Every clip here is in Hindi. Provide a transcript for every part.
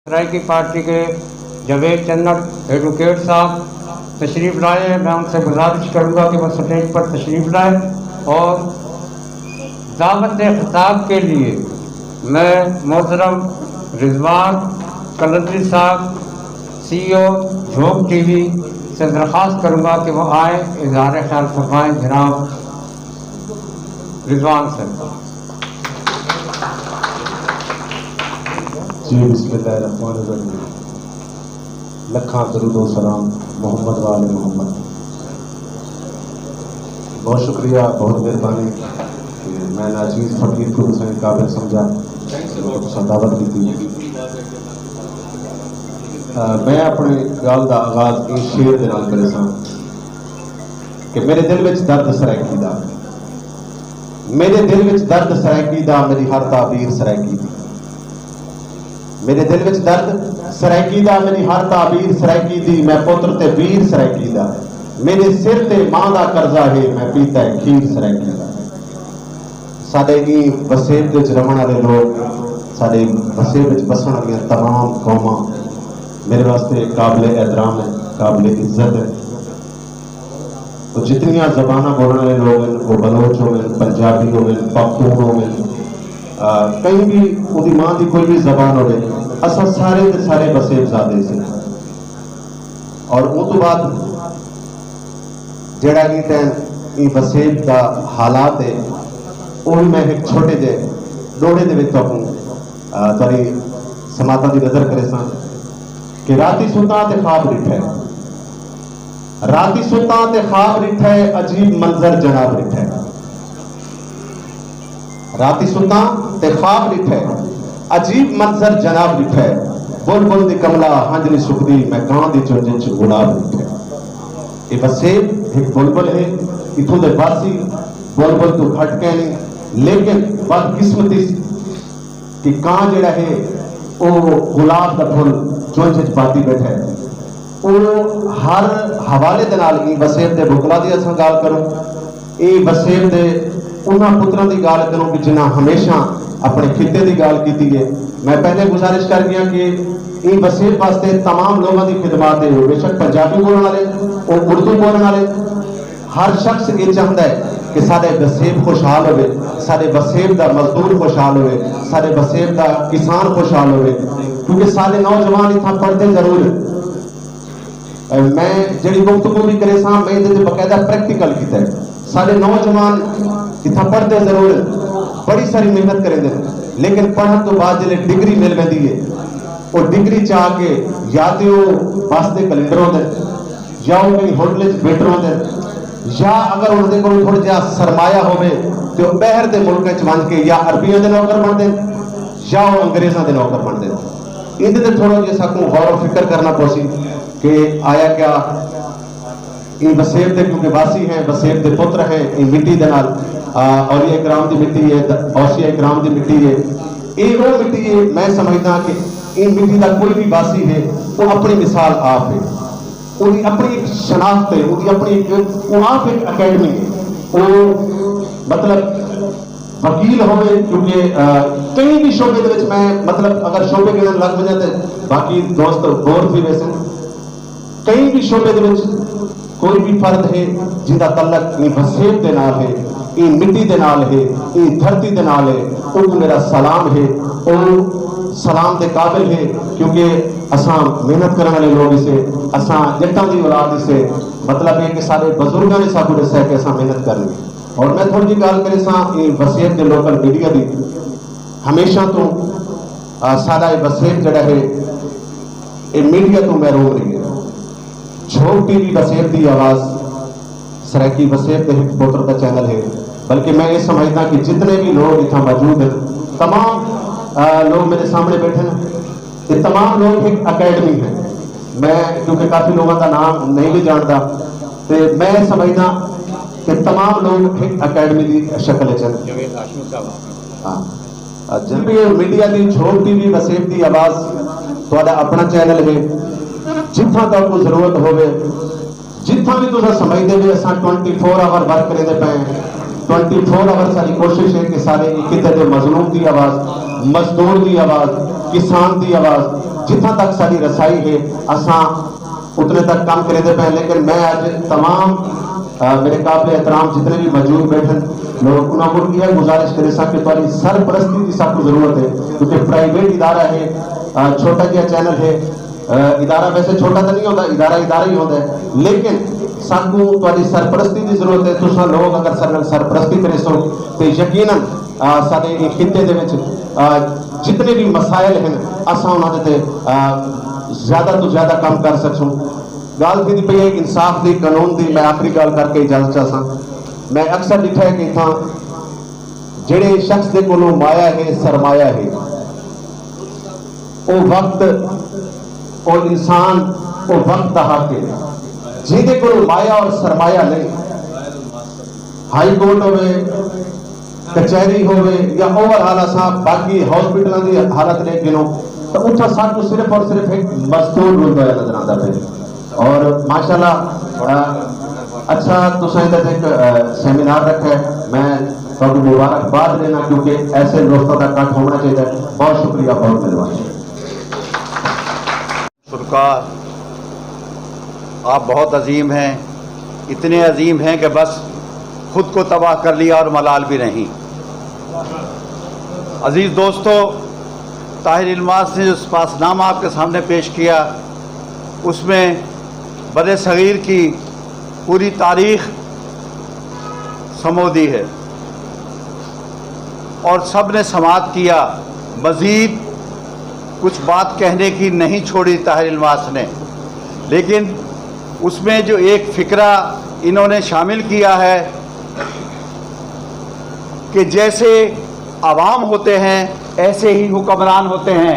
सरायकी पार्टी के जावेद चन्नट एडवोकेट साहब तशरीफ़ लाए हैं। मैं उनसे गुजारिश करूँगा कि वो स्टेज पर तशरीफ़ लाए और दावत खिताब के लिए मैं मोहतरम रिजवान कलंदरी साहब CEO झोंक TV से दरख्वास्त करूँगा कि वो आए, इज़हार ख्याल फरमाएँ। जनाब रिजवान साहब। जी बिस्मिल्लाहिर्रहमानिर्रहीम। लखा दरूद व सलाम मोहम्मद वाले मोहम्मद। बहुत शुक्रिया, बहुत मेहरबानी कि मैं नाचीज़ फकीर को हुसैन काबिल समझा, दावत की थी। मैं अपने गल का आगाज इस शेर के नाल करे सा कि मेरे दिल विच दर्द सरायकी दा, मेरे दिल विच दर्द सरायकी दा, मेरी हर ताबीर सरायकी दी। मेरे दिल विच दर्द सरायकी दा, मेरी हर ताबीर सरायकी दी। मैं पुत्र ते वीर सरायकी दा, मेरे सिर ते मां दा कर्जा है, मैं पीता है खीर सरायकी दा। साडे ई वसेब विच रहण वाले लोग, साडे वसेब विच बसण वाली तमाम कौमां मेरे वास्ते काबिल एहतराम है, काबिल इज्जत है। तो जितनियां ज़बानां बोलने वाले लोग हैं, वो बलोच होवे, पंजाबी होवे, पख्तून होवे, कहीं भी उदी मां की कोई भी जबान हो, असा सारे के सारे वसेबजादे से। और उस तो बाद जड़ा कि तैन वसेब का हालात है, वो भी मैं एक छोटे जे डोड़े दे विच तुहाडी समाता की नज़र करे सा कि राती सुता ते ख्वाब डिठा है, राती सुता ते ख्वाब डिठा है, अजीब मंजर जनाब डिठा है। राती सुता ते ख्वाब डिठा है, अजीब मंजर जनाब डिठा है। बुलबुल दी कमला हंज नहीं सुखदी, मैं कां दी चुंझ च गुलाब डिठा है। ये वसेब एक बुलबुल है, इथों दे वासी बुलबुल तो खटके नहीं, लेकिन बदकिस्मती कि कां जिहड़ा है वो गुलाब का फुल चुंझ च पाती बैठा है। वो हर हवाले दे नाल ई वसेब दे बुकला दी असां गल करूं, ये वसेब दे उन्होंने पुत्रों की गाल करूं कि जिन्हें हमेशा अपने खिते की गाल की है। मैं पहले गुजारिश कर गया कि इन वसेब वास्ते तमाम लोगों की खिदमत है, बेशक पंजाबी बोलने वाले, वो उर्दू बोलने वाले, हर शख्स ये चाहता है कि सारे वसेब खुशहाल हो, सारे वसेब का मजदूर खुशहाल हो, सारे वसेब का किसान खुशहाल हो, क्योंकि सारे नौजवान इतना पढ़ते जरूर। मैं जी गुफ्तगू भी करे सा, मैं ये बकायदा प्रैक्टिकल किया है। सारे नौजवान इतना पढ़ते जरूर, बड़ी सारी मेहनत करेंगे, लेकिन पढ़ने तो बाद जो डिग्री मिल पाती है, वो डिग्री चाह के या तो बस के कैलेंडरों दे, या वो कहीं होटल वेटरों दे, या अगर उनके को थोड़ा जहा सरमाया हो तो बहर के मुल्क बन के या अरबियों के नौकर बनते, या वो अंग्रेजों के नौकर बनते। इनते थोड़ा जहा साकू गौर फिक्र करना पौसी कि आया क्या ये वसेब दे, क्योंकि वासी हैं, वसेब दे पुत्र हैं, ये मिट्टी दे नाल और ये ग्राम की मिट्टी है, औसिया ग्राम की मिट्टी है, ये वो मिट्टी है। मैं समझदा कि इन मिट्टी का कोई भी वासी है वो अपनी मिसाल आप है, उसकी अपनी एक शनाख्त है, उसकी अपनी आप एक अकेडमी है। वो मतलब वकील होवे, क्योंकि कई भी शोबे दे विच मैं मतलब अगर शोबे गिनन लग वजा तो बाकी दोस्त बोर भी वैसे कई भी शोबे दे विच कोई भी फर्द है जिंदा तलक इन वसेब दे नाल है, इन मिट्टी दे नाल है, इन धरती दे नाल है, वो मेरा सलाम है, वो सलाम के काबिल है। क्योंकि असा मेहनत करने वाले लोग इसे, असा जट्टां की औलाद इसे, मतलब है कि सारे बुजुर्गों ने साकू दस्या कि असा मेहनत करनी। और मैं थोड़ी जी गल करे सा वसेब के लोकल मीडिया की, हमेशा तो सारा वसेब जड़ा है ये मीडिया तो महरूम रही है। झोंक TV वसेब की आवाज़, सरायकी वसेब के पुत्र का चैनल है। बल्कि मैं ये समझदा कि जितने भी लोग इतना मौजूद हैं, तमाम लोग मेरे सामने बैठे हैं, ये तमाम लोग एक अकेडमी है। मैं क्योंकि काफ़ी लोगों का नाम नहीं भी जानता, तो मैं समझदा कि तमाम लोग एक अकेडमी की शक्ल चल। हाँ, जब भी मीडिया की झोंक TV वसेब की आवाज़ थोड़ा अपना चैनल है, जिथा तक कोई जरूरत हो, जिथा भी तुम समझते भी असा 24 आवर वर्क करते पे, 24 आवर सारी कोशिश है कि सारे खिते के मजलूम की आवाज़, मजदूर की आवाज़, किसान की आवाज़ जितना तक सारी रसाई है असा उतने तक काम करे पे। लेकिन मैं आज तमाम मेरे काबिल एहतराम जितने भी मौजूद बैठे लोग उन्होंने यह गुजारिश करे कि तुम्हारी सरपरस्ती की सबको जरूरत है, क्योंकि प्राइवेट इदारा है, छोटा जहा चैनल है, इदारा वैसे छोटा तो नहीं होता, इदारा ही होता है, लेकिन सानू तुम्हारी सरपरस्ती की जरूरत है। तुसा लोग अगर सरपरस्ती करे सो तो यकीनन साडे खिते दे विच जितने भी मसाइल हैं असा उन्होंने ज्यादा तो ज्यादा काम कर सकूँ। गल थी पई है इंसाफ की, कानून की। मैं आखिरी गल करके इजाजत चाहता, मैं अक्सर लिखा है कि इतना जेड़े शख्स के कोलों माया है, सरमाया है, वो वक्त, वो इंसान, वो वक्त का हक है। जिहदे कोल माया और सरमाया नहीं, हाई कोर्ट होवे, कचहरी होवे या ओवरऑल असा बाकी हॉस्पिटलों की हालत ले गिनो तो उठा सानू सिर्फ और सिर्फ एक मजदूर रुलदा नजर आता है। और माशाल्लाह अच्छा तुसा एक सेमिनार रखा है, मैं तो मुबारकबाद लेना, क्योंकि ऐसे दोस्तों का इकट्ठ होना चाहिए। बहुत शुक्रिया, बहुत मेहरबानी। सरकार आप बहुत अजीम हैं, इतने अजीम हैं कि बस खुद को तबाह कर लिया और मलाल भी नहीं। अजीज़ दोस्तों, ताहिर इल्मास ने जो पासनामा आपके सामने पेश किया उसमें बड़े सगीर की पूरी तारीख समोदी है और सब ने समाअत किया। मज़ीद कुछ बात कहने की नहीं छोड़ी ताहिर इल्मास ने, लेकिन उसमें जो एक फ़िक्रा इन्होंने शामिल किया है कि जैसे आवाम होते हैं ऐसे ही हुक्मरान होते हैं,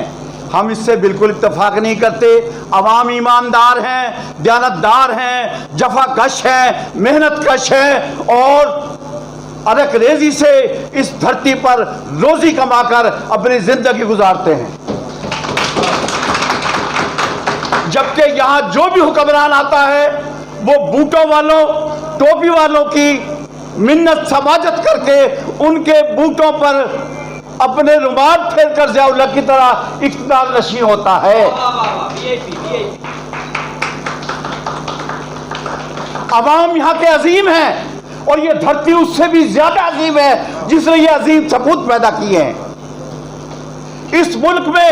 हम इससे बिल्कुल इत्तेफाक नहीं करते। अवाम ईमानदार हैं, दयानतदार हैं, जफाकश हैं, मेहनतकश हैं और अरक रेजी से इस धरती पर रोजी कमाकर अपनी जिंदगी गुजारते हैं। जबकि यहाँ जो भी हुक्मरान आता है वो बूटों वालों, टोपी वालों की मिन्नत समाजत करके उनके बूटों पर अपने रुमाल फेर कर ज़ियाउल्लाह की तरह इख्तियार नशी होता है। अवाम यहाँ के अजीम हैं और ये धरती उससे भी ज्यादा अजीम है जिसने ये अजीम सपूत पैदा किए हैं। इस मुल्क में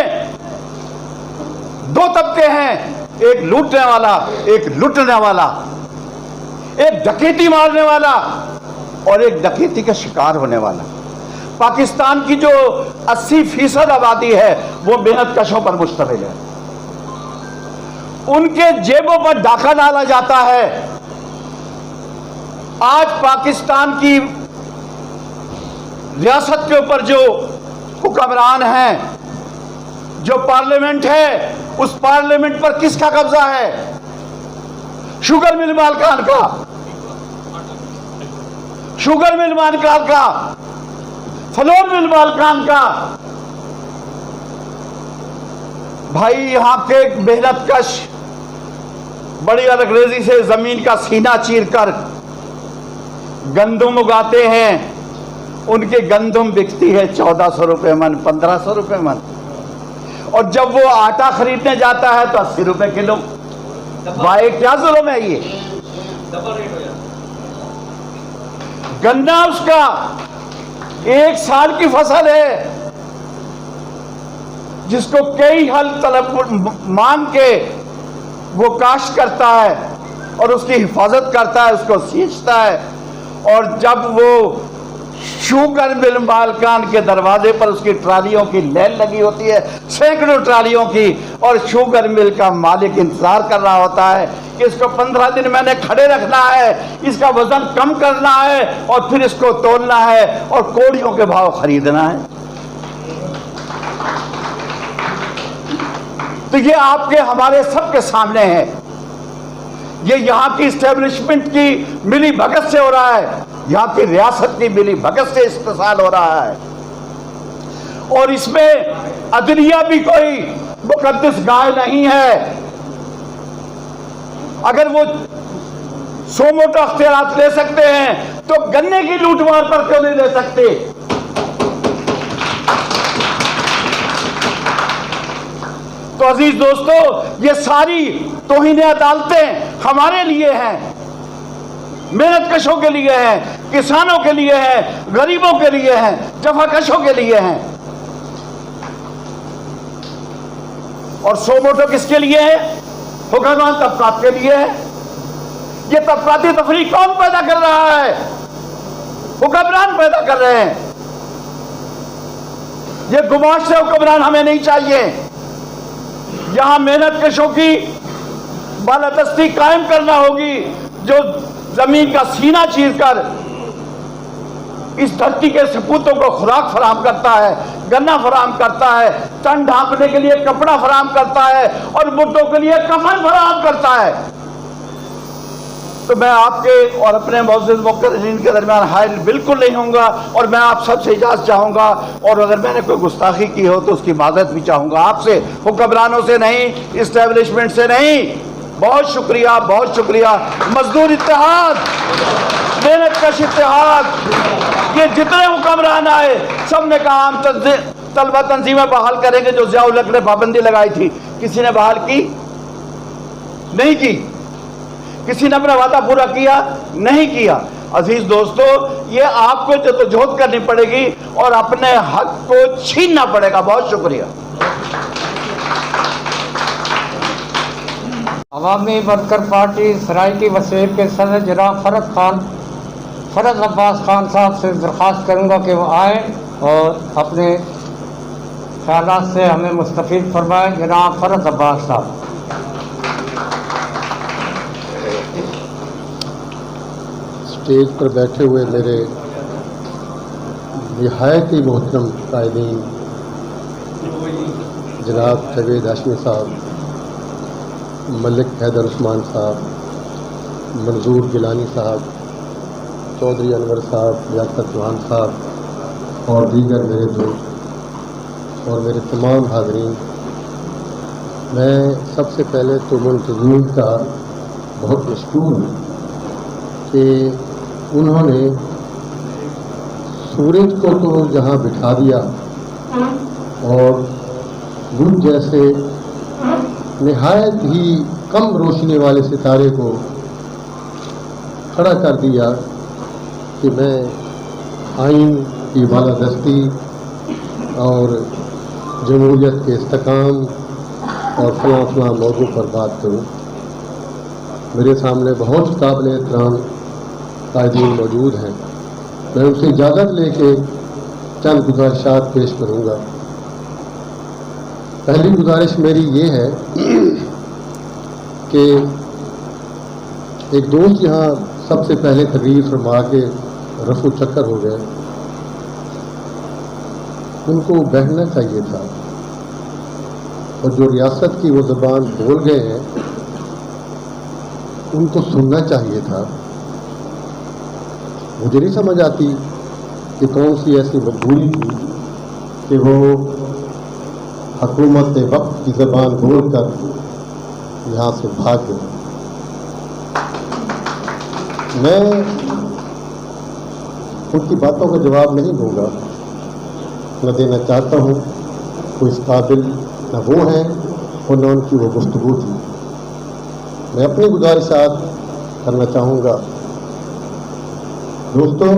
दो तबके हैं, एक लूटने वाला, एक लुटने वाला, एक डकैती मारने वाला और एक डकैती का शिकार होने वाला। पाकिस्तान की जो 80% आबादी है वो मेहनत कशों पर मुश्तमिल है। उनके जेबों पर डाका डाला जाता है। आज पाकिस्तान की रियासत के ऊपर जो हुक्मरान हैं, जो पार्लियामेंट है, उस पार्लियामेंट पर किसका कब्जा है? शुगर मिल मालिकान का, शुगर मिल मालिकान का, फ्लोर मिल मालिकान का। भाई यहां के मेहनतकश बड़ी अंग्रेजी से जमीन का सीना चीरकर गंदम उगाते हैं, उनके गंदम बिकती है 1400 रुपये मन, 1500 रुपये मन, और जब वो आटा खरीदने जाता है तो 80 रुपये किलो। भाई क्या जुल्म है ये? गन्ना उसका 1 साल की फसल है जिसको कई हल तलब मांग के वो काश्त करता है और उसकी हिफाजत करता है, उसको सींचता है, और जब वो शुगर मिल मालिकान के दरवाजे पर उसकी ट्रालियों की लाइन लगी होती है, सैकड़ों ट्रालियों की, और शुगर मिल का मालिक इंतजार कर रहा होता है कि इसको 15 दिन मैंने खड़े रखना है, इसका वजन कम करना है और फिर इसको तोलना है और कोड़ियों के भाव खरीदना है। तो ये आपके हमारे सबके सामने है। ये यहाँ की इस्टेब्लिशमेंट की मिली भगत से हो रहा है, यहाँ की रियासत की मिली भगत से इस्तेसाल हो रहा है। और इसमें अदलिया भी कोई मुकद्दस गाय नहीं है। अगर वो सो मोटा अख्तियारात ले सकते हैं तो गन्ने की लूटमार पर क्यों नहीं दे सकते? तो अजीज दोस्तों, ये सारी तौहीने अदालतें हमारे लिए हैं, मेहनतकशों के लिए हैं, किसानों के लिए हैं, गरीबों के लिए हैं, जफाकशों के लिए हैं। और सो मोटो किसके लिए है? हुक्मरान तबकात के लिए है। ये तबकाती तफरीक कौन पैदा कर रहा है? हुक्मरान पैदा कर रहे हैं। ये गुमाश से हुक्मरान हमें नहीं चाहिए। यहां मेहनतकशों की बालादस्ती कायम करना होगी, जो जमीन का सीना चीरकर इस धरती के सपूतों को खुराक फराहम करता है, गन्ना फराहम करता है, तन ढांकने के लिए कपड़ा फराहम करता है और मुर्दों के लिए कफन फराहम करता है। तो मैं आपके और अपने मौजूद मुक़र्रिरीन के दरमियान हाइल बिल्कुल नहीं होऊंगा और मैं आप सबसे इजाज़त चाहूँगा, और अगर मैंने कोई गुस्ताखी की हो तो उसकी माज़रत भी चाहूँगा आपसे, हुक्मरानों से नहीं, इस्टेब्लिशमेंट से नहीं। बहुत शुक्रिया, बहुत शुक्रिया। मजदूर इत्तेहाद, मेहनतकश इत्तेहाद, ये जितने हुक्मरान आए सब ने कहा हम तलबा तंजीमें बहाल करेंगे। जो ज़िया-उल हक ने पाबंदी लगाई थी, किसी ने बहाल की? नहीं की। किसी ने अपना वादा पूरा किया? नहीं किया। अजीज दोस्तों, ये आपको जद्दोजहद करनी पड़ेगी और अपने हक को छीनना पड़ेगा। बहुत शुक्रिया। अवामी वर्कर पार्टी सराइकी वसीर के सदर जनाब फरज अब्बास खान साहब से दरख्वास्त करूंगा कि वो आए और अपने ख्यालात से हमें मुस्तफ़ीद फरमाए। जनाब फरज अब्बास साहब। स्टेज पर बैठे हुए मेरे निहायत ही मोहतरम कायदीन जनाब जावेद हाशमी साहब, मलिक हैदर उस्मान साहब, मंजूर गिलानी साहब, चौधरी अनवर साहब, लियाकत चौहान साहब और दीगर मेरे दोस्त और मेरे तमाम हाज़रीन, मैं सबसे पहले तो मुंतज़मीन का बहुत मशकूर हूँ कि उन्होंने सूरज को तो जहाँ बिठा दिया और बुध जैसे निहायत ही कम रोशनी वाले सितारे को खड़ा कर दिया कि मैं आइन की बालादस्ती और जमहूरियत के इस्तेकाम और फलां फलां मौजू पर बात करूँ। मेरे सामने बहुत काबिल एहतराम कायदीन मौजूद हैं। मैं उनसे इजाज़त लेके चंद गुज़ारिशात पेश करूँगा। पहली गुजारिश मेरी ये है कि एक दोस्त यहाँ सबसे पहले तकरीर फरमा के रफू चक्कर हो गए, उनको बहना चाहिए था और जो रियासत की वो ज़बान बोल गए हैं उनको सुनना चाहिए था। मुझे नहीं समझ आती कि कौन सी ऐसी मजबूरी थी कि वो हुकूमत वक्त की ज़बान बोलकर यहाँ से भाग गए। मैं उनकी बातों का जवाब नहीं दूंगा, न देना चाहता हूँ। कोई इस काबिल न वो हैं और न उनकी वो गुफ्तगू थी। मैं अपनी गुजारिशात करना चाहूँगा। दोस्तों,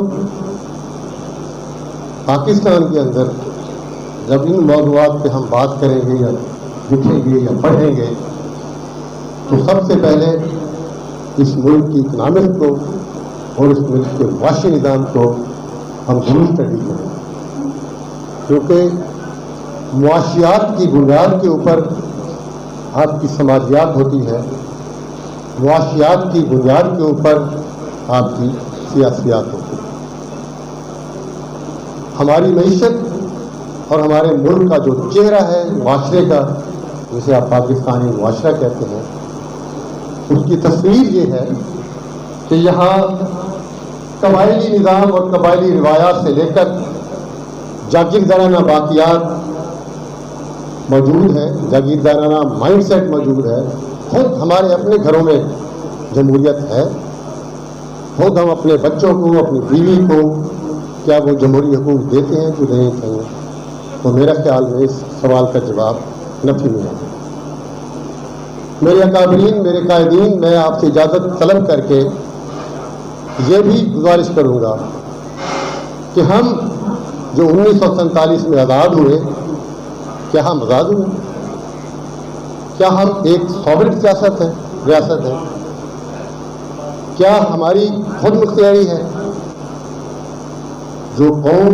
पाकिस्तान के अंदर जब इन मौज़ूआत पे हम बात करेंगे या लिखेंगे या पढ़ेंगे तो सबसे पहले इस मुल्क की इकनॉमिक को और इस मुल्क के मुआशी निज़ाम को हम जरूर स्टडी करें, क्योंकि मुआशियात की बुनियाद के ऊपर आपकी समाजियात होती है, मुआशियात की बुनियाद के ऊपर आपकी सियासियात होती है। हमारी मईशत और हमारे मुल्क का जो चेहरा है मुआशरे का, जिसे आप पाकिस्तानी मुआशरा कहते हैं, उसकी तस्वीर ये है कि यहाँ कबायली निज़ाम और कबायली रिवायात से लेकर जागीरदाराना बाक़ियात मौजूद है, जागीरदाराना माइंडसेट मौजूद है। खुद हमारे अपने घरों में जमहूरियत है, खुद हम अपने बच्चों को, अपनी बीवी को क्या वो जमहूरी हकूक देते हैं जो नहीं चाहिए? तो मेरा ख्याल में इस सवाल का जवाब नफी में है। मेरे अकाबरीन, मेरे कायदीन, मैं आपसे इजाज़त तलब करके ये भी गुजारिश करूँगा कि हम जो 1947 में आज़ाद हुए, क्या हम आज़ाद हुए? क्या हम एक सॉवरेन रियासत है? क्या हमारी खुद मुख्तियारी है? जो कौम,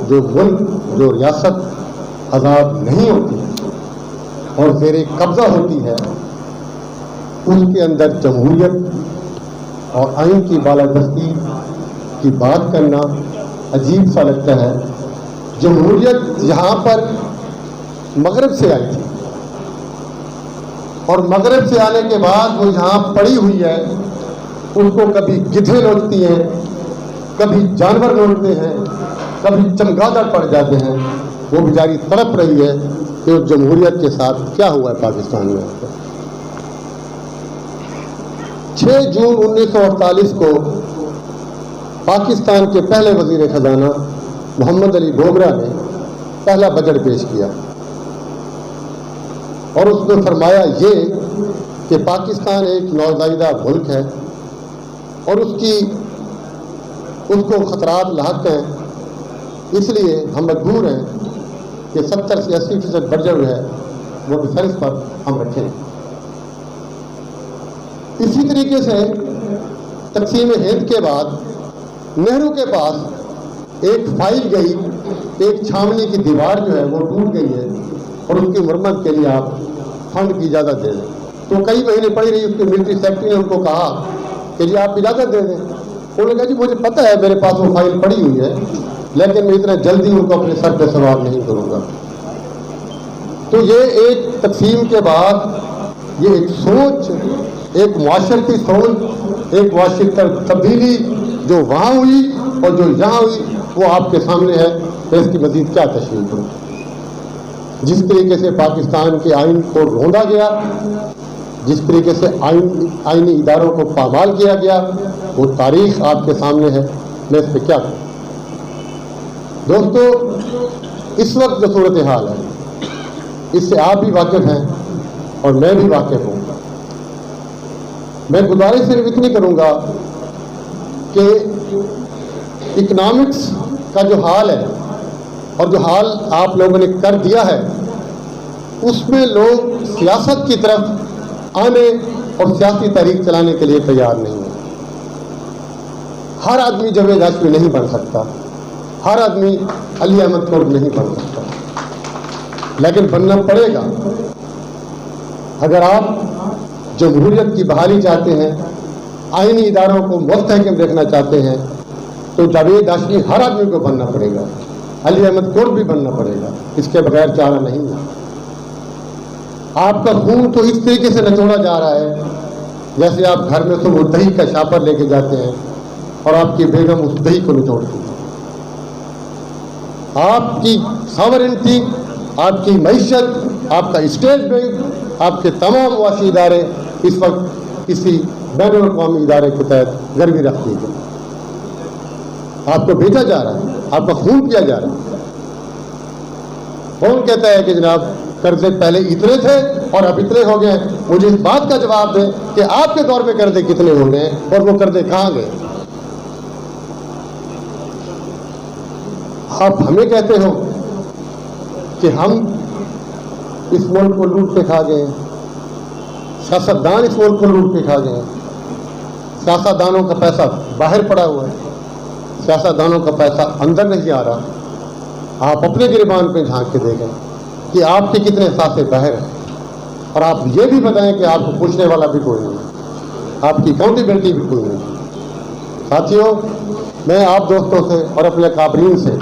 जो मुल्क, जो रियासत आज़ाद नहीं होती और ज़ेरे कब्ज़ा होती है, उसके अंदर जमहूरियत और आइन की बालादस्ती की बात करना अजीब सा लगता है। जमहूरियत यहाँ पर मगरब से आई थी और मगरब से आने के बाद वो यहाँ पड़ी हुई है। उनको कभी गिद्धे नोचती हैं, कभी जानवर नोचते हैं, कभी चमगादड़ पड़ जाते हैं। वो बेचारी तड़प रही है कि उस जमहूरियत के साथ क्या हुआ है पाकिस्तान में। 6 जून 1948 को पाकिस्तान के पहले वजीर खजाना मोहम्मद अली बोगरा ने पहला बजट पेश किया और उसमें फरमाया ये कि पाकिस्तान एक नौज़ायदा मुल्क है और उसको खतरात लाहक हैं, इसलिए हम मजबूर हैं कि 70 से 80% बजट है वो डिफेंस पर हम रखें। इसी तरीके से तकसीम हिंद के बाद नेहरू के पास एक फाइल गई, एक छावनी की दीवार जो है वो टूट गई है और उसकी मरम्मत के लिए आप फंड की इजाज़त दे दें। तो कई महीने पड़ी रही। उसके मिलिट्री सेक्रेटरी ने उनको कहा कि जी आप इजाज़त दे दें। उन्होंने कहा जी मुझे पता है मेरे पास वो फाइल पड़ी हुई है, लेकिन मैं इतना जल्दी उनको अपने सर पे सवार नहीं करूँगा। तो ये एक तकसीम के बाद ये एक सोच, एक माशरती सोच, एक माशरती तब्दीली जो वहाँ हुई और जो यहाँ हुई वो आपके सामने है। तो इसकी मज़ीद क्या तशरीह करूँ? जिस तरीके से पाकिस्तान के आइन को रोंदा गया, जिस तरीके से आइनी इदारों को पामाल किया गया, वो तारीख आपके सामने है। मैं इस पर क्या कहूँ? दोस्तों, इस वक्त जो सूरत हाल है इससे आप भी वाकिफ़ हैं और मैं भी वाकिफ़ हूँ। मैं गुजारिश सिर्फ इतनी करूँगा कि इकनॉमिक्स का जो हाल है और जो हाल आप लोगों ने कर दिया है, उसमें लोग सियासत की तरफ आने और सियासी तहरीक चलाने के लिए तैयार नहीं है। हर आदमी जावेद हाशमी नहीं बन सकता, हर आदमी अली अहमद कुर्द नहीं बन सकता, लेकिन बनना पड़ेगा। अगर आप जमहूरियत की बहाली चाहते हैं, आइनी इदारों को मुस्तहकम देखना चाहते हैं, तो जावेद हाशमी हर आदमी को बनना पड़ेगा, अली अहमद कुर्द भी बनना पड़ेगा। इसके बगैर चारा नहीं है। आपका खून तो इस तरीके से नचोड़ा जा रहा है जैसे आप घर में तो वो दही का शापर लेके जाते हैं और आपकी बेगम उस दही को निचोड़ती है। आपकी सॉवरेनिटी, आपकी मईशत, आपका स्टेट बैंक, आपके तमाम मुआशी इदारे इस वक्त किसी बैनुल अक़वामी इदारे के तहत गर्मी रखती है। आपको भेजा जा रहा है, आपका खून किया जा रहा है। कौन कहता है कि जनाब कर्जे पहले इतने थे और अब इतने हो गए? मुझे इस बात का जवाब दें कि आपके दौर में कर्जे कितने हो गए और वो कर्जे कहाँ गए? आप हमें कहते हो कि हम इस मुल्क को लूट के खा गए, सियासतदान इस मुल्क को लूट के खा गए। सियासतदानों का पैसा बाहर पड़ा हुआ है, सियासतदानों का पैसा अंदर नहीं आ रहा। आप अपने गिरबान पे झांक के देखें कि आपके कितने साथे बाहर हैं, और आप ये भी बताएं कि आपको पूछने वाला भी कोई नहीं, आपकी अकाउंटेबिलिटी भी कोई नहीं। साथियों, मैं आप दोस्तों से और अपने काबरीन से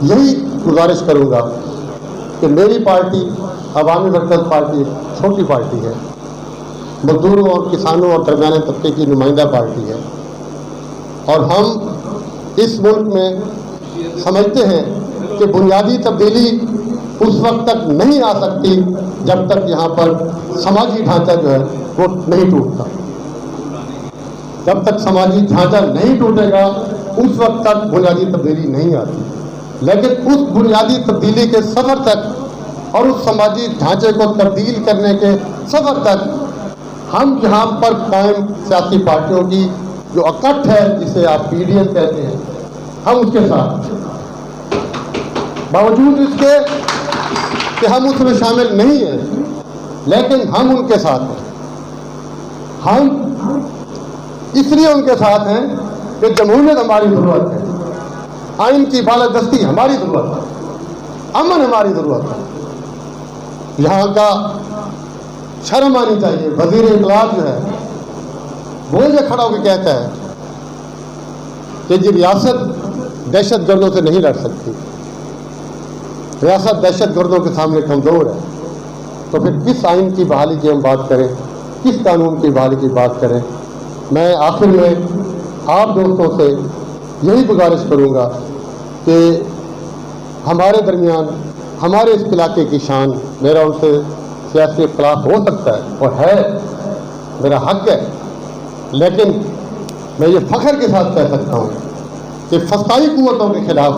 यही गुजारिश करूंगा कि मेरी पार्टी अवामी वर्कर्स पार्टी एक छोटी पार्टी है, मजदूरों और किसानों और दरमियाने तबके की नुमाइंदा पार्टी है, और हम इस मुल्क में समझते हैं कि बुनियादी तब्दीली उस वक्त तक नहीं आ सकती जब तक यहाँ पर समाजी ढांचा जो है वो नहीं टूटता। जब तक समाजी ढांचा नहीं टूटेगा उस वक्त तक बुनियादी तब्दीली नहीं आती। लेकिन उस बुनियादी तब्दीली के सफ़र तक और उस समाजी ढांचे को तब्दील करने के सफ़र तक हम यहाँ पर कायम सियासी पार्टियों की जो अकट्ठ है, जिसे आप पीडीएम कहते हैं, हम उसके साथ, बावजूद इसके कि हम उसमें शामिल नहीं हैं, लेकिन हम उनके साथ हैं। हम इसलिए उनके साथ हैं कि जमहूरियत हमारी ज़रूरत है, आइन की बालादस्ती हमारी ज़रूरत है, अमन हमारी ज़रूरत है। यहाँ का शर्म आनी चाहिए। वज़ीर इत्तलात जो है वो ये खड़ा होकर कहता है कि ये रियासत दहशतगर्दों से नहीं लड़ सकती, रियासत दहशतगर्दों के सामने कमज़ोर है। तो फिर किस आइन की बहाली की हम बात करें, किस कानून की बहाली की बात करें। मैं आखिर में आप दोस्तों से यही गुजारिश करूंगा कि हमारे दरमियान, हमारे इस इलाके की शान, मेरा उनसे सियासी इख्तिलाफ हो सकता है और है, मेरा हक है, लेकिन मैं ये फ़ख्र के साथ कह सकता हूँ कि फसाई कुव्वतों के खिलाफ,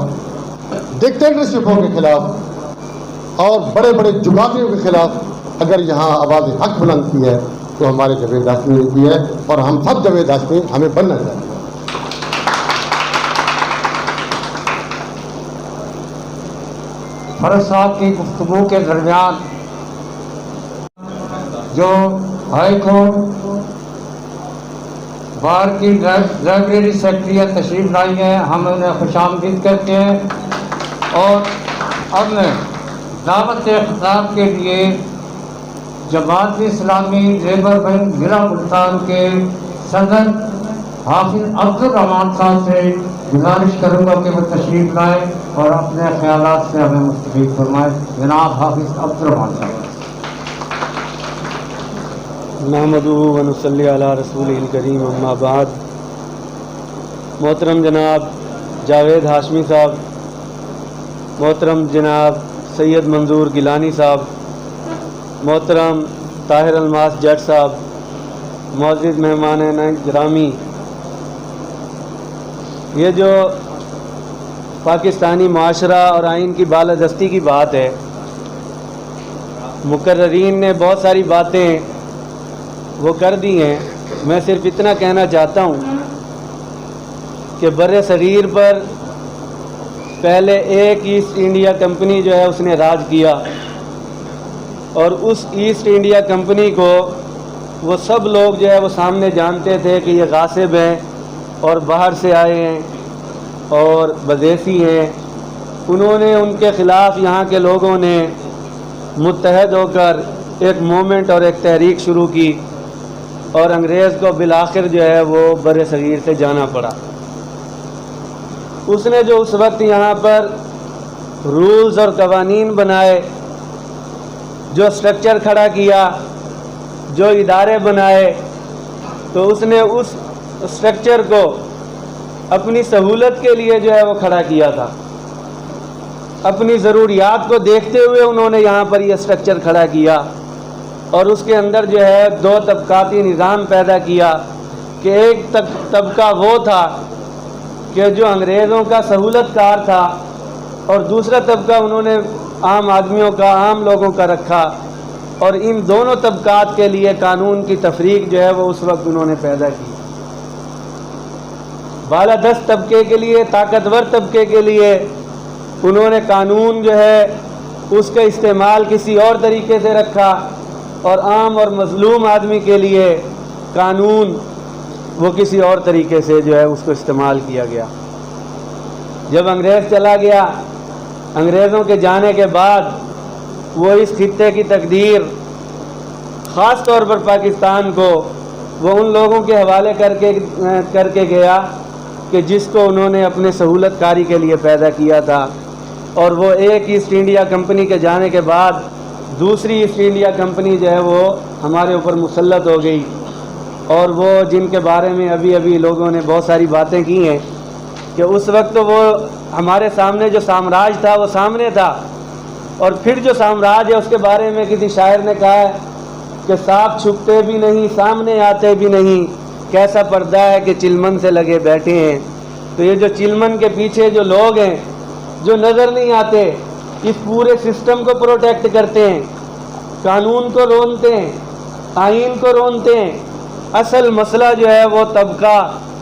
डिक्टेटरशिपों के खिलाफ और बड़े बड़े जुगातियों के खिलाफ अगर यहाँ आवाज़ हक बुलंद की है तो हमारे जावेद हाशमी ने की है, और हम सब जावेद हाशमी हमें बनना चाहिए। फरज साहब की गुफ्तगू के दरमियान जो हाई कोर्ट बार की लाइब्रेरी सेक्रेटरी तशरीफ लाई है, हम उन्हें खुशामदीद करते हैं। और अब मैं दावत खिताब के लिए जमात इस्लामी लेबर बैंक जिला मुल्तान के सदर हाफिज अब्दुल रहमान साहब से गुजारिश करूँगा कि वो तशरीफ लाए और अपने ख्यालात से हमें मुस्तफ़ीद फरमाए। जनाब हाफिज अब्दुल रहमान साहब। नहमदुहु व नुसल्ली अला रसूलिल करीम, अम्मा बाद। मोहतरम जनाब जावेद हाशमी साहब, मोहतरम जनाब सैयद मंजूर गिलानी साहब, मोहतरम ताहिर अलमास जट साहब, मुअज़्ज़िज़ मेहमान गिरामी, ये जो पाकिस्तानी माशरा और आइन की बालादस्ती की बात है, मुकर्ररीन ने बहुत सारी बातें वो कर दी हैं। मैं सिर्फ इतना कहना चाहता हूँ कि बर्रे सगीर पर पहले एक ईस्ट इंडिया कंपनी जो है उसने राज किया, और उस ईस्ट इंडिया कंपनी को वो सब लोग जो है वो सामने जानते थे कि ये गासिब हैं और बाहर से आए हैं और बदेसी हैं। उन्होंने उनके ख़िलाफ़ यहाँ के लोगों ने मुत्तहद होकर एक मूवमेंट और एक तहरीक शुरू की, और अंग्रेज़ को बिलाखिर जो है वो बर्रे सगीर से जाना पड़ा। उसने जो उस वक्त यहाँ पर रूल्स और कवानीन बनाए, जो स्ट्रक्चर खड़ा किया, जो इदारे बनाए, तो उसने उस स्ट्रक्चर को अपनी सहूलत के लिए जो है वो खड़ा किया था। अपनी ज़रूरियात को देखते हुए उन्होंने यहाँ पर यह स्ट्रक्चर खड़ा किया, और उसके अंदर जो है दो तबकाती निज़ाम पैदा किया कि एक तबका वो था कि जो अंग्रेज़ों का सहूलतकार था, और दूसरा तबका उन्होंने आम आदमियों का, आम लोगों का रखा। और इन दोनों तबकात के लिए कानून की तफरीक जो है वो उस वक्त उन्होंने पैदा की। बालादस्त तबके के लिए, ताकतवर तबके के लिए उन्होंने कानून जो है उसका इस्तेमाल किसी और तरीके से रखा, और आम और मज़लूम आदमी के लिए कानून वो किसी और तरीके से जो है उसको इस्तेमाल किया गया। जब अंग्रेज़ चला गया, अंग्रेज़ों के जाने के बाद वो इस खित्ते की तकदीर ख़ास तौर पर पाकिस्तान को वो उन लोगों के हवाले करके गया कि जिसको उन्होंने अपने सहूलतकारी के लिए पैदा किया था। और वो एक ईस्ट इंडिया कंपनी के जाने के बाद दूसरी ईस्ट इंडिया कंपनी जो है वो हमारे ऊपर मुसल्लत हो गई, और वो जिनके बारे में अभी अभी लोगों ने बहुत सारी बातें की हैं कि उस वक्त तो वो हमारे सामने जो साम्राज्य था वो सामने था, और फिर जो साम्राज्य है उसके बारे में किसी शायर ने कहा है कि सांप छुपते भी नहीं, सामने आते भी नहीं, कैसा पर्दा है कि चिलमन से लगे बैठे हैं। तो ये जो चिलमन के पीछे जो लोग हैं, जो नज़र नहीं आते, इस पूरे सिस्टम को प्रोटेक्ट करते हैं, कानून को रोनते हैं, आइन को रोनते हैं। असल मसला जो है वो तबका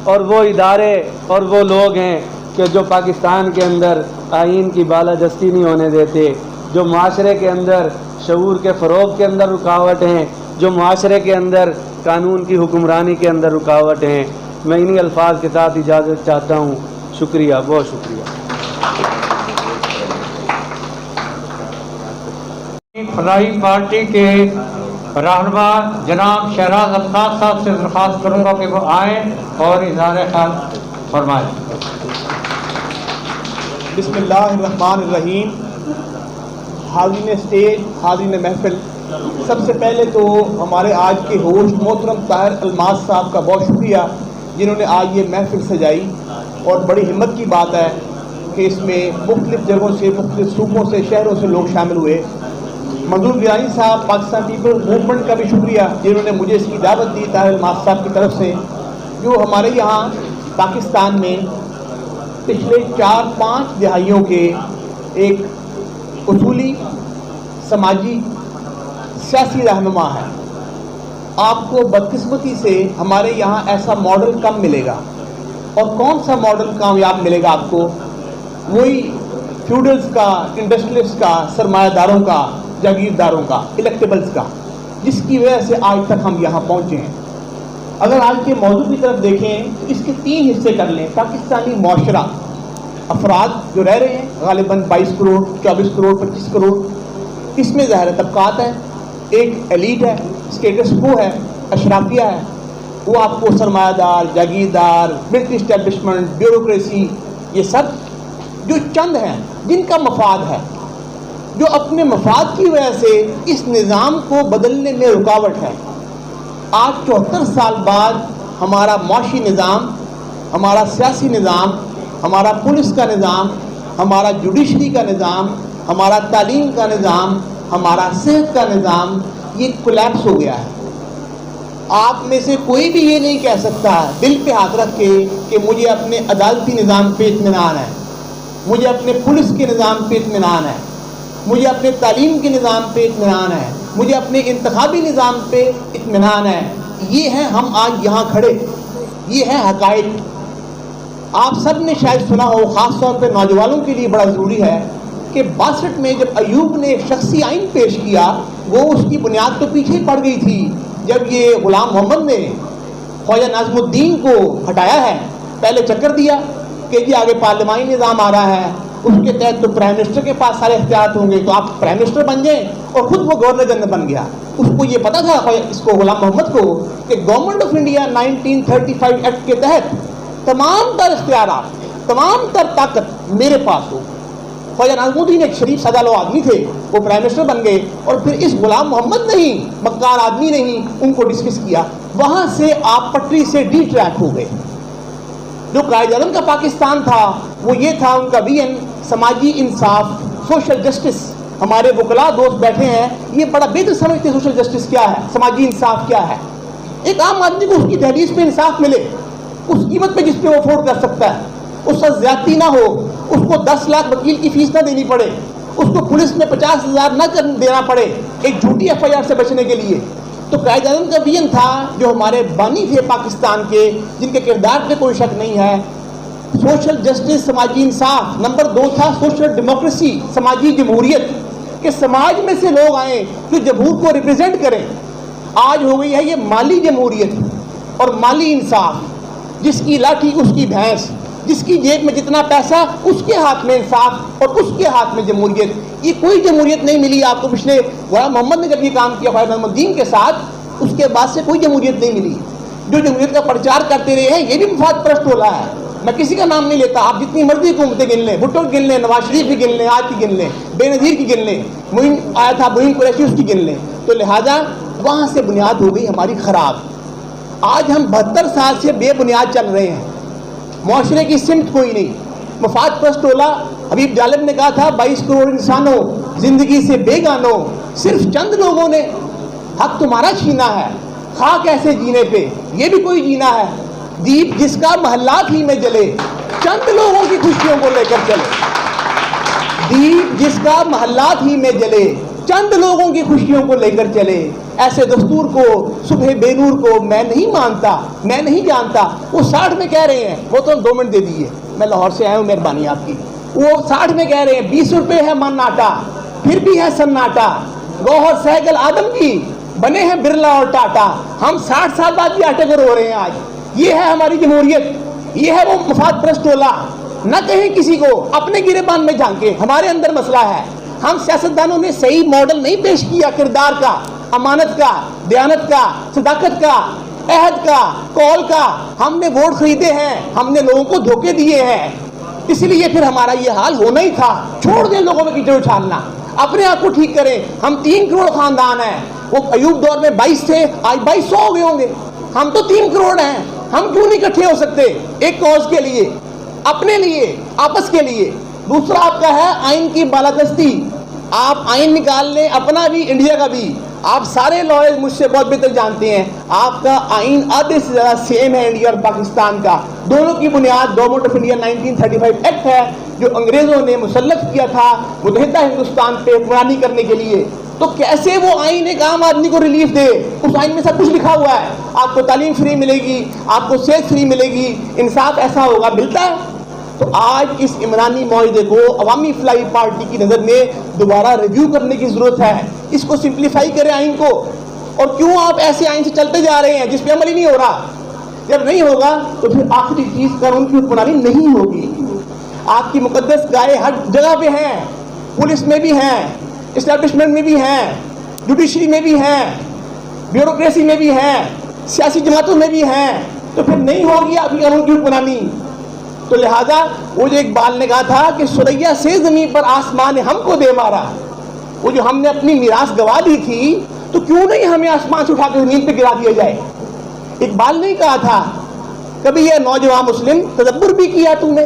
और वो इदारे और वो लोग हैं कि जो पाकिस्तान के अंदर आइन की बालादस्ती नहीं होने देते, जो माशरे के अंदर शऊर के फ़रोग़ के अंदर रुकावट हैं, जो माशरे के अंदर कानून की हुक्मरानी के अंदर रुकावट हैं। मैं इन्हीं अल्फाज के साथ इजाज़त चाहता हूँ। शुक्रिया, बहुत शुक्रिया। फलाई पार्टी के रहनुमा जनाब शहराज अब्बास साहब से दरख्वास्त करूँगा कि वो आएँ और इज़हार ख्याल फरमाएँ। बिस्मिल्लाहिर्रहमानिर्रहीम। हाज़रीन स्टेज, हाज़रीन महफिल, सबसे पहले तो हमारे आज के होस्ट मोहतरम ताहिर अलमास साहब का बहुत शुक्रिया जिन्होंने आज ये महफिल सजाई। और बड़ी हिम्मत की बात है कि इसमें मुख्तलिफ़ जगहों से, मुख्तलिफ़ सूबों से, शहरों से लोग शामिल हुए। मंजूर गिलानी साहब, पाकिस्तान पीपल मूवमेंट का भी शुक्रिया जिन्होंने मुझे इसकी दावत दी ताहिर अलमास साहब की तरफ से, जो हमारे यहाँ पाकिस्तान में पिछले 4-5 दहाइयों के एक उसूली समाजी सियासी रहनुमा है। आपको बदकिस्मती से हमारे यहाँ ऐसा मॉडल कम मिलेगा। और कौन सा मॉडल कामयाब मिलेगा आपको? वही फ्यूडल्स का, इंडस्ट्रियलिस्ट का, सरमायादारों का, जागीरदारों का, इलेक्टेबल्स का, जिसकी वजह से आज तक हम यहाँ पहुँचे हैं। अगर आज के मौजू की तरफ देखें तो इसके 3 हिस्से कर लें। पाकिस्तानी मुआशरा, अफराद जो रह रहे हैं गालिबन 22 करोड़, 24 करोड़, 25 करोड़, इसमें ज़ाहिर तबकात है, एक एलीट है, स्टेटस को है, अशराफिया है, वो आपको सरमायादार, जागीरदार, मिलिट्री इस्टेब्लिशमेंट, ब्यूरोक्रेसी, ये सब जो चंद हैं जिनका मफाद है, जो अपने मफाद की वजह से इस निज़ाम को बदलने में रुकावट है। आज 74 साल बाद हमारा माशी निज़ाम, हमारा सियासी निज़ाम, हमारा पुलिस का निज़ाम, हमारा जुडिशरी का निज़ाम, हमारा तालीम का निज़ाम, हमारा सेहत का निज़ाम, ये कोलैप्स हो गया है। आप में से कोई भी ये नहीं कह सकता दिल पे हाथ रख के कि मुझे अपने अदालती निज़ाम पे इत्मीनान है, मुझे अपने पुलिस के निज़ाम पे इत्मीनान है, मुझे अपने तालीम के निज़ाम पे इत्मीनान है, मुझे अपने इंतखाबी निज़ाम पे इत्मीनान है। ये हैं हम आज यहाँ खड़े, ये है हक़ाइक़। आप सब ने शायद सुना हो, ख़ास तौर पे नौजवानों के लिए बड़ा ज़रूरी है कि 62 में जब अयूब ने एक शख्सी आइन पेश किया, वो उसकी बुनियाद तो पीछे पड़ गई थी। जब ये ग़ुलाम मोहम्मद ने ख्वाजा नाज़मुद्दीन को हटाया है, पहले चक्कर दिया कि जी आगे पार्लिमानी निज़ाम आ रहा है, उसके तहत तो प्राइम मिनिस्टर के पास सारे इख्तियार होंगे, तो आप प्राइम मिनिस्टर बन जाएं, और ख़ुद वो गवर्नर जनरल बन गया। उसको ये पता था, इसको ग़ुलाम मोहम्मद को, कि गवर्नमेंट ऑफ इंडिया 1935 एक्ट के तहत तमाम तर इख्तियारात, तमाम तर ताकत मेरे पास हो। ख्वाजा नाज़मुद्दीन एक शरीफ सदालो आदमी थे, वो प्राइम मिनिस्टर बन गए, और फिर इस ग़ुलाम मोहम्मद ने ही, मक्कार आदमी ने ही उनको डिसमिस किया। वहाँ से आप पटरी से डी ट्रैक हो गए। जो कायद-ए-आज़म का पाकिस्तान था वो ये था, उनका विजन समाजी इंसाफ, सोशल जस्टिस। हमारे वकला दोस्त बैठे हैं, ये बड़ा बेहतर समझते हैं सोशल जस्टिस क्या है, समाजी इंसाफ क्या है। एक आम आदमी को उसकी दहलीज पे इंसाफ मिले, उस कीमत पे जिस पे वो अफोर्ड कर सकता है, उससे ज्यादती ना हो, उसको 10 लाख वकील की फीस ना देनी पड़े, उसको पुलिस में 50,000 ना देना पड़े एक झूठी FIR से बचने के लिए। तो कायद-ए-आज़म का विजन था, जो हमारे बानी थे पाकिस्तान के, जिनके किरदार पे कोई शक नहीं है, सोशल जस्टिस, समाजी इंसाफ। नंबर 2 था सोशल डेमोक्रेसी, समाजी जमहूरियत, के समाज में से लोग आए जो जमहूर को रिप्रेजेंट करें। आज हो गई है ये माली जमहूरियत और माली इंसाफ, जिसकी लाठी उसकी भैंस, जिसकी जेब में जितना पैसा उसके हाथ में इंसाफ और उसके हाथ में जमहूरियत। ये कोई जमहूरियत नहीं मिली आपको। पिछले ग़ुलाम मोहम्मद ने जब ये काम किया ख्वाजा नाज़मुद्दीन के साथ, उसके बाद से कोई जमहूरियत नहीं मिली। जो जमहूरियत का प्रचार करते रहे हैं ये भी मुफाद परस्त होला है। मैं किसी का नाम नहीं लेता, आप जितनी मर्जी हुकूमतें गिन लें, भुट्टो गिन लें, नवाज शरीफ की गिन लें, आज की गिन लें, बेनज़ीर की गिन लें, मुइन आया था मुइन कुरैशी उसकी गिन लें। तो लिहाजा वहाँ से बुनियाद हो गई हमारी ख़राब। आज हम 72 साल से बेबुनियाद चल रहे हैं, मुआशरे की सिमत कोई नहीं, मफाद परस्त टोला। हबीब जालिब ने कहा था 22 करोड़ इंसानों जिंदगी से बेगानो, सिर्फ चंद लोगों ने हक तुम्हारा छीना है, खा कैसे जीने पे, ये भी कोई जीना है। दीप जिसका महल्लात ही में जले, चंद लोगों की खुशियों को लेकर चले। दीप जिसका महल्लात ही में जले, चंद लोगों की खुशियों को लेकर चले। ऐसे दस्तूर को, सुबह बेनूर को मैं नहीं मानता, मैं नहीं जानता। वो 60 में कह रहे हैं, वो तो 2 मिनट दे दीजिए, मैं लाहौर से आया हूँ, मेहरबानी आपकी। वो 60 में कह रहे हैं 20 रुपये है मन्नाटा, फिर भी है सन्नाटा। गौहर सहगल आदम की बने हैं बिरला और टाटा। हम 60 साल बाद भी अटक रो रहे हैं आज। ये है हमारी जमहूरियत, ये है वो मफाद परस्त टोला। न कहें किसी को अपने गिरेबान में झांके, हमारे अंदर मसला है। हम सियासतदानों ने सही मॉडल नहीं पेश किया किरदार का, अमानत का, दयानत का, सदाकत का, अहद का, कौल का। हमने वोट खरीदे हैं, हमने लोगों को धोखे दिए हैं, इसलिए फिर हमारा ये हाल होना ही था। छोड़ दें लोगों में कीचड़ उछालना, अपने आप को ठीक करें। हम 3 करोड़ खानदान हैं, वो अयूब दौर में 22 थे, आज 2200 हो गए होंगे। हम तो 3 करोड़ हैं, हम क्यों नहीं इकट्ठे हो सकते एक कॉज के लिए, अपने लिए, आपस के लिए। दूसरा आपका है आइन की बालादस्ती। आप आइन निकाल लें, अपना भी, इंडिया का भी। आप सारे लॉयर मुझसे बहुत बेहतर जानते हैं, आपका आइन आधे से ज़्यादा सेम है इंडिया और पाकिस्तान का। दोनों की बुनियाद गवर्नमेंट ऑफ इंडिया 1935 एक्ट है, जो अंग्रेज़ों ने मुसल्लफ किया था मुतहदा हिंदुस्तान पे हुक्मरानी करने के लिए। तो कैसे वो आइन एक आम आदमी को रिलीफ दे? उस आइन में सब कुछ लिखा हुआ है, आपको तालीम फ्री मिलेगी, आपको सेहत फ्री मिलेगी, इंसाफ ऐसा होगा, मिलता है। तो आज इस इमरानी मुआहदे को अवामी फलाई पार्टी की नज़र में दोबारा रिव्यू करने की ज़रूरत है। इसको सिंप्लीफाई करें आइन को। और क्यों आप ऐसे आइन से चलते जा रहे हैं जिस पे अमल ही नहीं हो रहा? जब नहीं होगा तो फिर आखिरी चीज़ कानून की हुक्मरानी नहीं होगी। आपकी मुकद्दस गाय हर जगह पे हैं, पुलिस में भी हैं, इस्टेब्लिशमेंट में भी हैं, जुडिशरी में भी हैं, ब्यूरोक्रेसी में भी हैं, सियासी जमातों में भी हैं। तो फिर नहीं होगी आपकी कानून की हुक्मरानी। तो लिहाजा वो जो इकबाल ने कहा था कि सुरैया से ज़मीन पर आसमान ने हमको दे मारा, वो जो हमने अपनी मीरास गवा दी थी, तो क्यों नहीं हमें आसमान से उठाकर ज़मीन पे गिरा दिया जाए? इकबाल ने कहा था, कभी ये नौजवान मुस्लिम तदब्बुर भी किया तूने?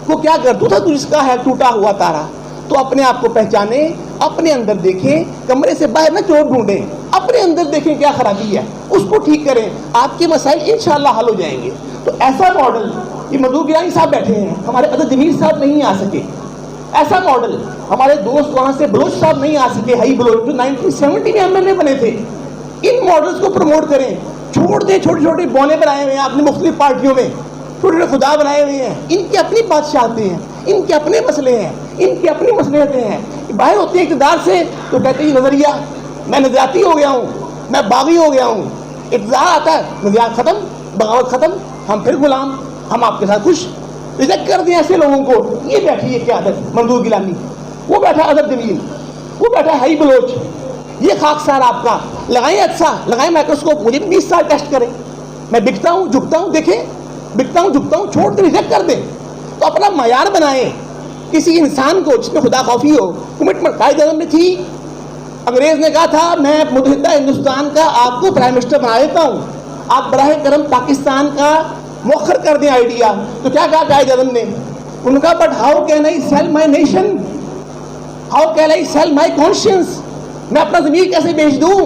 वो क्या कर तू था, तू जिसका है टूटा हुआ तारा। तो अपने आप को पहचाने, अपने अंदर देखें, कमरे से बाहर न चोर ढूंढें, अपने अंदर देखें क्या खराबी है, उसको ठीक करें, आपके मसाइल इंशाअल्लाह हल हो जाएंगे। तो ऐसा मॉडल, ये मधु गिलानी साहब बैठे हैं, हमारे अदद जमीर साहब नहीं आ सके। ऐसा मॉडल हमारे दोस्त वहाँ से बलोच साहब नहीं आ सके, हाई बलोच, जो 1970 में एमएलए बने थे। इन मॉडल्स को प्रमोट करें, छोड़ दें छोटे छोटे बौने बनाए हुए हैं आपने मुख्तलिफ पार्टियों में, छोटे छोटे खुदा बनाए हुए हैं। इनके अपनी बादशाहते हैं, इनके अपने मसले हैं, इनकी अपनी मसलहतें हैं। बाहर होते हैं इक़्तिदार से तो कहते हैं नज़रिया, मैं नज़रियाती हो गया हूँ, मैं बागी हो गया हूँ। इक़्तिदार आता है, नज़रियात ख़त्म, बगावत ख़त्म, हम फिर गुलाम, हम आपके साथ खुश। रिजेक्ट कर दें ऐसे लोगों को। ये बैठी है क्या आदत मंजूर गिलानी, वो बैठा अदब जमील, वो बैठा हाई बलोच, ये खाकसार आपका। लगाएं अच्छा, लगाएं माइक्रोस्कोप, मुझे 20 साल टेस्ट करें, मैं बिकता हूँ झुकता हूँ, देखें बिकता हूँ झुकता हूँ, छोड़ के रिजेक्ट कर दें। तो अपना मयार बनाएं किसी इंसान को जिसमें खुदा खौफी हो, कमिटमेंट। कायदे में थी, अंग्रेज ने कहा था मैं मुतहदा हिंदुस्तान का आपको प्राइम मिनिस्टर बना देता हूँ, आप बराह करम पाकिस्तान का मौखर कर दें आइडिया। तो क्या कहा कायदे आज़म ने? उनका but how can I sell my nation, how can I sell my conscience, मैं अपना ज़मीर कैसे बेच दूँ?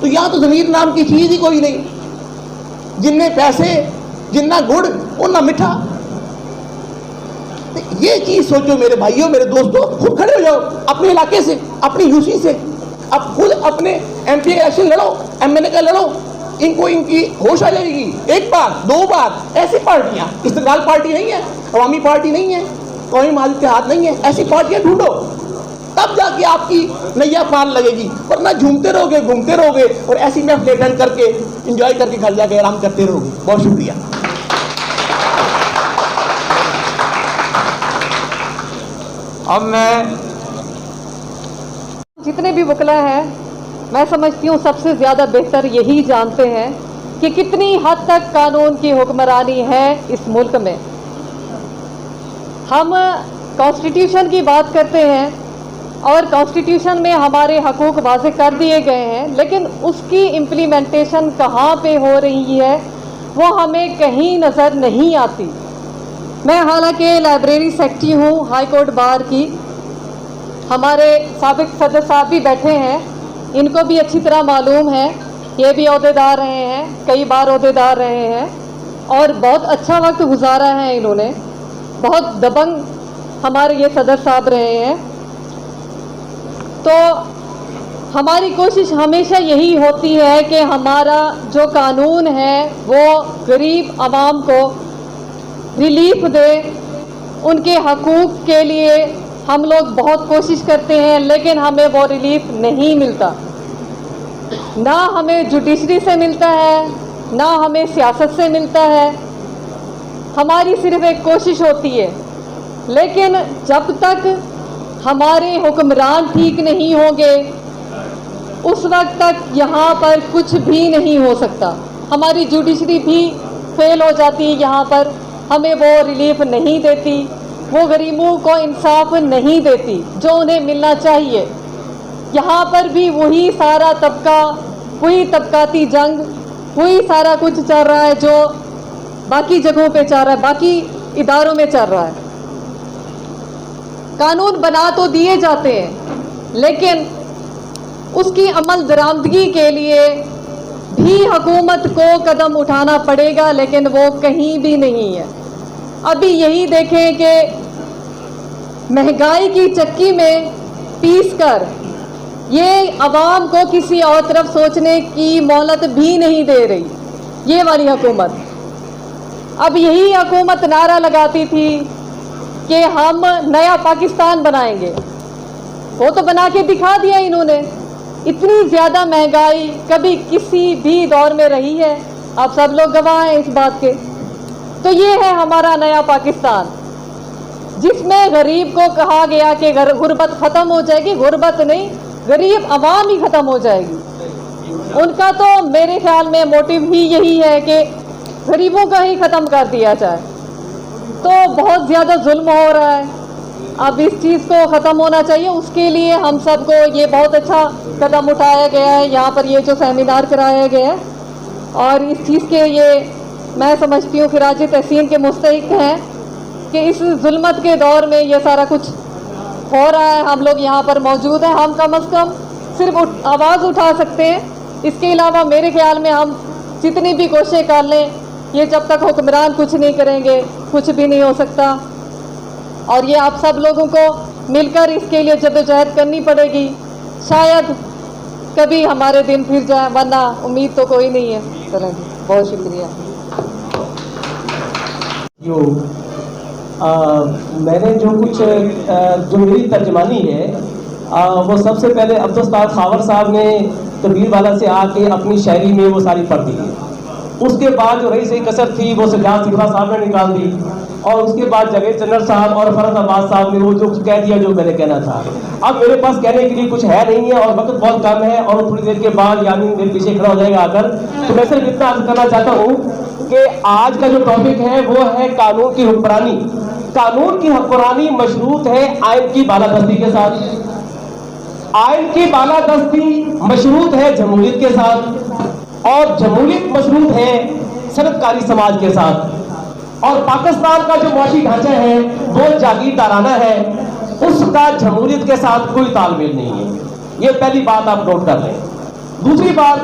तो यहाँ तो ज़मीर नाम की चीज़ ही कोई नहीं, जिनने पैसे, जिन्ना गुड़ उन्ना मिठा। ये चीज़ सोचो मेरे भाइयों, मेरे दोस्तों, खुद खड़े हो जाओ अपने इलाके से, अपनी यूसी से, अब खुद अपने एमपी इलेक्शन लड़ो, एमएनए का लड़ो, इनको इनकी होश आ जाएगी। एक बार, 2 बार। ऐसी पार्टियां, इस्तेक़लाल पार्टी नहीं है, अवामी पार्टी नहीं है, कौमी मालिक के हाथ नहीं है, ऐसी पार्टियां ढूंढो, तब जाके आपकी नैया पार लगेगी। वरना झूमते रहोगे, घूमते रहोगे और ऐसी महफिल अटेंड करके इंजॉय करके घर जाके आराम करते रहोगे। बहुत शुक्रिया। अब मैं जितने भी वकला हैं, मैं समझती हूँ सबसे ज़्यादा बेहतर यही जानते हैं कि कितनी हद तक कानून की हुक्मरानी है इस मुल्क में। हम कॉन्स्टिट्यूशन की बात करते हैं और कॉन्स्टिट्यूशन में हमारे हकूक़ वाज़े कर दिए गए हैं, लेकिन उसकी इम्प्लीमेंटेशन कहाँ पे हो रही है वो हमें कहीं नज़र नहीं आती। मैं हालांकि लाइब्रेरी सेक्रेटरी हूँ हाई कोर्ट बार की, हमारे साबिक सदर साहब भी बैठे हैं, इनको भी अच्छी तरह मालूम है ये भी ओहदेदार रहे हैं, कई बार ओहदेदार रहे हैं और बहुत अच्छा वक्त गुजारा है इन्होंने। बहुत दबंग हमारे ये सदर साहब रहे हैं। तो हमारी कोशिश हमेशा यही होती है कि हमारा जो कानून है वो गरीब आवाम को रिलीफ दे, उनके हकूक़ के लिए हम लोग बहुत कोशिश करते हैं, लेकिन हमें वो रिलीफ नहीं मिलता। ना हमें जुडिशरी से मिलता है, ना हमें सियासत से मिलता है। हमारी सिर्फ एक कोशिश होती है, लेकिन जब तक हमारे हुक्मरान ठीक नहीं होंगे उस वक्त तक यहाँ पर कुछ भी नहीं हो सकता। हमारी जुडिशरी भी फेल हो जाती है, यहाँ पर हमें वो रिलीफ नहीं देती, वो गरीबों को इंसाफ नहीं देती जो उन्हें मिलना चाहिए। यहाँ पर भी वही सारा तबका, वही तबकाती जंग, वही सारा कुछ चल रहा है जो बाकी जगहों पे चल रहा है, बाकी इदारों में चल रहा है। कानून बना तो दिए जाते हैं, लेकिन उसकी अमल दरामदगी के लिए भी हुकूमत को कदम उठाना पड़ेगा, लेकिन वो कहीं भी नहीं है। अभी यही देखें कि महंगाई की चक्की में पीसकर ये अवाम को किसी और तरफ सोचने की मोहलत भी नहीं दे रही ये वाली हुकूमत। अब यही हुकूमत नारा लगाती थी कि हम नया पाकिस्तान बनाएंगे, वो तो बना के दिखा दिया इन्होंने। इतनी ज़्यादा महंगाई कभी किसी भी दौर में रही है, आप सब लोग गवाह हैं इस बात के। तो ये है हमारा नया पाकिस्तान, जिसमें गरीब को कहा गया कि गुर्बत ख़त्म हो जाएगी। गुर्बत नहीं, गरीब आवाम ही ख़त्म हो जाएगी। उनका तो मेरे ख्याल में मोटिव ही यही है कि गरीबों का ही ख़त्म कर दिया जाए। तो बहुत ज़्यादा जुल्म हो रहा है, अब इस चीज़ को ख़त्म होना चाहिए। उसके लिए हम सबको ये बहुत अच्छा कदम उठाया गया है, यहाँ पर ये जो सेमिनार कराया गया है, और इस चीज़ के ये मैं समझती हूँ खिराज तहसीन के मुस्तहिक हैं कि इस जुल्मत के दौर में ये सारा कुछ हो रहा है। हम लोग यहाँ पर मौजूद हैं, हम कम अज़ कम सिर्फ आवाज़ उठा सकते हैं। इसके अलावा मेरे ख्याल में हम जितनी भी कोशिशें कर लें, ये जब तक हुक्मरान कुछ नहीं करेंगे कुछ भी नहीं हो सकता। और ये आप सब लोगों को मिलकर इसके लिए जद्दोजहद करनी पड़ेगी। शायद कभी हमारे दिन फिर जाए, वरना उम्मीद तो कोई नहीं है। चलें, बहुत शुक्रिया। मैंने जो कुछ जो मेरी तर्जमानी है वो सबसे पहले अब्दुल खावर साहब ने कबीरवाला से आके अपनी शायरी में वो सारी पढ़ दी। उसके बाद जो रही सही कसर थी वो सजाद सिकरा साहब ने निकाल दी, और उसके बाद जावेद चन्नर साहब और फरहत अब्बास साहब ने वो जो कह दिया जो मैंने कहना था। अब मेरे पास कहने के लिए कुछ है नहीं है और वक्त बहुत कम है, और थोड़ी देर के बाद यानी मेरे पीछे खड़ा हो जाएगा आकर। तो मैं सिर्फ इतना अर्ज करना चाहता हूँ कि आज का जो टॉपिक है वो है कानून की हुक्मरानी। कानून की हुक्मरानी मशरूत है आइन की बालादस्ती के साथ, आइन की बालादस्ती मशरूत है जमहूरियत के साथ, और जमहूरियत मशरूत है सरकारी समाज के साथ। और पाकिस्तान का जो मुआशी ढांचा है वो जागीरदाराना है, उसका जमहूरियत के साथ कोई तालमेल नहीं है। ये पहली बात आप नोट कर लें। दूसरी बात,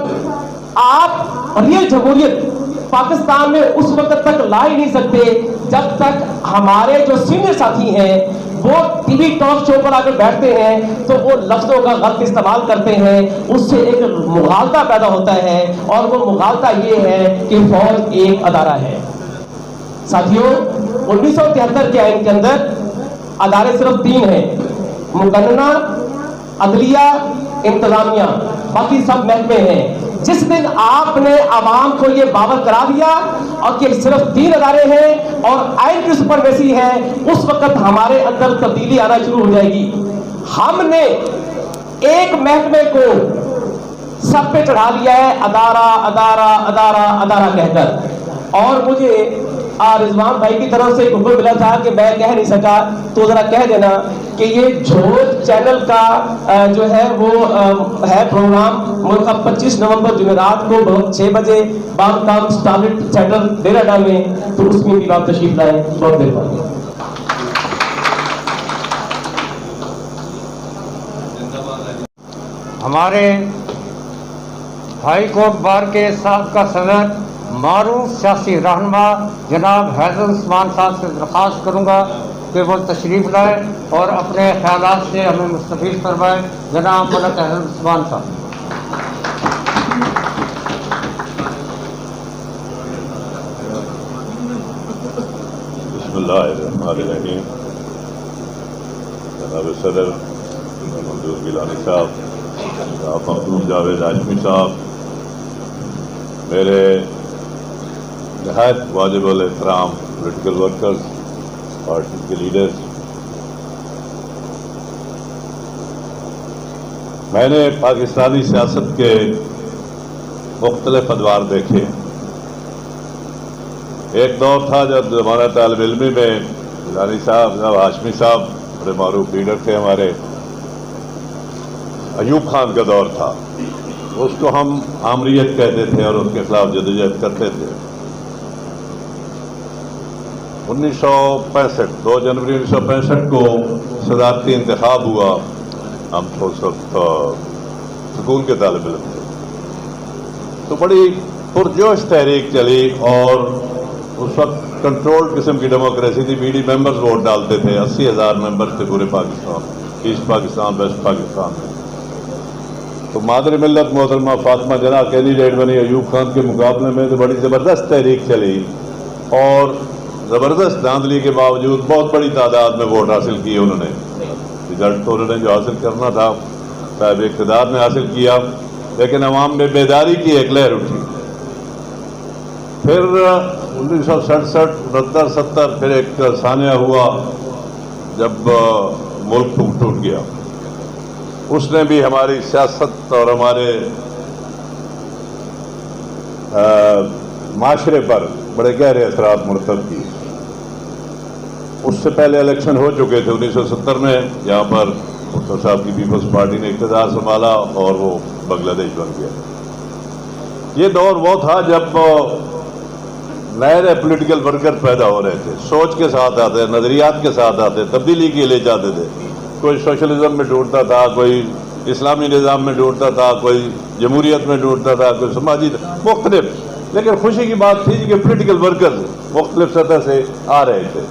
आप रियल जमहूरियत पाकिस्तान में उस वक्त तक ला ही नहीं सकते जब तक हमारे जो सीनियर साथी हैं वो टीवी टॉक शो पर आकर बैठते हैं तो वो लफ्जों का गलत इस्तेमाल करते हैं, उससे एक मुगालता पैदा होता है, और वो मुगालता ये है कि फौज एक अदारा है। साथियों, 1973 के आइन के अंदर अदारे सिर्फ 3 हैं, मुकन्ना, अदलिया, इंतजामिया, बाकी सब महकमे हैं। जिस दिन आपने आवाम को ये बावर करा दिया और कि सिर्फ 3 अदारे हैं और आइन की सुपरमेसी है, उस वक्त हमारे अंदर तब्दीली आना शुरू हो जाएगी। हमने एक महकमे को सब पे चढ़ा लिया है, अदारा अदारा अदारा अदारा कहकर। और मुझे रिजवान भाई की तरफ से एक हुक्म मिला था कि मैं कह नहीं सका, तो जरा कह देना कि ये झोज चैनल का जो है वो है प्रोग्राम मुल्क 25 नवंबर जुमेरात को 6 बजे बामकाम स्टारलेट सेंटर डेराडा में, तो उसमें भी आप तशरीफ लाए। बहुत मेहरबानी। हमारे हाई कोर्ट बार के साबका सदर मारूफ सियासी रहनुमा जनाब हैदर उस्मान साहब से दरख्वास्त करूँगा कि वो तशरीफ़ लाए और अपने ख्यालात से हमें मुस्तफ़ीद फरमाए। जनाब मलक हैदर उस्मान साहब। बिस्मिल्लाहिर्रहमानिर्रहीम। जनाब सदर मंजूर गिलानी साहब, जनाब मखदूम जावेद हाशमी साहब, मेरे नहायत वाजिबुल एहतराम पॉलिटिकल वर्कर्स, पार्टी के लीडर्स, मैंने पाकिस्तानी सियासत के मुख्तलिफ अदवार देखे। एक दौर था जब हमारा तालिब इल्मी में गिलानी साहब, जनाब हाशमी साहब बड़े मारूफ लीडर थे हमारे। अयूब खान का दौर था, उसको हम आमरीत कहते थे और उसके खिलाफ जदोजहद करते थे। 1965 2 जनवरी 1965 को सदारती इंतखाब हुआ। हम तो उस वक्त स्कूल के तालिब इल्म थे, तो बड़ी पुरजोश तहरीक चली और उस वक्त कंट्रोल्ड किस्म की डेमोक्रेसी थी। बीडी मेंबर्स वोट डालते थे। 80,000 मेंबर्स थे पूरे पाकिस्तान, ईस्ट पाकिस्तान, वेस्ट पाकिस्तान में। तो मादर मिल्लत मोहतरमा फातिमा जना कैंडिडेट बनी अयूब खान के मुकाबले में, तो बड़ी ज़बरदस्त तहरीक चली और ज़बरदस्त धांधली के बावजूद बहुत बड़ी तादाद में वोट हासिल किए उन्होंने। रिजल्ट तो उन्होंने जो हासिल करना था साहब इक़्तिदार ने हासिल किया, लेकिन अवाम में बेदारी की एक लहर उठी। फिर 1967, 69, 70 फिर एक सानिया हुआ जब मुल्क टूट गया। उसने भी हमारी सियासत और हमारे माशरे पर बड़े गहरे असरात मुरतब किए। उससे पहले इलेक्शन हो चुके थे 1970 में, जहाँ पर भुट्टो साहब की पीपल्स पार्टी ने इक़्तिदार संभाला और वो बांग्लादेश बन गया। ये दौर वो था जब नए पॉलिटिकल वर्कर पैदा हो रहे थे, सोच के साथ आते, नज़रियात के साथ आते, तब्दीली के लिए जाते थे। कोई सोशलिज्म में ढूंढता था, कोई इस्लामी निज़ाम में ढूंढता था, कोई जमहूरियत में ढूंढता था, कोई समाजी मुख्तलिफ। लेकिन खुशी की बात थी कि पॉलिटिकल वर्कर्स मुख्तलिफ सतह से आ रहे थे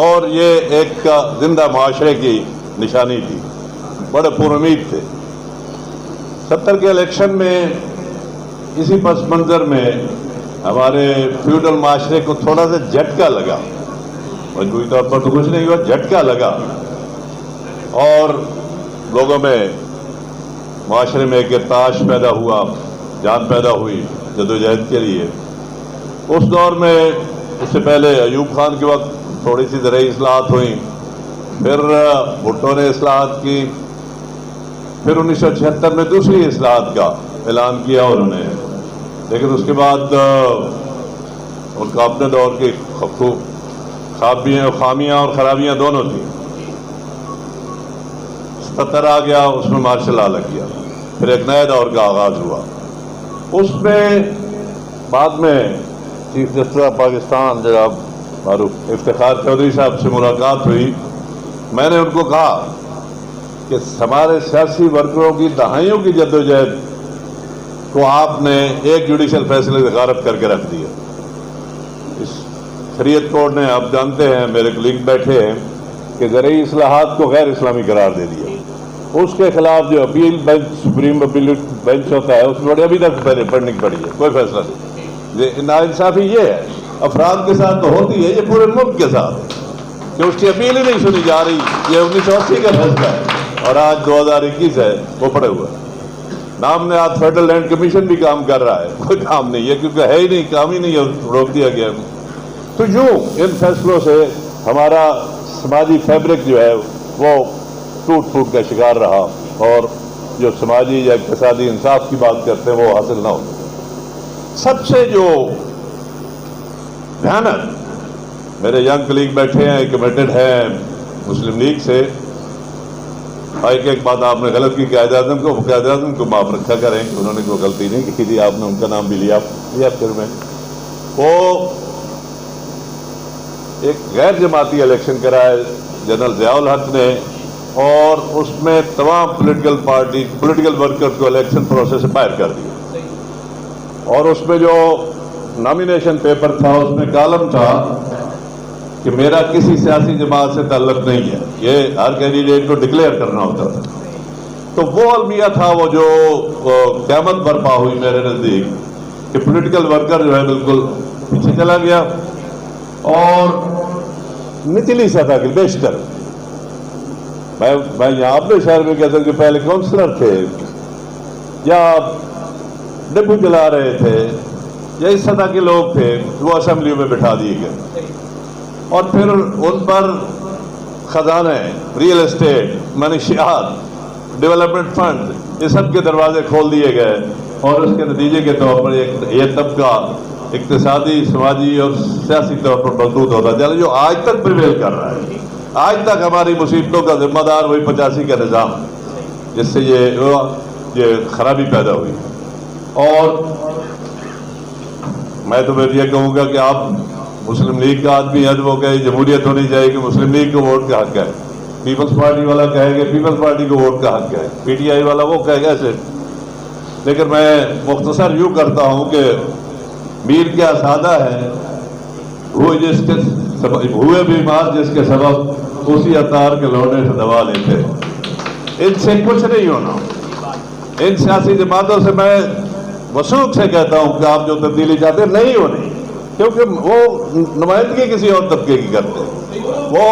और ये एक जिंदा माशरे की निशानी थी। बड़े पुरुमीद थे। 70 के इलेक्शन में इसी पस मंज़र में हमारे फ्यूडल माशरे को थोड़ा सा झटका लगा, मजबूरी तौर पर तो कुछ नहीं हुआ, झटका लगा और लोगों में माशरे में एक इर्ताश पैदा हुआ, जान पैदा हुई जदोजहद के लिए। उस दौर में उससे पहले अयूब खान के वक्त थोड़ी सी ज़राई इस्लाहात हुई, फिर भुट्टो ने इस्लाहात की, फिर 1976 में दूसरी इस्लाहात का ऐलान किया उन्होंने। लेकिन उसके बाद उनका अपने दौर की खामियाँ और खराबियाँ दोनों थी। 77 आ गया, उसमें मार्शल लॉ लग गया, फिर एक नए दौर का आगाज़ हुआ। उसमें बाद में चीफ जस्टिस ऑफ पाकिस्तान जनाब मारूफ इफ्तिखार चौधरी साहब से मुलाकात हुई। मैंने उनको कहा कि हमारे सियासी वर्करों की दहाइयों की जद्दोजहद को आपने एक जुडिशल फैसले से गारत करके रख दिया। इस शरीयत कोर्ट ने, आप जानते हैं, मेरे कलीग बैठे हैं, कि ज़रूरी इस्लाहात को गैर इस्लामी करार दे दिया। उसके खिलाफ जो appeal bench, supreme appeal bench होता है, उसमें बड़ी अभी तक पढ़ने की पड़ी है, कोई फैसला नहीं। नाइंसाफ़ी ये है, अफराद के साथ तो होती है, ये पूरे मुल्क के साथ कि उसकी अपील ही नहीं सुनी जा रही। ये 1980 का फैसला है और आज 2021 है, वो पड़े हुए नाम ने आज फेडरल लैंड कमीशन भी काम कर रहा है, कोई काम नहीं है क्योंकि है ही नहीं, काम ही नहीं है, रोक दिया गया। तो यूँ इन फैसलों से हमारा समाजी फैब्रिक जो है वो टूट फूट का शिकार रहा और जो समाजी या इक़्तिसादी इंसाफ की बात करते हैं वो हासिल ना हो। सबसे जो भयानक, मेरे यंग कलीग बैठे हैं, कमिटेड हैं मुस्लिम लीग से, एक बात आपने गलत की, कायद-ए-आज़म को माफ रखा करें कि उन्होंने कोई गलती नहीं की थी, आपने उनका नाम भी लिया फिर में। वो एक गैर जमाती इलेक्शन कराया जनरल ज़ियाउल हक ने और उसमें तमाम पॉलिटिकल वर्कर्स को इलेक्शन प्रोसेस से बाहर कर दिया। और उसमें जो नॉमिनेशन पेपर था उसमें कॉलम था कि मेरा किसी सियासी जमात से ताल्लुक नहीं है, ये हर कैंडिडेट को डिक्लेयर करना होता था। तो वो अलमिया था वो जो क़यामत बर्पा हुई मेरे नज़दीक कि पॉलिटिकल वर्कर जो है बिल्कुल पीछे चला गया और निचली सतह की बेशतर मैं यहाँ अपने शहर में कहता हूँ कि पहले काउंसलर थे या डिपो चला रहे थे या इस सतह के लोग थे वो असेंबली में बिठा दिए गए और फिर उन पर खजाने, रियल एस्टेट, मनशियात, डेवलपमेंट फंड, ये सब के दरवाजे खोल दिए गए और उसके नतीजे के तौर पर ये तबका इक्तिसादी, समाजी और सियासी तौर पर मजबूत होता चला जो आज तक प्रिवेल कर रहा है। आज तक हमारी मुसीबतों का जिम्मेदार वही 85 का निज़ाम जिससे ये खराबी पैदा हुई। और मैं तो फिर ये कहूँगा कि आप मुस्लिम लीग का आदमी है, वो कहे जमहूरियत होनी चाहिए कि मुस्लिम लीग को वोट का हक है, पीपल्स पार्टी वाला कहेगा पीपल्स पार्टी को वोट का हक है, पीटीआई वाला वो कहेगा ऐसे। लेकिन मैं मुख्तसर यूँ करता हूँ कि मीर क्या सादा है, हुए बीमार जिसके सबब उसी अतार के लौटने से दवा लेते हैं। इनसे कुछ नहीं होना। इन सियासी जमातों से मैं वसूख से कहता हूँ कि आप जो तब्दीली चाहते हैं नहीं होनी, क्योंकि वो नुमाइंदगी किसी और तबके की करते हैं, वो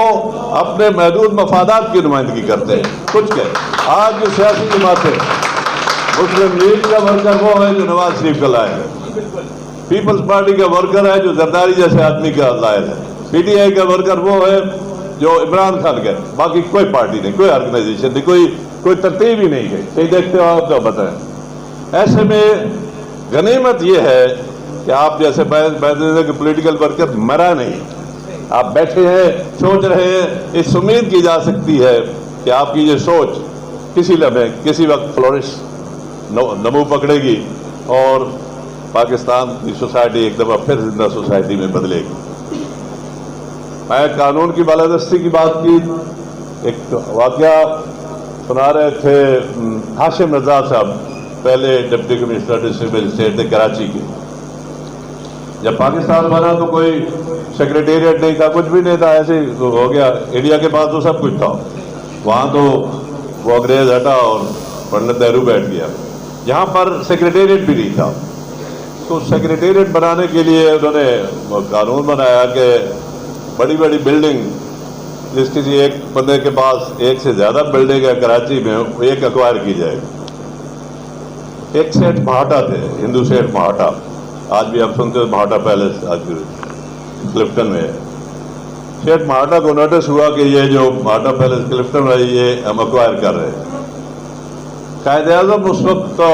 अपने महदूद मफादात की नुमाइंदगी करते हैं। कुछ कह आज जो सियासी जमातें, मुस्लिम लीग का वर्कर वो है जो नवाज शरीफ का लायक है, पीपल्स पार्टी का वर्कर है जो जरदारी जैसे आदमी का लायक है, पीटीआई का वर्कर वो है जो इमरान खान का, बाकी कोई पार्टी नहीं, कोई ऑर्गेनाइजेशन नहीं, कोई तरतीब ही नहीं गई। सही देखते हो आप तो बताएं। ऐसे में गनीमत यह है कि आप जैसे कि पॉलिटिकल वर्कर मरा नहीं, आप बैठे हैं, सोच रहे हैं, इस उम्मीद की जा सकती है कि आपकी ये सोच किसी लम्हे किसी वक्त फ्लोरिश नमू पकड़ेगी और पाकिस्तान की सोसाइटी एक दफ़ा फिर जिंदा सोसाइटी में बदलेगी। मैं कानून की बालादस्ती की बात की, एक वाक़या सुना रहे थे हाशिम रजा साहब, पहले डिप्टी कमिश्नर डिस्ट्रिक्ट मजिस्ट्रेट थे कराची के। जब पाकिस्तान बना तो कोई सेक्रेटेरिएट नहीं था, कुछ भी नहीं था, ऐसे हो गया। इंडिया के पास तो सब कुछ था, वहाँ तो वो अंग्रेज हटा और पंडित नेहरू बैठ गया। यहाँ पर सेक्रेटेरिएट भी नहीं था, तो सेक्रेटेरिएट बनाने के लिए उन्होंने कानून बनाया कि बड़ी बड़ी बिल्डिंग जिस किसी एक बंदे के पास एक से ज़्यादा बिल्डिंग है कराची में, एक एक्वायर की जाएगी। एक सेठ महाटा थे, हिंदू सेठ महाटा, आज भी आप सुनते हो महाटा पैलेस आज भी क्लिफ्टन में है। सेठ महाटा को नोटिस हुआ कि ये जो महाटा पैलेस क्लिफ्टन है ये हम एक्वायर कर रहे हैं। कायदे-ए-आज़म उस वक्त तो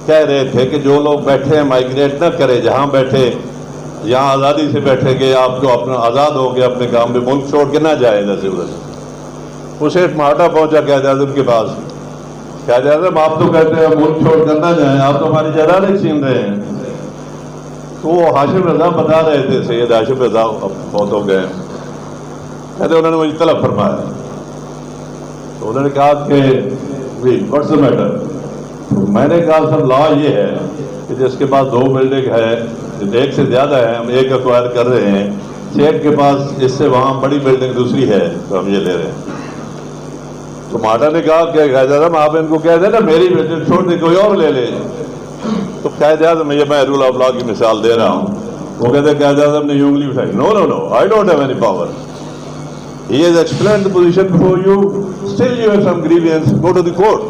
कह रहे थे कि जो लोग बैठे हैं माइग्रेट न करें, जहाँ बैठे यहाँ आज़ादी से बैठे कि आपको अपना आज़ाद हो गया अपने काम में, मुल्क छोड़ के ना जाए इधर से उधर। वो सेठ महाटा पहुँचा कायदे-ए-आज़म के पास, कायदे-ए-आज़म आप तो कहते हैं मुल्क छोड़ कर ना जाएं, आप तो हमारी जायदादें छीन रहे हैं। तो वो हाशिम रजा बता रहे थे, सैयद हाशिम रजा बहुत हो गए, कहते उन्होंने मुझे तलब फरमाया। तो उन्होंने कहा कि व्हाट्स द मैटर। तो मैंने कहा सर लॉ ये है कि जिसके पास दो बिल्डिंग है, एक से ज़्यादा है, हम एक एक्वायर कर रहे हैं, शेख के पास इससे वहाँ बड़ी बिल्डिंग दूसरी है तो हम ये ले रहे हैं। तो माटा ने कहा कि कायदे-ए-आज़म आप इनको कह देना मेरी बिल्डिंग छोड़ दे, कोई और ले ले। तो कायदे-ए-आज़म ये मैं रूल ऑफ लॉ की मिसाल दे रहा हूँ। वो कहते कायदे-ए-आज़म ने उंगली उठाई, no no no, I don't have any power, he has explained the position before you, still you have some grievance, go to the court।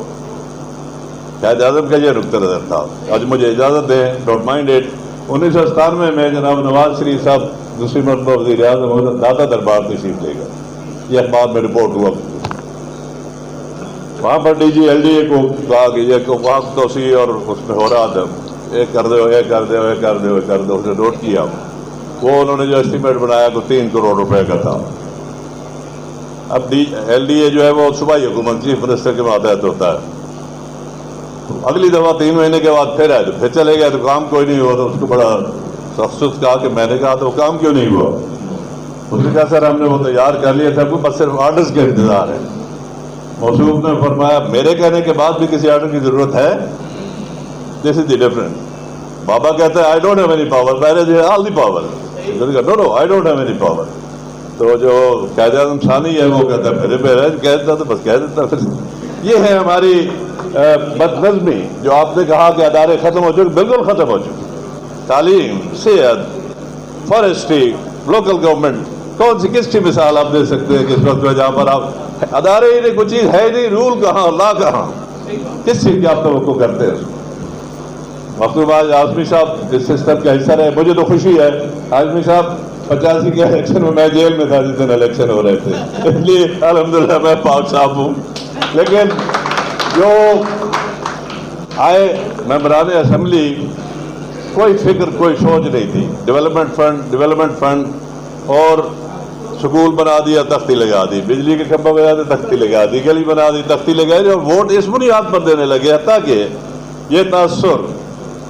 Quaid-e-Azam का ये नुक्ता नज़र था। आज मुझे इजाज़त दें, डोंट माइंड इट। 1997 में जनाब नवाज शरीफ साहब दूसरी मरतबा वज़ीर-ए-आज़म दादा दरबार तशरीफ ले गए, ये अखबार में रिपोर्ट हुआ। वहाँ पर DG-LDA को कहा कि ये वक्त तोसी और उसमें हो रहा था, एक कर दो, एक कर दो, एक कर दो, एक कर दो, उसने नोट किया। वो उन्होंने जो एस्टीमेट बनाया वो 3 करोड़ रुपए का था। अब LDA जो है वो सूबाई हुकूमत चीफ मिनिस्टर के मातहत होता है। तो अगली दफ़ा 3 महीने के बाद फिर आए, तो फिर चले गए, तो काम कोई नहीं हुआ। तो उसको बड़ा सख्त कहा कि मैंने कहा तो काम क्यों नहीं हुआ। उसने कहा सर हमने वो तैयार कर लिया था, बस सिर्फ आर्डर्स का इंतजार है। मौसूफ ने फरमाया मेरे कहने के बाद भी किसी आर्डर की ज़रूरत है, दिस इज द डिफरेंस। बाबा कहते हैं I don't have any power, मैंने all the power. No I don't have any power. तो जो कायद आज़म सानी है वो कहता है मेरे पे है, कहता तो बस कह देता। फिर ये है हमारी बदनज़मी। जो आपने कहा कि अदारे ख़त्म हो चुके, बिल्कुल ख़त्म हो चुके। तालीम, सेहत, फॉरेस्ट्री, लोकल गवर्नमेंट, कौन सी किसकी मिसाल आप दे सकते हैं कि इस वक्त जहाँ पर आप अदारे ही नहीं, कुछ चीज़ है नहीं, रूल कहाँ, लॉ कहाँ, किस चीज़ की आप तो करते हैं। मखलूबाज आज़मी साहब इस सिस्टम का हिस्सा रहे, मुझे तो खुशी है। आज़मी साहब 85 के इलेक्शन में मैं जेल में था जिस दिन इलेक्शन हो रहे थे, इसलिए अल्हम्दुलिल्लाह मैं पाक साहब हूँ। लेकिन जो आए मेंबरान असम्बली, कोई फिक्र कोई सोच नहीं थी। डेवलपमेंट फंड और स्कूल बना दिया, तख्ती लगा दी, बिजली के खंभा बना दिया, तख्ती लगा दी, गली बना दी, तख्ती लगा दी, और वोट इस बुनियाद पर देने लगे ताकि ये तासुर,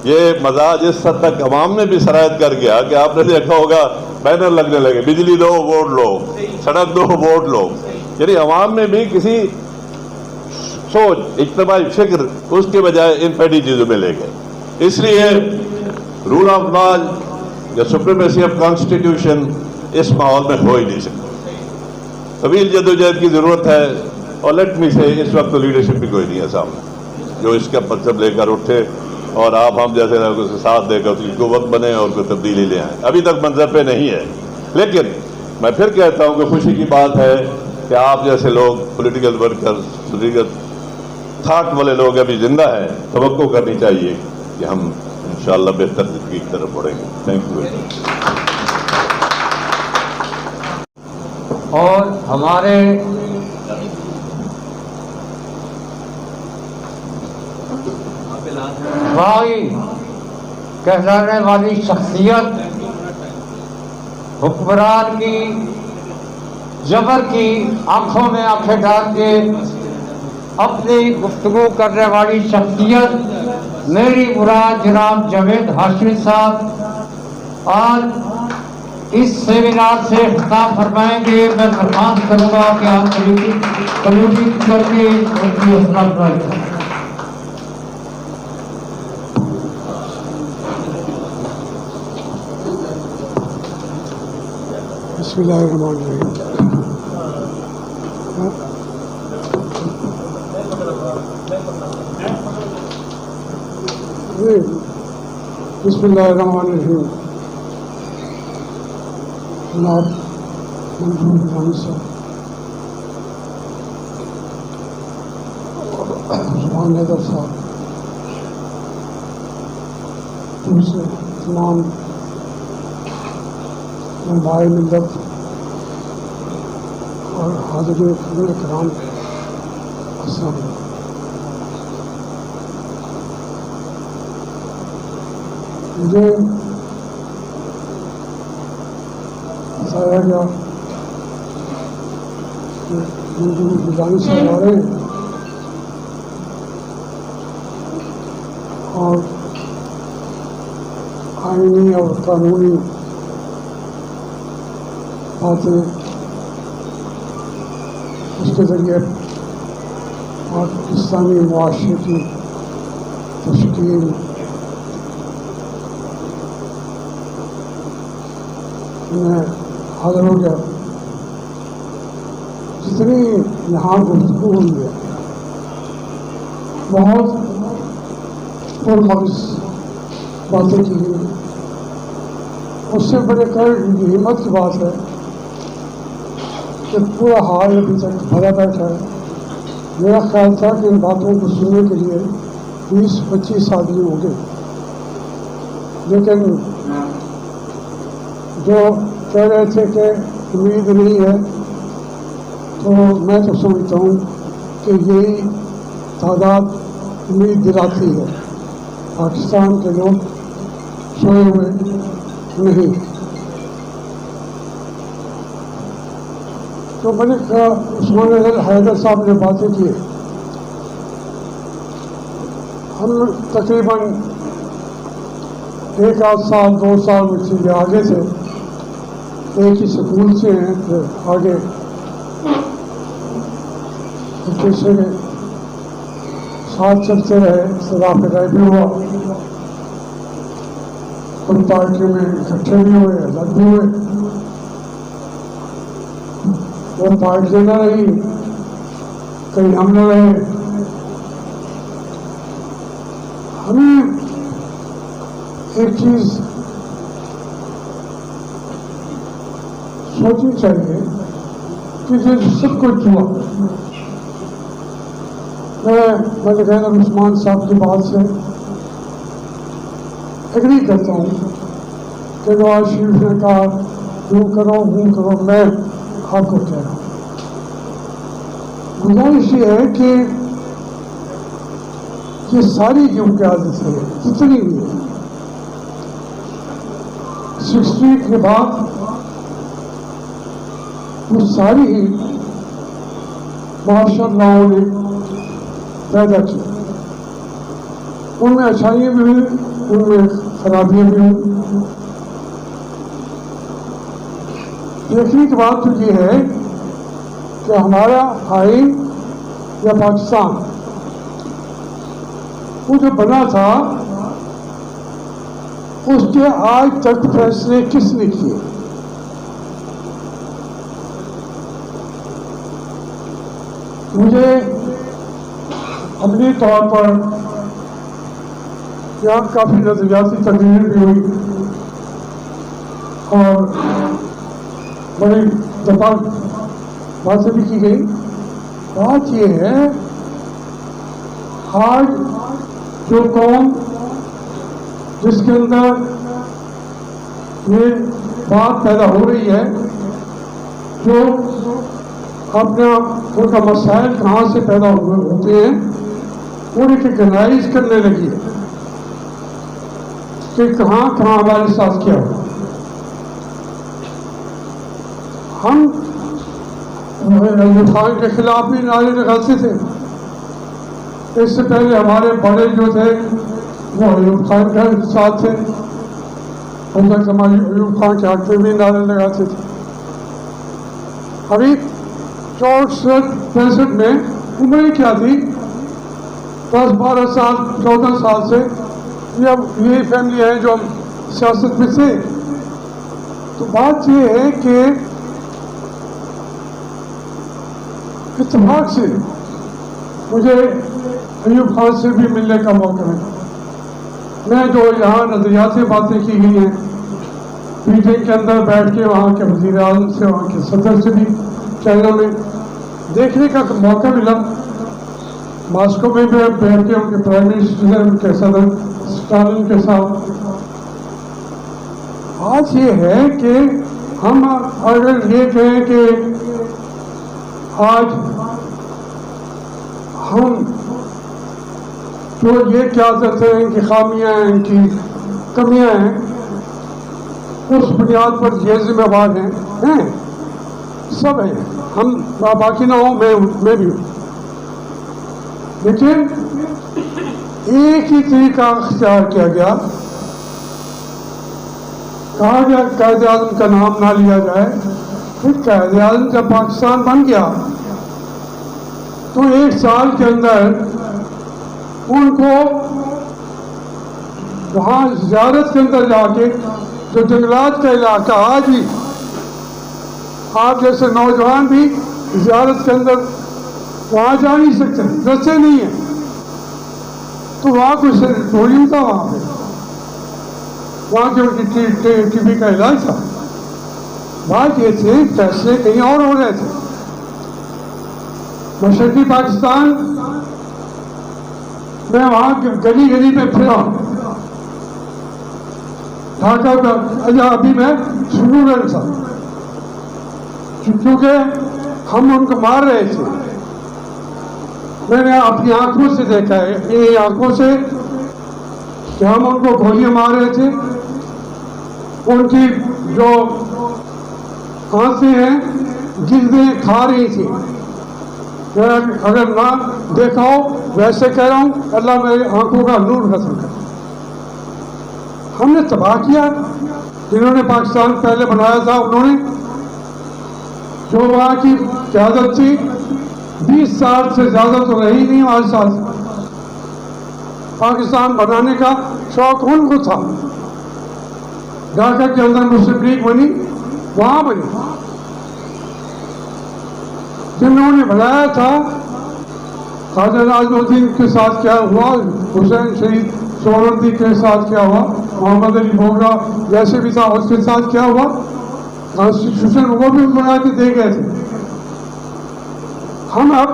ये मजाज इस हद तक अवाम में भी सरायत कर गया कि आपने देखा होगा बैनर लगने लगे, बिजली दो वोट लो, सड़क दो वोट लो। यानी अवाम में भी किसी सोच, इज्तिमाई फिक्र उसके बजाय इन पेटी चीज़ों में ले गए। इसलिए रूल ऑफ लॉ या सुप्रीमेसी ऑफ कॉन्स्टिट्यूशन इस माहौल में हो ही नहीं सकता। तवील जदोजहद की ज़रूरत है। और लेट मी से इस वक्त तो लीडरशिप भी कोई नहीं है सामने जो इसका मतलब लेकर उठे और आप हम जैसे लोगों से साथ देकर उसकी कुव्वत बने और कोई तब्दीली ले आए। अभी तक मंजर पे नहीं है। लेकिन मैं फिर कहता हूँ कि खुशी की बात है कि आप जैसे लोग, पॉलिटिकल वर्कर्स, पॉलिटिकल थाट वाले लोग अभी जिंदा हैं। तवक्को करनी चाहिए कि हम इंशाअल्लाह बेहतर जिंदगी की तरफ बढ़ेंगे। Thank you. और हमारे भाई कहलाने वाली शख्सियत, हुक्मरान की जबर की आंखों में आंखें डाल के अपनी गुफ्तगू करने वाली शख्सियत मेरी मुराद जनाब जावेद हाशमी साहब आज इस सेमिनार से खिताब फरमाएंगे। मैं दरख्वास्त करूँगा कि आप कम्युनिटी करके उनकी हौसला अफजाई करें। बिस्मिल्लाहिर्रहमानिर्रहीम। जनाब मंजूर गिलानी साहब, जुबान हैदर साहब, दूसरे तमाम भाई मिल्लत और हाज़िरीन किराम, अस्सलाम वालेकुम। मुझे बताया गया कि मंजूर गिलानी साहब आ रहे हैं और आईनी और कानूनी बातें उसके ज़रिए पाकिस्तानी मुआशरे की तश्कील में हाजिर हो गया। जितनी यहाँ गुफ्तगू हुई है बहुत पुरखौस बातें की गई। उससे बड़े कर हिम्मत की बात है कि पूरा हाल अभी तक भरा बैठा है। मेरा ख्याल था कि इन बातों को सुनने के लिए 20-25 आदमी हो गए, लेकिन जो कह रहे थे कि उम्मीद नहीं है, तो मैं तो समझता हूँ कि यही तादाद उम्मीद दिलाती है। पाकिस्तान के लोग सोए हुए नहीं। तो मलिक उस्मान हैदर साहब ने बातें की। हम तकरीबन 1 आध साल 2 साल मुझसे आगे थे, एक ही स्कूल से हैं, फिर आगे पीछे साथ चलते रहे, इख्तिलाफ राय भी हुआ। और पार्टी में इकट्ठे भी हुए, अलग भी हुए। वो पार्टी न रही, कहीं हम न रहे। हमें एक चीज सोचनी चाहिए कि जो सब कुछ हुआ, मैं गैर उस्मान साहब की बात से एग्री करता हूँ कि नवाज शरीफ ने कहा यूँ करो, मैं आपको कह रहा हूँ। गुजारिश ये है कि ये सारी जो क्यादत है जितनी भी है 60 के बाद वो सारी ही माशाअल्लाह ने पैदा की। उनमें अच्छाइयाँ भी हुई, उनमें खराबियाँ भी हुई। देखने की बात तो ये है कि हमारा आइन या पाकिस्तान वो जो बना था उसके आज तक फैसले किसने किए? मुझे अपने तौर पर यहाँ काफ़ी नजरियाती तकरीर भी हुई और बड़ी दफा बातें भी की गई। बात ये है, आज जो कौम जिसके अंदर ये बात पैदा हो रही है, जो अपना उनका मसाइल कहाँ से पैदा होते हैं वो रिकग्नाइज करने लगी है कि कहाँ कहाँ हमारे साथ क्या हुआ। हम अयूब खान के खिलाफ भी नारे लगाते थे। इससे पहले हमारे बड़े जो थे वो अयूब खान के साथ थे, उन तक हमारी अयूब खान के हक में भी नारे लगाते थे। अभी 64-65 में उम्र क्या थी, 10-12 साल 14 साल से यही फैमिली है जो सियासत में थे। तो बात ये है कि इत्तेफाक से मुझे अयूब खान से भी मिलने का मौका मिला। मैं जो यहाँ नजरियाती बातें की गई हैं मीटिंग के अंदर बैठ के वहाँ के वज़ीर आज़म से, वहाँ के सदर से भी चाइना में देखने का मौका मिला। मॉस्को में भी बैठ के उनके प्राइम मिनिस्टर उनके सदर स्टालिन के साथ। आज ये है कि हम अगर ये कहें कि आज हम जो ये क्या करते हैं, इनकी खामियां हैं, इनकी कमियां हैं, उस बुनियाद पर ये जिम्मेवार हैं सब हैं। हम बाकी ना हो, मैं भी हूँ। लेकिन एक ही तरीका अख्तियार किया गया, कहा गया कायदे आज़म का नाम ना लिया जाए। फिर कायदे आज़म जब पाकिस्तान बन गया तो 1 साल के अंदर उनको वहाँ ज़ियारत के अंदर जाके जो जंगलात का इलाका, आज भी आप जैसे नौजवान भी ज़ियारत के अंदर वहाँ जा नहीं सकते, रस्ते नहीं है। तो वहाँ कुछ गोली था, वहाँ के उनकी टीबी का इलाज था। बात ये थे फैसले कहीं और हो रहे थे। मशरकी पाकिस्तान मैं वहाँ गली गली में फिरा, ढाका का अभी मैं सुनूर था, क्योंकि हम उनको मार रहे थे। मैंने अपनी आंखों से देखा है, ये आंखों से, कि हम उनको गोलियां मार रहे थे। उनकी जो आंखें हैं गिल्दें खा रही थी। अगर ना देखा हो, वैसे कह रहा हूँ, अल्लाह मेरी आंखों का नूर नसीब करे। हमने तबाह किया। जिन्होंने पाकिस्तान पहले बनाया था, उन्होंने जो वहाँ की क़यादत थी 20 साल से ज़्यादा तो रही नहीं हमारे साथ। पाकिस्तान बनाने का शौक उनको था, ढाका के अंदर मुस्लिम लीग बनी, वहां बनी। जिन्होंने बनाया था ख्वाजा नाज़मुद्दीन के साथ क्या हुआ, हुसैन शहीद सोहरावर्दी के साथ क्या हुआ, मोहम्मद अली बोगरा जैसे भी था उसके साथ क्या हुआ, कॉन्स्टिट्यूशन वो भी बना के दे गए थे। हम अब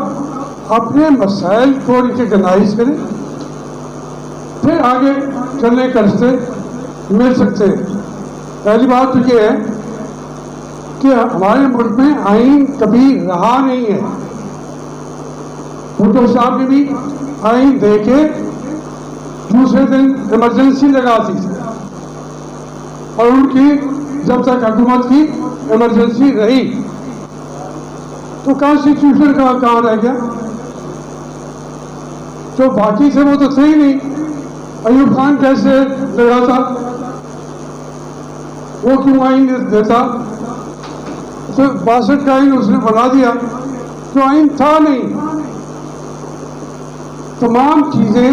अपने मसाइल को रिकग्नाइज करें, फिर आगे चलने का रास्ते मिल सकते हैं। पहली बात तो ये है कि हमारे मुल्क में आइन कभी रहा नहीं है। भुट्टो साहब ने भी आइन दे के दूसरे दिन इमरजेंसी लगा दी थी, और उनकी जब तक हुकूमत की इमरजेंसी रही तो कॉन्स्टिट्यूशन का कहाँ रह गया? जो बाकी थे वो तो थे ही नहीं। अयूब खान कैसे लगा था, वो क्यों आइन देता? तो 62 का आइन उसने बना दिया, तो आइन था नहीं। तमाम चीजें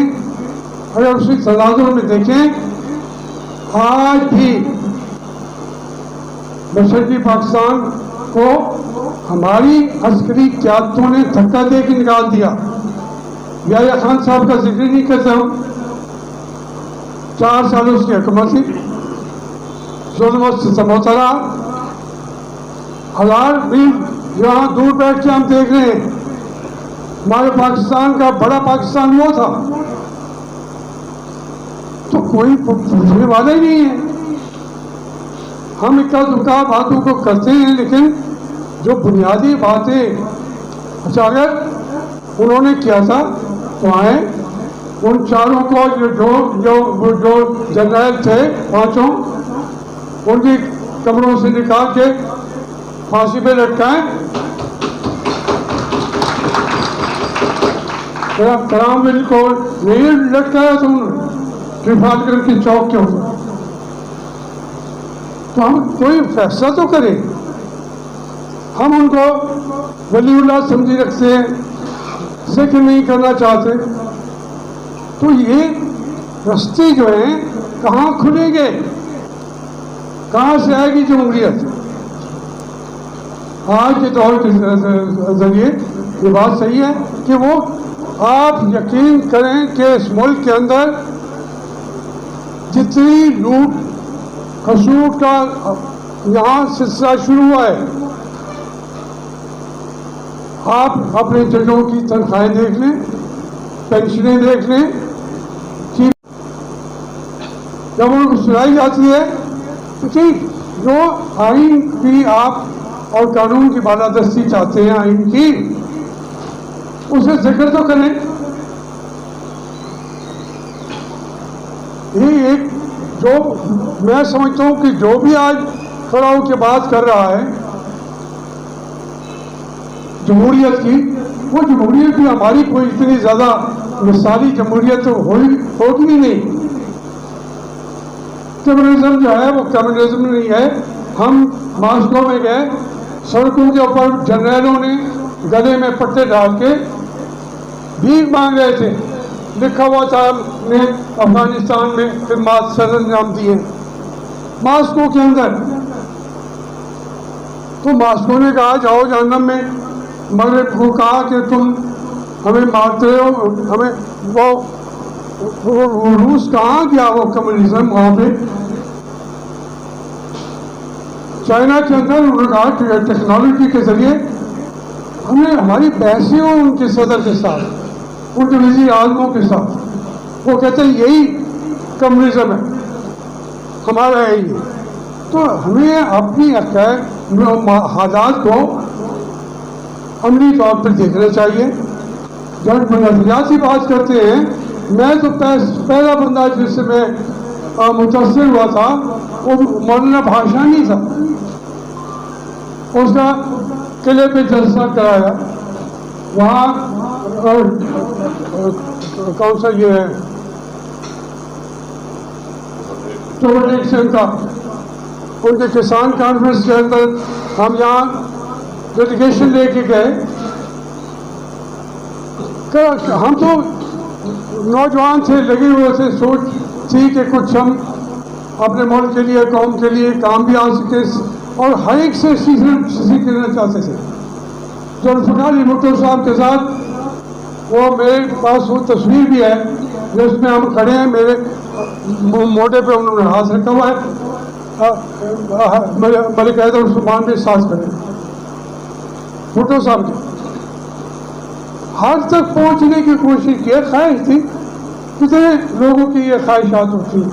अगर उसकी तनाजुर में देखें, आज भी मशरकी पाकिस्तान को हमारी अस्करी क़यादतों ने धक्का दे के निकाल दिया। याह्या खान साहब का जिक्र नहीं करता हूँ, 4 साल उसकी हुकूमत थी, जुल्म और सितम होता रहा। 1000 मील यहाँ दूर बैठ के हम देख रहे हैं, हमारे पाकिस्तान का बड़ा पाकिस्तान वो था, तो कोई पूछने वाला ही नहीं है। हम इक्का दुक्का बातों को करते हैं, लेकिन जो बुनियादी बातें, अच्छा अगर उन्होंने किया था तो आए उन चारों को जो जनरल थे 5 उनकी कमरों से निकाल के फांसी पे लटकाएं। कराम बिल को नहीं लटकाया था उन्होंने ट्रिफालगर की चौक के ऊपर। तो हम कोई फैसला तो करें। हम उनको वलीउल्लाह समझी रखते हैं, जिक्र नहीं करना चाहते, तो ये रास्ते जो हैं कहाँ खुलेंगे? कहाँ से आएगी जमहूरियत? आज के दौर के जरिए ये बात सही है कि वो आप यकीन करें कि इस मुल्क के अंदर जितनी लूट खसूट का यहाँ सिलसिला शुरू हुआ है, आप अपने जजों की तनख्वाहें देख लें, पेंशनें देख लें, कि जब उनको सुनाई जाती है तो ठीक जो आइन की आप और कानून की बालादस्ती चाहते हैं आइन की, उसे जिक्र तो करें। ये एक जो मैं समझता हूं कि जो भी आज खड़ा होकर बात कर रहा है जमहूरियत की, वो जमहूरियत भी हमारी कोई इतनी ज्यादा मिसाली जमहूरियत तो होगी ही नहीं। कम्युनिज्म जो है वो कम्युनिज्म नहीं है। हम मॉस्को में गए, सड़कों के ऊपर जनरलों ने गले में पट्टे डाल के भीख मांग रहे थे, लिखा हुआ था ने अफगानिस्तान में खिदमत सरंजाम दिए मॉस्को के अंदर। तो मॉस्को ने कहा जाओ जहन्नम में। मगरब को कहा कि तुम हमें मारते हो, हमें वो रूस कहाँ गया वो कम्युनिज्म? वहाँ पे चाइना के अंदर उन्होंने कहा कि टेक्नोलॉजी के जरिए हमें हमारी बहसें हो उनके सदर के साथ, उनके वज़ीर आज़मों के साथ। वो कहते हैं यही कम्युनिज्म है, हमारा है ये। तो हमें अपनी हालात को अमली तौर पर देखना चाहिए। जब नजरियाती बात करते हैं, मैं तो पहला बंदा जिससे मैं मुतासिर हुआ था वो मौलाना भाषानी था। उसका किले पे जलसा कराया, वहाँ कौन सा ये है प्रोटेक्शन का, उनके किसान कॉन्फ्रेंस के अंदर हम यहाँ डेलीगेशन लेके गए। हम तो नौजवान थे, लगे हुए थे, सोच थी कि कुछ हम अपने मुल्क के लिए, कौम के लिए काम भी आ सके और हर एक से सीख लेना चाहते थे। जुल्फ़िकार अली भुट्टो साहब के साथ वो मेरे पास वो तस्वीर भी है जिसमें हम खड़े हैं, मेरे मोटे पे उन्होंने हाथ रखा हुआ है, मेरे कहते उस्मान भी सांस करें भुट्टो साहब की हर तक पहुंचने की कोशिश की, ख्वाहिश थी, कितने लोगों की ये ख्वाहिशात होती हैं,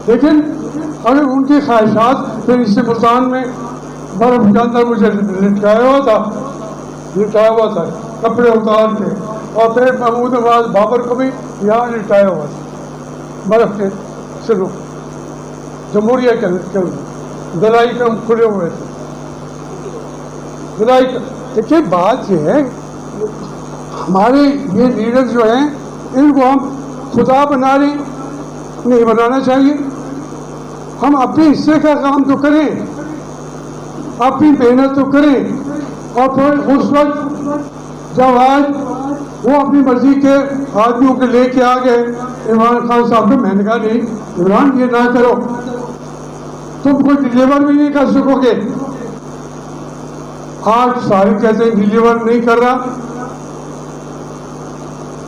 लेकिन अगर उनकी ख्वाहिशात फिर इससे मुल्तान में बर्फ के अंदर मुझे लिटाया हुआ था कपड़े उतार के, और फिर महमूद नवाज बाबर को भी यहाँ लिटाया हुआ था बर्फ के सिरों, जमहूरिया के दलाई कम खुले हुए थे दलाई। देखिए बात यह है, हमारे ये लीडर जो हैं इनको हम खुदा बना रहे, नहीं बनाना चाहिए। हम अपने हिस्से का काम तो करें, अपनी मेहनत तो करें, और फिर उस वक्त जब आज वो अपनी मर्जी के आदमियों के लेके आ गए इमरान खान साहब को, मैंने कहा नहीं इमरान ये ना करो, तुम कोई डिलीवर भी नहीं कर सकोगे। आज सारे कहते हैं डिलीवर नहीं कर रहा,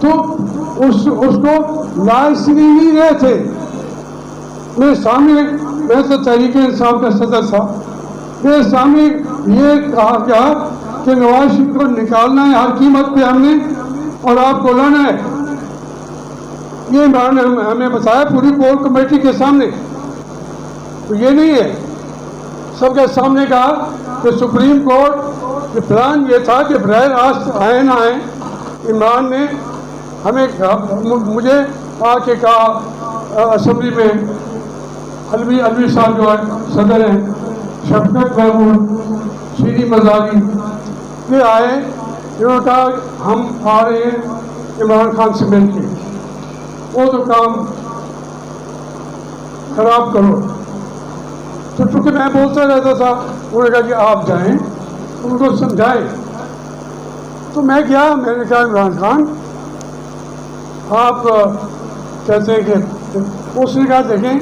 तो उसको लाश नहीं रहे थे। मेरे सामने, मैं तो तहरीक इंसाफ का सदर था, मेरे सामने ये कहा गया कि नवाज शरीफ को निकालना है हर कीमत पे हमने, और आपको लाना है। ये हमें बताया पूरी कोर कमेटी के सामने, तो ये नहीं है, सबके सामने कहा कि सुप्रीम कोर्ट के प्लान ये था कि बरह रास्त आए ना आए। इमरान ने हमें मुझे आके कहा असेंबली में, अलवी साहब जो है सदर हैं, शफकत महमूद, शीरी मजारी, ये आए, इन्होंने कहा हम आ रहे हैं इमरान खान से मिल के, वो तो काम खराब करो। तो चूँकि मैं बोलता रहता था, उन्होंने कहा कि आप जाएं उनको समझाएं। तो मैं गया, मैंने कहा इमरान खान आप कहते हैं कि, उसने कहा देखें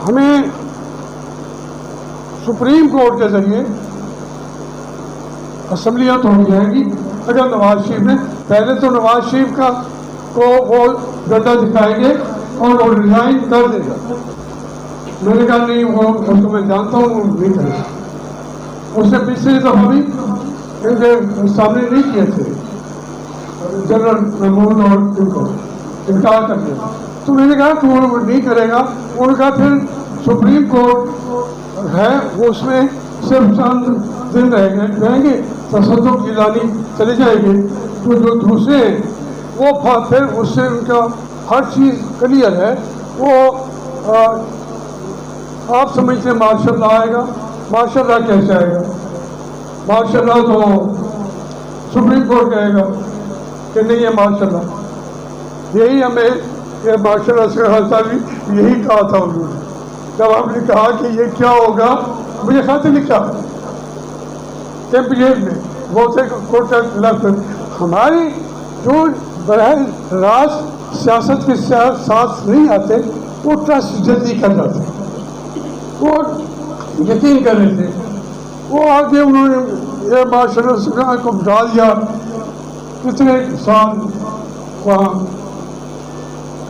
हमें सुप्रीम कोर्ट के जरिए असम्बलियाँ तो हो जाएगी अगर नवाज शरीफ ने, पहले तो नवाज शरीफ का को वो डंडा दिखाएंगे और वो रिजाइन कर देगा। मैंने कहा नहीं, वो उसको मैं जानता हूँ, वो नहीं करेगा। उसने पिछली दफा भी इनके सामने नहीं किए थे जनरल महमूद और इनको इनकार कर दिया। तो मैंने कहा कि वो नहीं करेगा। उन्होंने कहा फिर सुप्रीम कोर्ट है, वो उसमें सिर्फ चंद दिन रहेंगे, तसद्दुक़ गिलानी चले जाएंगे, तो जो दूसरे हैं वो फिर उससे उनका हर चीज़ क्लियर है। वो आप समझते हैं माशाल्लाह आएगा, माशाल्लाह कैसे आएगा? माशाल्लाह तो सुप्रीम कोर्ट कहेगा कि नहीं है माशाल्लाह। यही हमें ये माशाल्लाह से हासिल भी यही कहा था उन्होंने, जब हमने कहा कि ये क्या होगा, मुझे खत लिखा टेम्परेट में, वो से कोर्ट लफ्ट हमारी जो बरह रास्त सियासत के साथ नहीं आते, वो ट्रस्ट जल्दी कर जाते, वो यकीन कर रहे थे। वो आगे उन्होंने ये माशाल्लाह को बिठा दिया, कितने साल वहाँ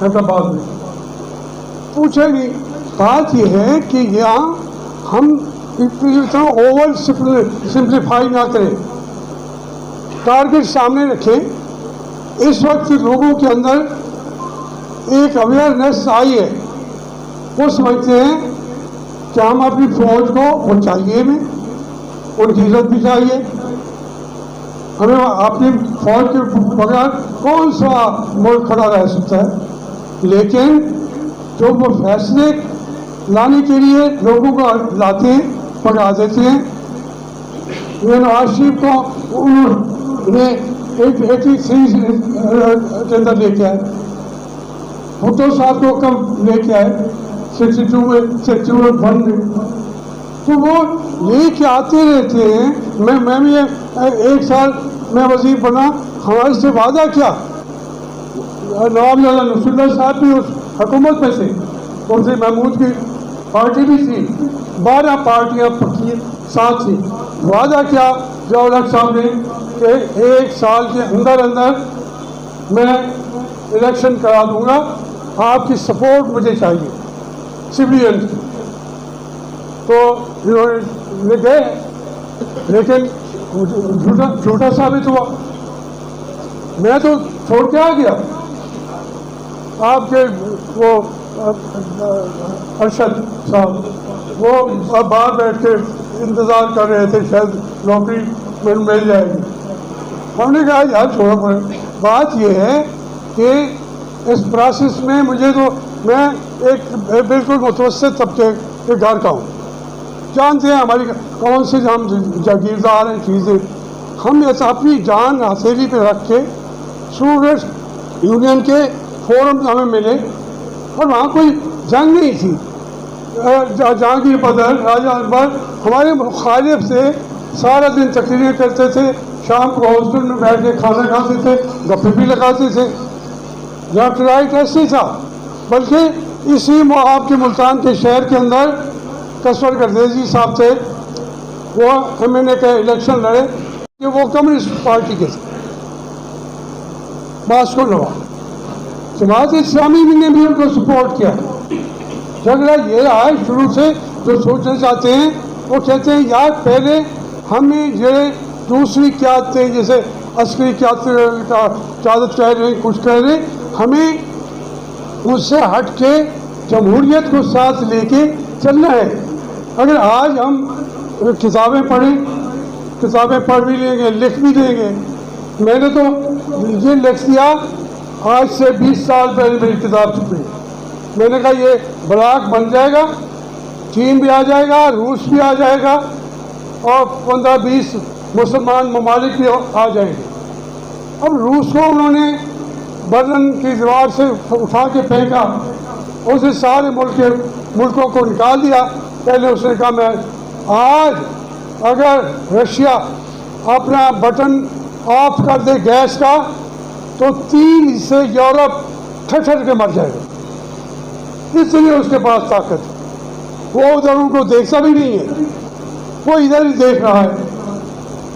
हैदराबाद में, पूछे नहीं। बात यह है कि यहाँ हम इतना ओवर सिंप्लीफाई ना करें, टारगेट सामने रखें। इस वक्त लोगों के अंदर एक अवेयरनेस आई है, वो समझते हैं कि हम अपनी फौज को वो चाहिए में, उनकी इज्जत भी चाहिए हमें। अपनी फौज के बगैर कौन सा मुल्क खड़ा रह सकता है? लेकिन जो वो फैसले लाने के लिए लोगों को लाते हैं, पकड़ा देते हैं। ये नवाज शरीफ को उन्होंने 83 के अंदर लेके आए, भुट्टो साहब को कब लेके आए 62 में, 61 में, तो वो लेके आते रहते हैं। मैं भी एक साल मैं वजीर बना, हमारे से वादा क्या, नवाब नसरुल्लाह साहब भी उस हुकूमत में से, मुफ्ती महमूद की पार्टी भी थी, 12 पार्टियां पक्की साथ थी। वादा किया जवाहर साहब ने कि 1 साल के अंदर अंदर मैं इलेक्शन करा दूंगा, आपकी सपोर्ट मुझे चाहिए सिविलियन की। तो इन्होंने गए, लेकिन झूठा साबित हुआ। मैं तो छोड़ के आ गया। आपके वो अरशद साहब वो बाहर बैठ के इंतज़ार कर रहे थे, शायद नौकरी मिल जाएगी। हमने कहा यार छोड़ो पड़े। बात यह है कि इस प्रोसेस में मुझे तो मैं एक बिल्कुल मुतवस्सित तबके के घर का हूँ, जानते हैं हमारी कौन से हम जागीरदार हैं चीज़ें। हम ऐसा अपनी जान हथेली पे रख के स्टूडेंट्स यूनियन के फोरम हमें मिले और वहाँ कोई जंग नहीं थी। जहांगीर बदर, राजा अकबर हमारे मुखालिफ से सारा दिन तकरीरें करते थे, शाम को हॉस्टल में बैठ के खाना खाते थे, गप्पे भी लगाते थे। लेफ्ट राइट ऐसे था, बल्कि इसी आपके मुल्तान के शहर के अंदर कसवर गर्देजी साहब थे, वो MNA के इलेक्शन लड़े कि वो कम्युनिस्ट पार्टी के थे, मास्को नवा। जमात इस्लामी ने भी उनको सपोर्ट किया। झगड़ा ये आए शुरू से, जो सोचना चाहते हैं वो कहते हैं यार पहले हमें जो दूसरी क्यादतें जैसे अस्करी क्यादत कह रहे हैं, कुछ कह रहे, हमें उससे हट के जमहूरियत को साथ लेके चलना है। अगर आज हम किताबें पढ़ भी लेंगे, लिख भी देंगे। मैंने तो ये लिख दिया, आज से 20 साल पहले मेरी किताब छपी। मैंने कहा ये बराक बन जाएगा, चीन भी आ जाएगा, रूस भी आ जाएगा और 15-20 मुसलमान ममालिक भी आ जाएंगे। अब रूस को उन्होंने बर्लिन की दीवार से उठा के फेंका, उसे सारे मुल्कों को निकाल दिया। पहले उसने कहा मैं आज अगर रशिया अपना बटन ऑफ कर दे गैस का तो 3 हिस्से यूरोप ठठर के मर जाएगा, इसलिए उसके पास ताकत। वो उधर उनको देखता भी नहीं है, वो इधर ही देख रहा है।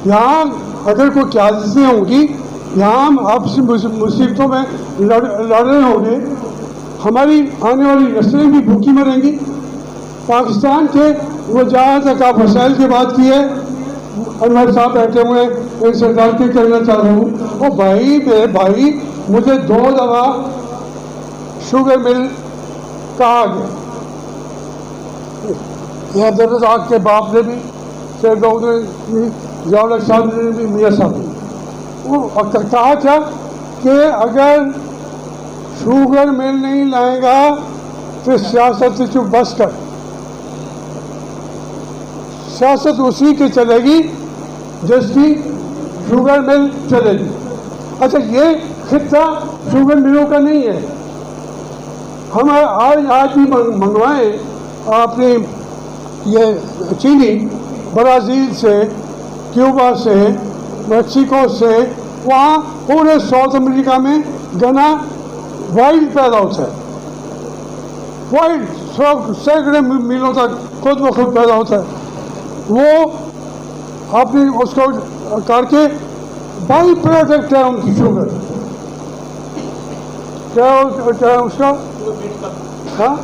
यहाँ अगर कोई क्यादतें होंगी, यहाँ हम आपसी मुसीबतों में लड़ रहे होंगे, हमारी आने वाली नस्लें भी भूखी मरेंगी। पाकिस्तान के वो जहाँ तक आप वसाइल की बात की है, अनवर साहब बैठे हुए हैं, एक सरकार की करना चाह रहा हूँ। और भाई मेरे भाई, मुझे 2 दफ़ा शुगर मिल कहा गया। यह अब्दुर्रज़ाक के बाप ने भी, शेख दाऊद ने भी, जवाहर साहब ने भी, मियाँ साहब ने वो कहा क्या कि अगर शुगर मिल नहीं लाएगा तो सियासत से चुप बस कर। सियासत उसी की चलेगी जिसकी शुगर मिल चलेगी। अच्छा, ये खित्ता शुगर मिलों का नहीं है। हम आज भी मंगवाएं आपने ये चीनी ब्राज़ील से, क्यूबा से, मैक्सिको से, वहाँ पूरे साउथ अमेरिका में गन्ना वाइल्ड पैदा होता है, वाइल्ड 100 सैकड़े मीलों तक खुद ब खुद पैदा होता है। वो आपने उसको करके बाई प्रोडक्ट है उनकी शुगर, क्या है उसका, हाँ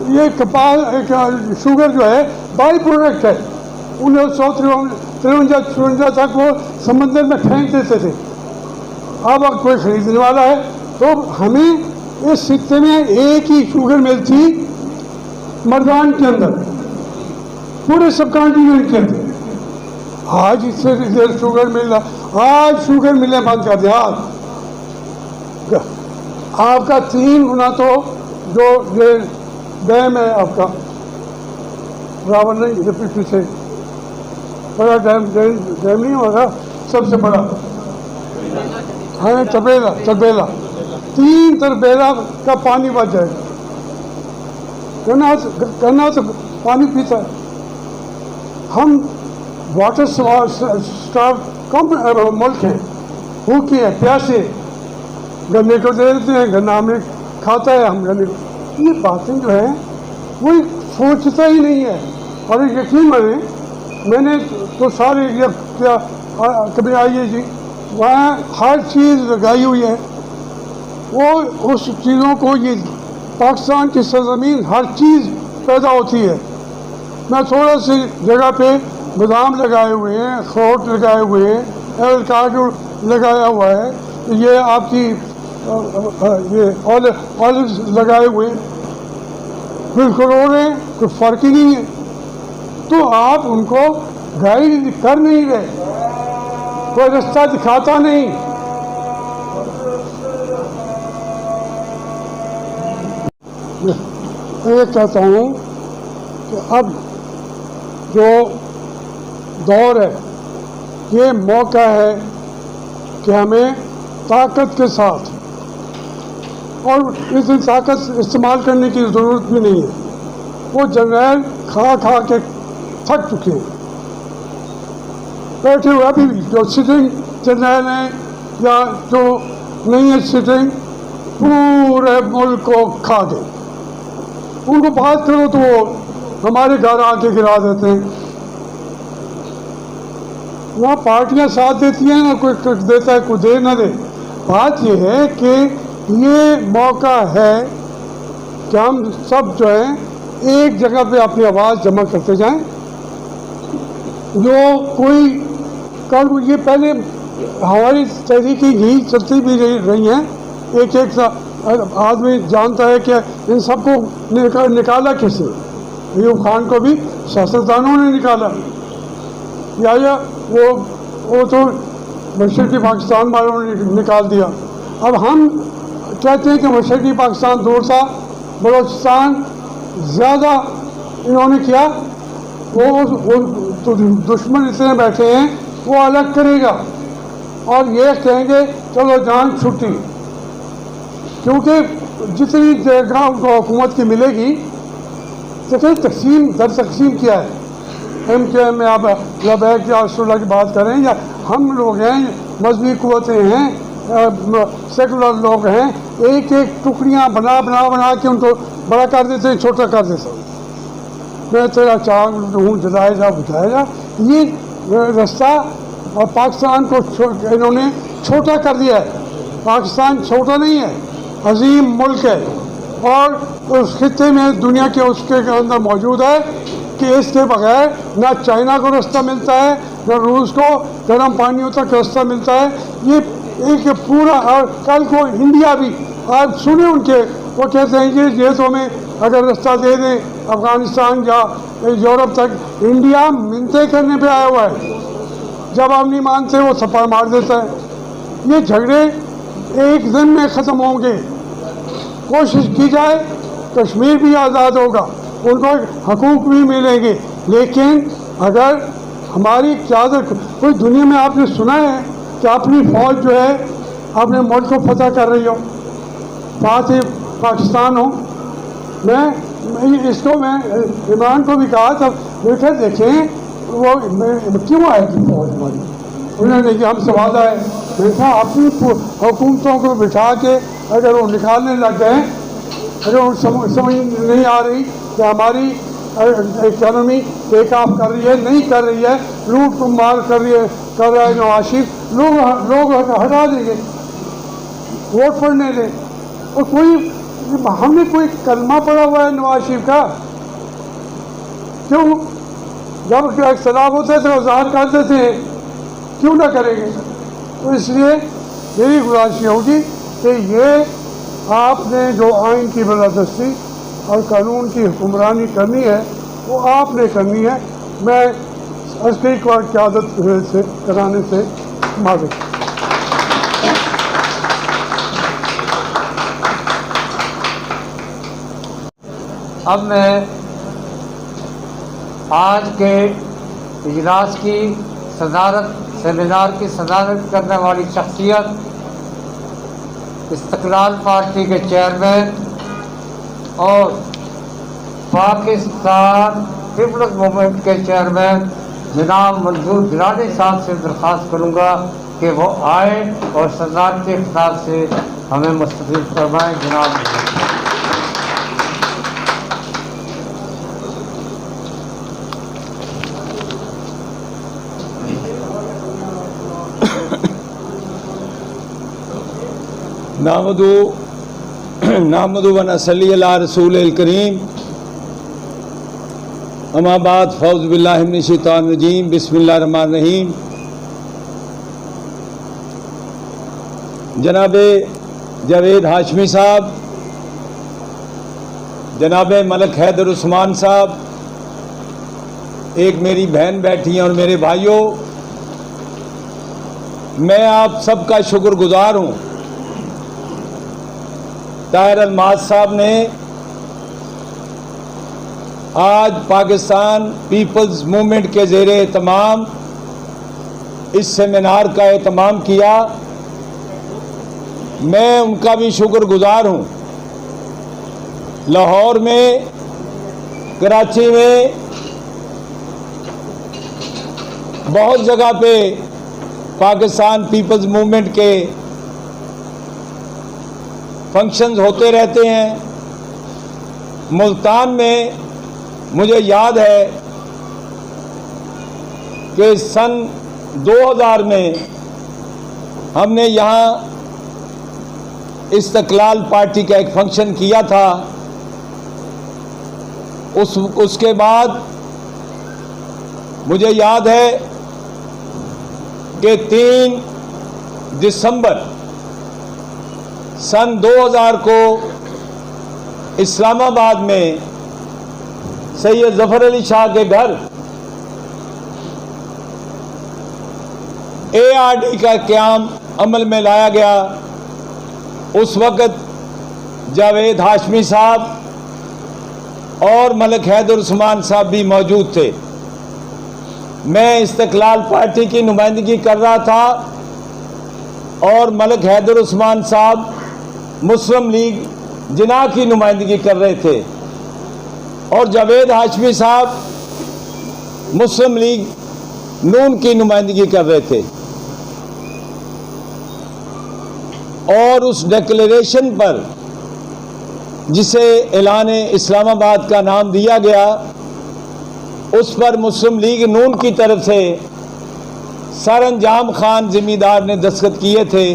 ये कपास शुगर जो है बाई प्रोडक्ट है। 1953 तक वो समंदर में फेंक देते थे, अब कोई खरीदने वाला है। तो हमें इस सिक्के में एक ही शुगर मिल थी मर्दान के अंदर, पूरे सब कॉन्टिनेंट के अंदर। आज इससे इधर शुगर मिल रहा, आज शुगर मिलने बंद कर दिया। आपका 3 गुना तो जो ये डैम है आपका रावण नहीं, पीछे बड़ा डैम नहीं होगा, सबसे बड़ा है तरबेला 3 तरबेला का पानी बच जाएगा। गन्ना तो पानी पीता है। हम वाटर स्टाफ कम मुल्क हैं, भूखे हैं, प्यासे, गन्ने को दे देते हैं, गन्ना हमें खाता है हम गले, ये बातें जो हैं वो सोचता ही नहीं है। और यकीन माने, मैंने तो सारे क्या कभी आइए जी, वहाँ हर चीज़ लगाई हुई है, वो उस चीज़ों को, ये पाकिस्तान की सरजमीन हर चीज़ पैदा होती है। मैं थोड़ा सी जगह पे बादाम लगाए हुए हैं, अखरोट लगाए हुए हैं, एवोकाडो लगाया हुआ है, ये आपकी ये ऑलिव्स लगाए हुए हैं, बिल्कुल हो रहे हैं, कोई फ़र्क ही नहीं है। तो आप उनको गाइड कर नहीं रहे, कोई रास्ता दिखाता नहीं। मैं कहता हूँ कि अब जो दौर है, ये मौका है कि हमें ताकत के साथ, और इस ताकत इस्तेमाल करने की ज़रूरत भी नहीं है। वो जर्नैल खा खा के थक चुके हैं, बैठे हुए अभी भी जो सिटिंग जर्नैल हैं या जो नहीं है सिटिंग, पूरे मुल्क को खा गए। उनको बात करो तो वो हमारे घर आके गिरा देते हैं। वहाँ पार्टियां साथ देती हैं ना, कोई देता है, कोई दे ना दे। बात ये है कि ये मौका है कि हम सब जो है एक जगह पे अपनी आवाज़ जमा करते जाएं। जो कोई कल, ये पहले हमारी तहरीकें ही चलती भी रही हैं, एक एक आदमी जानता है कि इन सबको निकाला किसने। अयूब खान को भी सियासतदानों ने निकाला, या वो तो मशरक़ी पाकिस्तान वालों ने निकाल दिया। अब हम कहते हैं कि मशरक़ी पाकिस्तान दूर था, बलोचिस्तान ज़्यादा इन्होंने किया। वो तो दुश्मन इतने बैठे हैं, वो अलग करेगा और ये कहेंगे चलो जान छुट्टी, क्योंकि जितनी जगह उनको हुकूमत की मिलेगी। देखिए तकसीम दर तकसीम किया है, MKM में आप लबैक या रसूलुल्लाह की बात करें, या हम लोग हैं, मजहबी कुव्वतें हैं, सेकुलर लोग हैं, एक एक टुकड़ियाँ बना के उनको बड़ा कर देते हैं, छोटा कर देते हैं। मैं तेरा चाँद हूँ जलाएगा बुझाएगा, ये रास्ता। और पाकिस्तान को इन्होंने छोटा कर दिया है। पाकिस्तान छोटा नहीं है, अजीम मुल्क है, और उस खित्ते में दुनिया के उसके अंदर मौजूद है कि इसके बगैर ना चाइना को रास्ता मिलता है, ना रूस को गर्म पानियों तक रास्ता मिलता है। ये एक पूरा, और कल को इंडिया भी, आप सुने उनके, वो कहते हैं कि ये तो हमें अगर रास्ता दे दें अफ़गानिस्तान या यूरोप तक। इंडिया मिन्नतें करने पे आया हुआ है, जब आप नहीं मानते वो थप्पड़ मार देता है। ये झगड़े एक दिन में ख़त्म होंगे। कोशिश की जाए, कश्मीर भी आज़ाद होगा, उनको हकूक़ भी मिलेंगे, लेकिन अगर हमारी क़यादत, कोई दुनिया में आपने सुना है कि अपनी फ़ौज जो है अपने मुल्क को फतह कर रही हो, साथ ही पाकिस्तान हो। मैं इमरान को भी कहा था, बेटा देखें वो क्यों आएगी फौज हमारी। उन्होंने कि हमसे वादा है। देखा अपनी हुकूमतों को बिठा के अगर वो निकालने लग गए, अगर वो समझ नहीं आ रही कि हमारी इकॉनमी टेक ऑफ कर रही है, नहीं कर रही है, लूट मार कर रहा है नवाज शरीफ, लोग हटा देंगे, वोट पड़ने दें। और कोई, हमने कोई कलमा पड़ा हुआ है नवाज शरीफ का, क्यों? जब इख्तलाफ होते हैं तो ज़ाहिर कर देते हैं, क्यों ना करेंगे? तो इसलिए मेरी गुजारिश होगी कि ये आपने जो आइन की बलादस्ती और कानून की हुक्मरानी करनी है, वो आपने करनी है। मैं अस्करी क़यादत से कराने से माज़ूर। अब मैं आज के इजलास की सदारत, सेमिनार की सदारत करने वाली शख्सियत, इस्तक़लाल पार्टी के चेयरमैन और पाकिस्तान पीपल्स मूवमेंट के चेयरमैन जनाब मंजूर गिलानी साहब से दरख्वास्त करूँगा कि वो आए और सदारती खिताब से हमें मुस्तफ़िल फरमाएं जनाब। नामदू व नसल्ली अला रसूलिल करीम। अमाबाद फ़ौज़ बिल्लाहि मिनश शैतानिर रजीम। बिस्मिल्लाहिर रहमानिर रहीम। जनाब जावेद हाशमी साहब, जनाब मलिक हैदर उस्मान साहब, एक मेरी बहन बैठी हैं और मेरे भाइयों, मैं आप सबका शुक्रगुजार हूँ। ताहिर अल्मास साहब ने आज पाकिस्तान पीपल्स मूवमेंट के ज़ेरे एहतमाम इस सेमिनार का एहतमाम किया। मैं उनका भी शुक्रगुजार हूँ। लाहौर में, कराची में, बहुत जगह पे पाकिस्तान पीपल्स मूवमेंट के फंक्शंस होते रहते हैं। मुल्तान में मुझे याद है कि सन 2000 में हमने यहाँ इस्तक़लाल पार्टी का एक फंक्शन किया था। उसके बाद मुझे याद है कि 3 दिसंबर सन 2000 को इस्लामाबाद में सैयद ज़फ़र अली शाह के घर ARD का क़याम अमल में लाया गया। उस वक़्त जावेद हाशमी साहब और मलिक हैदर उस्मान साहब भी मौजूद थे। मैं इस्तक़लाल पार्टी की नुमाइंदगी कर रहा था और मलिक हैदर उस्मान साहब मुस्लिम लीग जिना की नुमाइंदगी कर रहे थे और जावेद हाशमी साहब मुस्लिम लीग नून की नुमाइंदगी कर रहे थे। और उस डिक्लेरेशन पर, जिसे ऐलान इस्लामाबाद का नाम दिया गया, उस पर मुस्लिम लीग नून की तरफ से सरअंजाम खान ज़िम्मेदार ने दस्तखत किए थे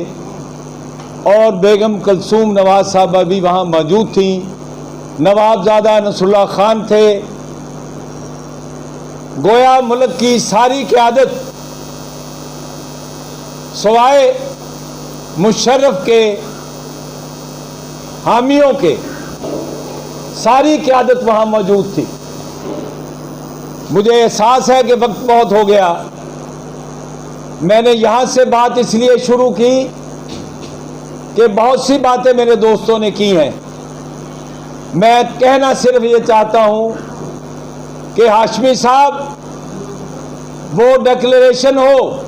और बेगम कुलसूम नवाज साहबा भी वहाँ मौजूद थी। नवाबजादा नसरुल्लाह खान थे। गोया मुल्क की सारी क़यादत सवाए मुशर्रफ के हामियों के, सारी क़यादत वहाँ मौजूद थी। मुझे एहसास है कि वक्त बहुत हो गया। मैंने यहाँ से बात इसलिए शुरू की कि बहुत सी बातें मेरे दोस्तों ने की हैं। मैं कहना सिर्फ ये चाहता हूँ कि हाशमी साहब, वो डिक्लेरेशन हो,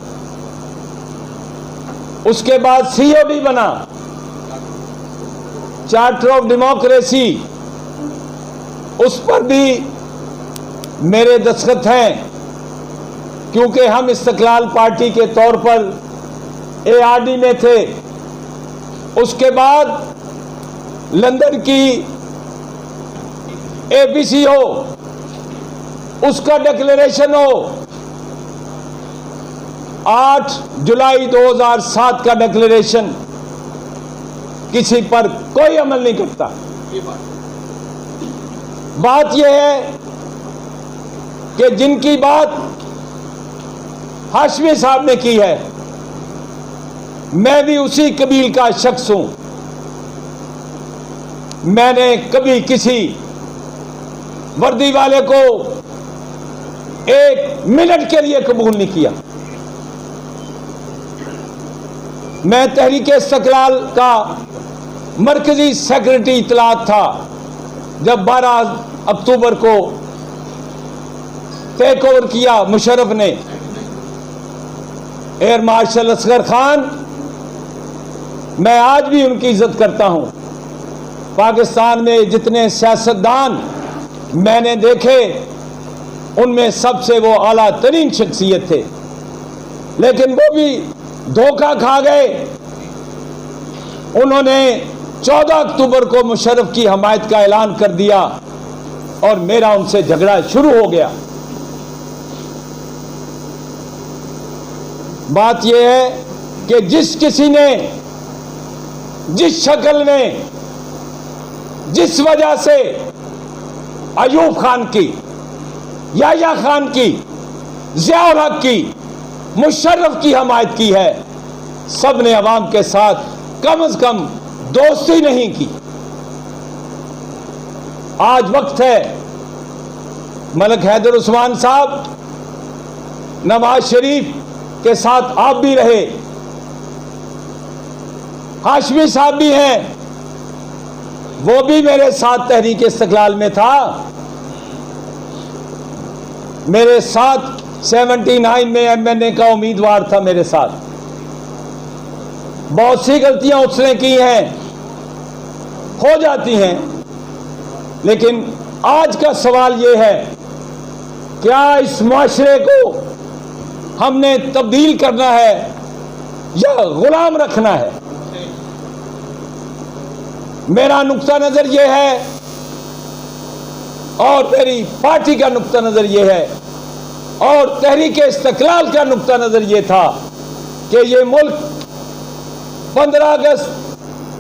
उसके बाद COD बना, चार्टर ऑफ डेमोक्रेसी, उस पर भी मेरे दस्तखत हैं, क्योंकि हम इस्तक़लाल पार्टी के तौर पर ARD में थे। उसके बाद लंदन की ABC हो, उसका डिक्लेरेशन हो। 8 जुलाई 2007 का डिक्लेरेशन किसी पर कोई अमल नहीं करता। बात यह है कि जिनकी बात हाशमी साहब ने की है, मैं भी उसी कबील का शख्स हूं। मैंने कभी किसी वर्दी वाले को 1 मिनट के लिए कबूल नहीं किया। मैं तहरीक इस्तक़लाल का मरकजी सेक्रेटरी इत्तलात था जब 12 अक्टूबर को टेक ओवर किया मुशर्रफ ने। एयर मार्शल असगर खान, मैं आज भी उनकी इज्जत करता हूं। पाकिस्तान में जितने सियासतदान मैंने देखे, उनमें सबसे वो आला तरीन शख्सियत थे, लेकिन वो भी धोखा खा गए। उन्होंने 14 अक्टूबर को मुशर्रफ की हमायत का ऐलान कर दिया और मेरा उनसे झगड़ा शुरू हो गया। बात यह है कि जिस किसी ने जिस शक्ल में जिस वजह से अयूब खान की, याह्या खान की, ज़ियाउल हक की, मुशर्रफ की हमायत की है, सब ने अवाम के साथ कम से कम दोस्ती नहीं की। आज वक्त है मलिक हैदर उस्मान साहब, नवाज शरीफ के साथ आप भी रहे, हाशमी साहब भी हैं, वो भी मेरे साथ तहरीक इस्तिक़लाल में था, मेरे साथ 79 में एमएनए का उम्मीदवार था मेरे साथ। बहुत सी गलतियां उसने की हैं, हो जाती हैं, लेकिन आज का सवाल यह है, क्या इस माशरे को हमने तब्दील करना है या गुलाम रखना है? मेरा नुक्ता नजर यह है और मेरी पार्टी का नुक्ता नजर यह है और तहरीक इस्तिक़लाल का नुक्ता नजर यह था कि यह मुल्क 15 अगस्त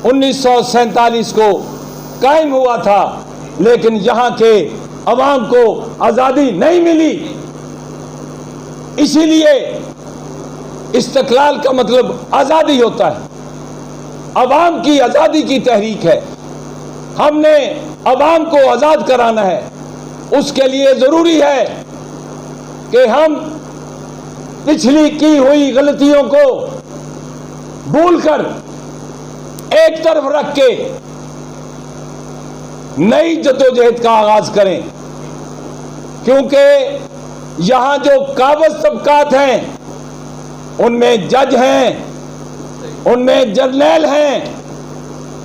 1947 को कायम हुआ था, लेकिन यहां के अवाम को आज़ादी नहीं मिली। इसीलिए इस्तिक़लाल का मतलब आज़ादी होता है, अवाम की आज़ादी की तहरीक है। हमने अवाम को आज़ाद कराना है, उसके लिए ज़रूरी है कि हम पिछली की हुई गलतियों को भूलकर एक तरफ रख के नई जद्दोजहद का आगाज करें, क्योंकि यहां जो काबिज तबकात हैं, उनमें जज हैं, उनमें जर्नैल हैं,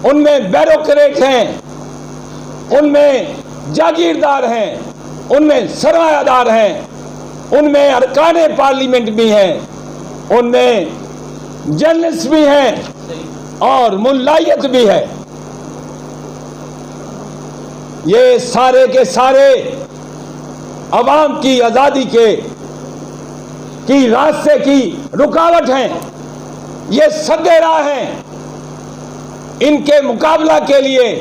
उनमें ब्यूरोक्रेट हैं, उनमें जागीरदार हैं, उनमें सरमायादार हैं, उनमें अरकाने पार्लियामेंट भी हैं, उनमें जर्नलिस्ट भी हैं और मुल्लायत भी है। ये सारे के सारे अवाम की आज़ादी की रास्ते की रुकावट हैं, ये सद्दे राह हैं। इनके मुकाबला के लिए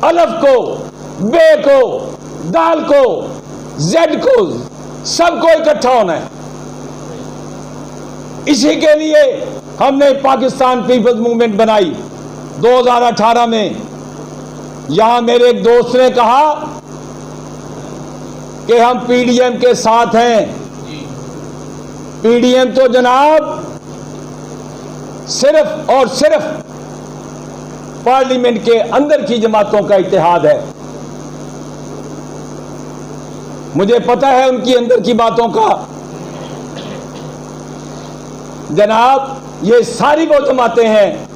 अलफ को, बे को, दाल को, जेड को, सबको इकट्ठा होना है। इसी के लिए हमने पाकिस्तान पीपल्स मूवमेंट बनाई 2018 में। यहां मेरे एक दोस्त ने कहा कि हम पीडीएम के साथ हैं। पीडीएम तो जनाब सिर्फ और सिर्फ पार्लियामेंट के अंदर की जमातों का इत्तेहाद है। मुझे पता है उनकी अंदर की बातों का। जनाब, ये सारी वो जमातें हैं,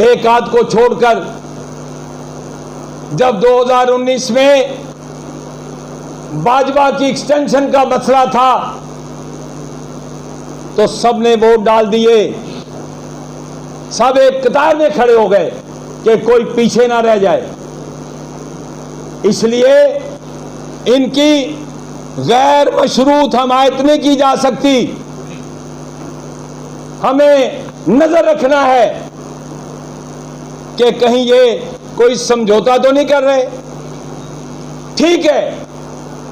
एक आध को छोड़कर। जब 2019 में भाजपा की एक्सटेंशन का मसला था तो सबने वोट डाल दिए, सब एक कतार में खड़े हो गए कि कोई पीछे ना रह जाए। इसलिए इनकी गैर मशरूत हमायत नहीं की जा सकती। हमें नजर रखना है कि कहीं ये कोई समझौता तो नहीं कर रहे। ठीक है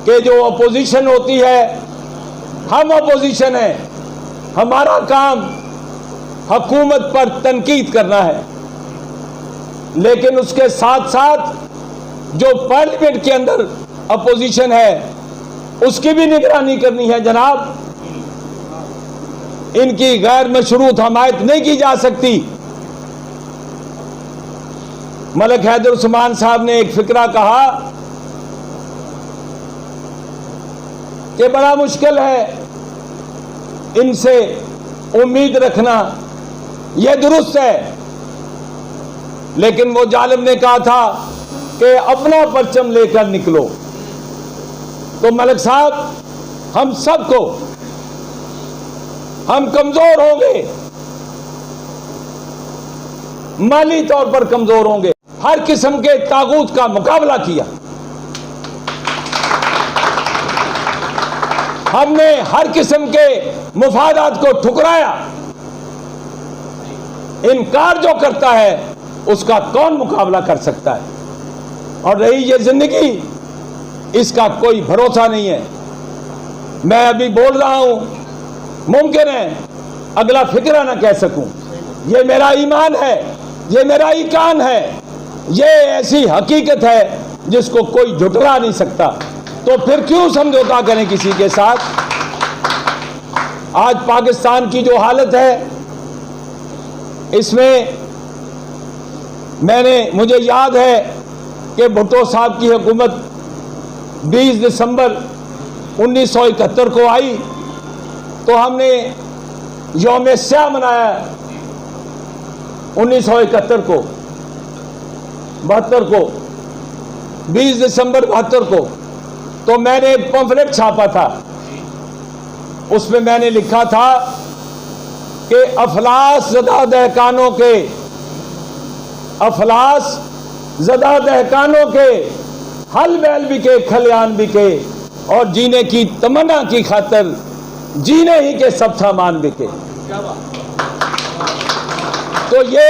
कि जो अपोजिशन होती है, हम अपोजिशन है, हमारा काम हुकूमत पर तनकीद करना है, लेकिन उसके साथ साथ जो पार्लियामेंट के अंदर अपोजिशन है उसकी भी निगरानी करनी है। जनाब, इनकी गैर मशरूत हमायत नहीं की जा सकती। मलिक हैदर उस्मान साहब ने एक फिक्रा कहा कि बड़ा मुश्किल है इनसे उम्मीद रखना, यह दुरुस्त है, लेकिन वो जालिम ने कहा था कि अपना परचम लेकर निकलो। तो मलिक साहब, हम सबको, हम कमजोर होंगे, माली तौर पर कमजोर होंगे। हर किस्म के ताकूत का मुकाबला किया। हमने हर किस्म के मुफादात को ठुकराया। इनकार जो करता है उसका कौन मुकाबला कर सकता है? और रही ये जिंदगी, इसका कोई भरोसा नहीं है। मैं अभी बोल रहा हूं, मुमकिन है अगला फिक्रा ना कह सकूं। ये मेरा ईमान है, ये मेरा ईकान है, ये ऐसी हकीकत है जिसको कोई झुठला नहीं सकता। तो फिर क्यों समझौता करें किसी के साथ? आज पाकिस्तान की जो हालत है, इसमें मुझे याद है कि भुट्टो साहब की हुकूमत 20 दिसंबर 1971 को आई तो हमने यौम स्याह मनाया 1971 को, 72 को, 20 दिसंबर 72 को। तो मैंने एक पंफलेट छापा था, उसमें मैंने लिखा था कि अफलास ज़दा दहकानों के, अफलास ज़दा दहकानों के हल बैल बिके खलियान बिके और जीने की तमन्ना की खातर जीने ही के सब सामान बिके। तो ये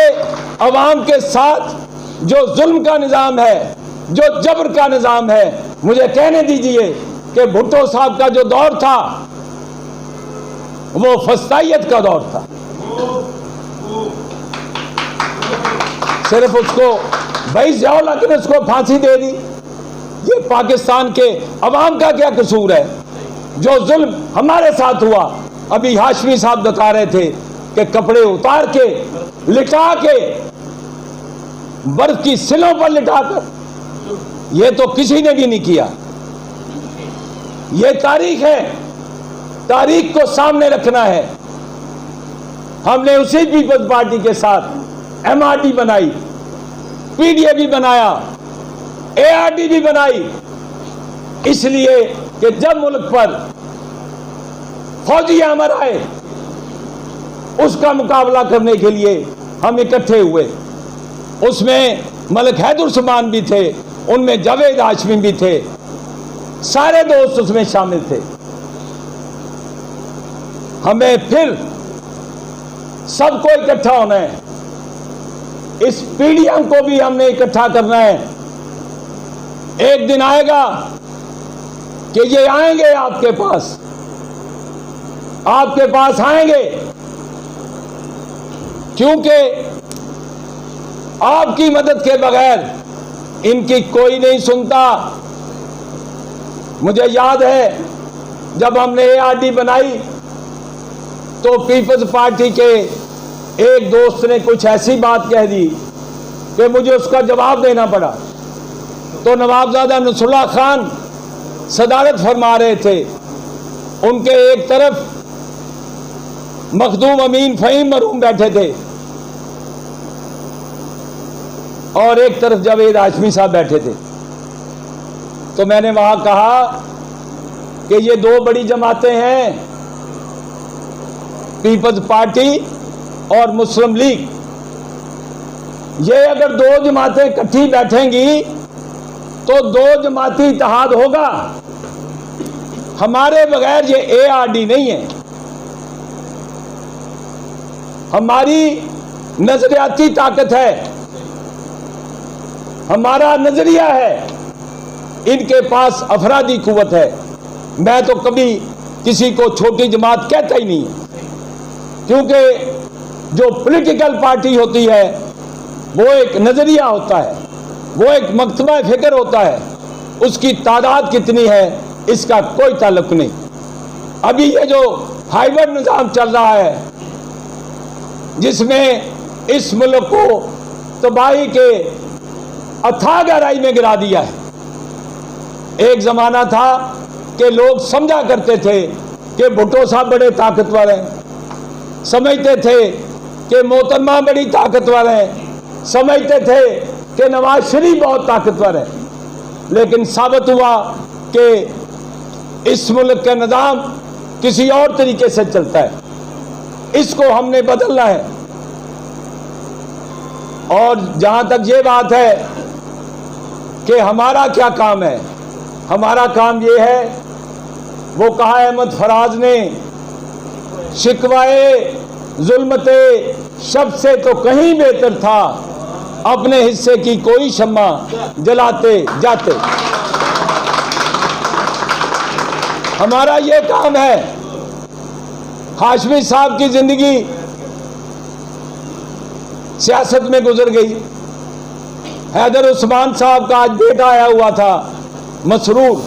अवाम के साथ जो जुल्म का निज़ाम है, जो जबर का निज़ाम है, मुझे कहने दीजिए कि भुट्टो साहब का जो दौर था वो फस्तायत का दौर था। सिर्फ उसको भाई ज़ियाउल हक ने उसको फांसी दे दी। ये पाकिस्तान के अवाम का क्या कसूर है? जो जुल्म हमारे साथ हुआ, अभी हाशमी साहब बता रहे थे कि कपड़े उतार के, लिटा के, बर्फ की सिलों पर लिटाकर, ये तो किसी ने भी नहीं किया। ये तारीख है, तारीख को सामने रखना है। हमने उसी पीपल्स पार्टी के साथ एमआरडी बनाई, पीडीए भी बनाया, एआरडी भी बनाई, इसलिए कि जब मुल्क पर फौजी हमला आए उसका मुकाबला करने के लिए हम इकट्ठे हुए। उसमें मलिक हैदुर्रहमान भी थे, उनमें जावेद हाशमी भी थे, सारे दोस्त उसमें शामिल थे। हमें फिर सबको इकट्ठा होना है, इस पीडीएम को भी हमने इकट्ठा करना है। एक दिन आएगा कि ये आएंगे आपके पास आएंगे, क्योंकि आपकी मदद के बगैर इनकी कोई नहीं सुनता। मुझे याद है जब हमने एआरडी बनाई तो पीपल्स पार्टी के एक दोस्त ने कुछ ऐसी बात कह दी कि मुझे उसका जवाब देना पड़ा। तो नवाबजादा नसरुल्लाह खान सदारत फरमा रहे थे, उनके एक तरफ मखदूम अमीन फ़हीम मरहूम बैठे थे और एक तरफ जावेद हाशमी साहब बैठे थे। तो मैंने वहां कहा कि ये दो बड़ी जमातें हैं, पीपल्स पार्टी और मुस्लिम लीग। ये अगर दो जमातें इकट्ठी बैठेंगी तो दो जमाती इत्तेहाद होगा, हमारे बगैर ये एआरडी नहीं है। हमारी नजरियाती ताकत है, हमारा नजरिया है, इनके पास अफरादी कुव्वत है। मैं तो कभी किसी को छोटी जमात कहता ही नहीं, क्योंकि जो पॉलिटिकल पार्टी होती है वो एक नजरिया होता है, वो एक मकतबा फिक्र होता है, उसकी तादाद कितनी है इसका कोई ताल्लुक नहीं। अभी ये जो हाइब्रिड निज़ाम चल रहा है जिसमें इस मुल्क को तबाही के अथाह गहराई में गिरा दिया है। एक ज़माना था कि लोग समझा करते थे कि भुट्टो साहब बड़े ताकतवर हैं, समझते थे कि मोहतरमा बड़ी ताकतवर हैं, समझते थे कि नवाज शरीफ बहुत ताकतवर है। लेकिन साबित हुआ कि इस मुल्क का निज़ाम किसी और तरीके से चलता है, इसको हमने बदलना है। और जहां तक ये बात है कि हमारा क्या काम है, हमारा काम ये है, वो कहा अहमद फराज ने, शिकवाए जुल्मते शब से तो कहीं बेहतर था, अपने हिस्से की कोई शम्मा जलाते जाते। हमारा ये काम है। हाशमी साहब की जिंदगी सियासत में गुजर गई। हैदर उस्मान साहब का आज बेटा आया हुआ था मसरूर।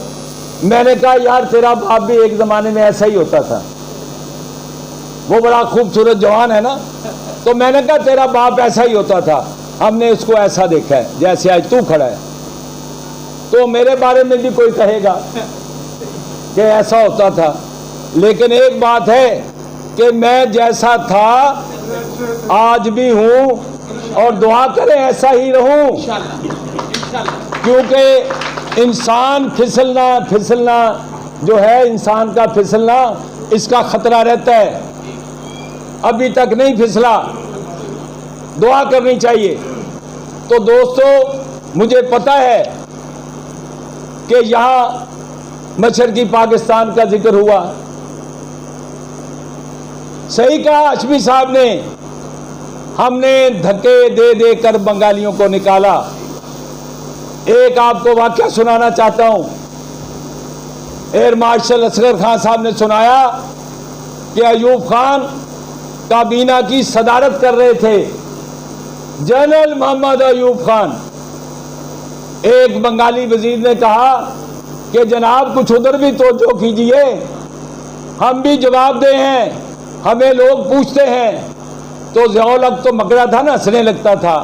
मैंने कहा यार तेरा बाप भी एक जमाने में ऐसा ही होता था, वो बड़ा खूबसूरत जवान है ना, तो मैंने कहा तेरा बाप ऐसा ही होता था, हमने उसको ऐसा देखा है जैसे आज तू खड़ा है। तो मेरे बारे में भी कोई कहेगा कि ऐसा होता था, लेकिन एक बात है कि मैं जैसा था आज भी हूं और दुआ करें ऐसा ही रहूं, क्योंकि इंसान फिसलना जो है, इंसान का फिसलना, इसका खतरा रहता है। अभी तक नहीं फिसला, दुआ करनी चाहिए। तो दोस्तों, मुझे पता है कि यहां मशरकी पाकिस्तान का जिक्र हुआ। सही कहा हाशमी साहब ने, हमने धक्के दे दे कर बंगालियों को निकाला। एक आपको वाकया सुनाना चाहता हूं। एयर मार्शल असगर खान साहब ने सुनाया कि अयूब खान काबीना की सदारत कर रहे थे, जनरल मोहम्मद अयूब खान। एक बंगाली वजीर ने कहा कि जनाब कुछ उधर भी तवज्जो कीजिए, हम भी जवाबदेह हैं, हमें लोग पूछते हैं। तो ज़ियाउल हक तो मकड़ा था ना, हंसने लगता था।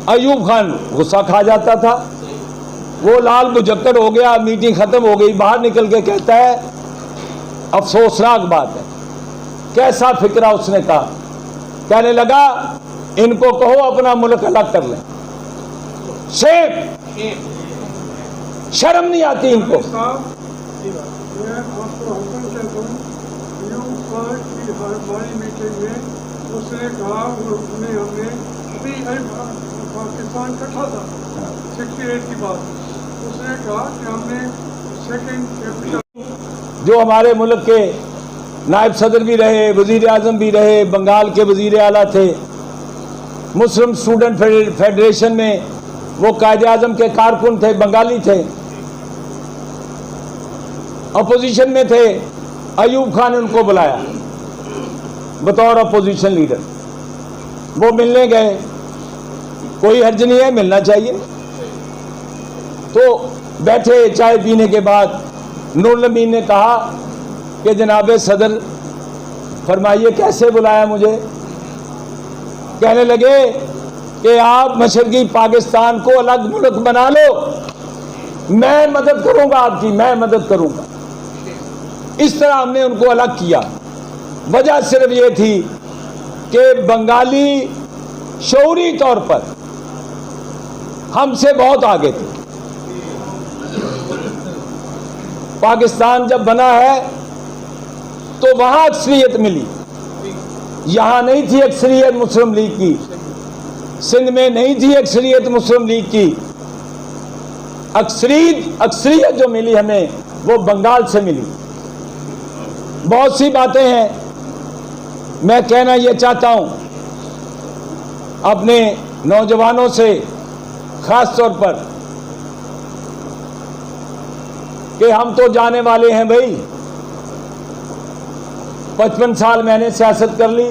अयूब खान गुस्सा खा जाता था, वो लाल बुझक्कड़ हो गया। मीटिंग खत्म हो गई, बाहर निकल के कहता है अफसोसनाक बात है। कैसा फिक्रा उसने कहा, कहने लगा इनको कहो अपना मुल्क अलग कर लें। शर्म नहीं आती इनको। हमारी मीटिंग में उसने कहा, हमने अभी पाकिस्तान कटा था 68 की बात, उसने कहा कि हमने सेकंड कैपिटल, जो हमारे मुल्क के नायब सदर भी रहे, वजीर आजम भी रहे, बंगाल के वजीर आला थे, मुस्लिम स्टूडेंट फेडरेशन में वो कायदे आजम के कारकुन थे, बंगाली थे, अपोजिशन में थे। अयूब खान ने उनको बुलाया बतौर अपोजिशन लीडर। वो मिलने गए, कोई हर्ज नहीं है, मिलना चाहिए। तो बैठे, चाय पीने के बाद नूरुल अमीन ने कहा कि जनाबे सदर फरमाइए कैसे बुलाया मुझे। कहने लगे कि आप मशरकी पाकिस्तान को अलग मुल्क बना लो, मैं मदद करूंगा आपकी, मैं मदद करूंगा। इस तरह हमने उनको अलग किया। वजह सिर्फ ये थी कि बंगाली शऊरी तौर पर हमसे बहुत आगे थे। पाकिस्तान जब बना है तो वहां अक्सरियत मिली, यहां नहीं थी अक्सरियत मुस्लिम लीग की, सिंध में नहीं थी अक्सरियत मुस्लिम लीग की। अक्सरियत जो मिली हमें वो बंगाल से मिली। बहुत सी बातें हैं, मैं कहना यह चाहता हूं अपने नौजवानों से खास तौर पर कि हम तो जाने वाले हैं भाई। 55 साल मैंने सियासत कर ली,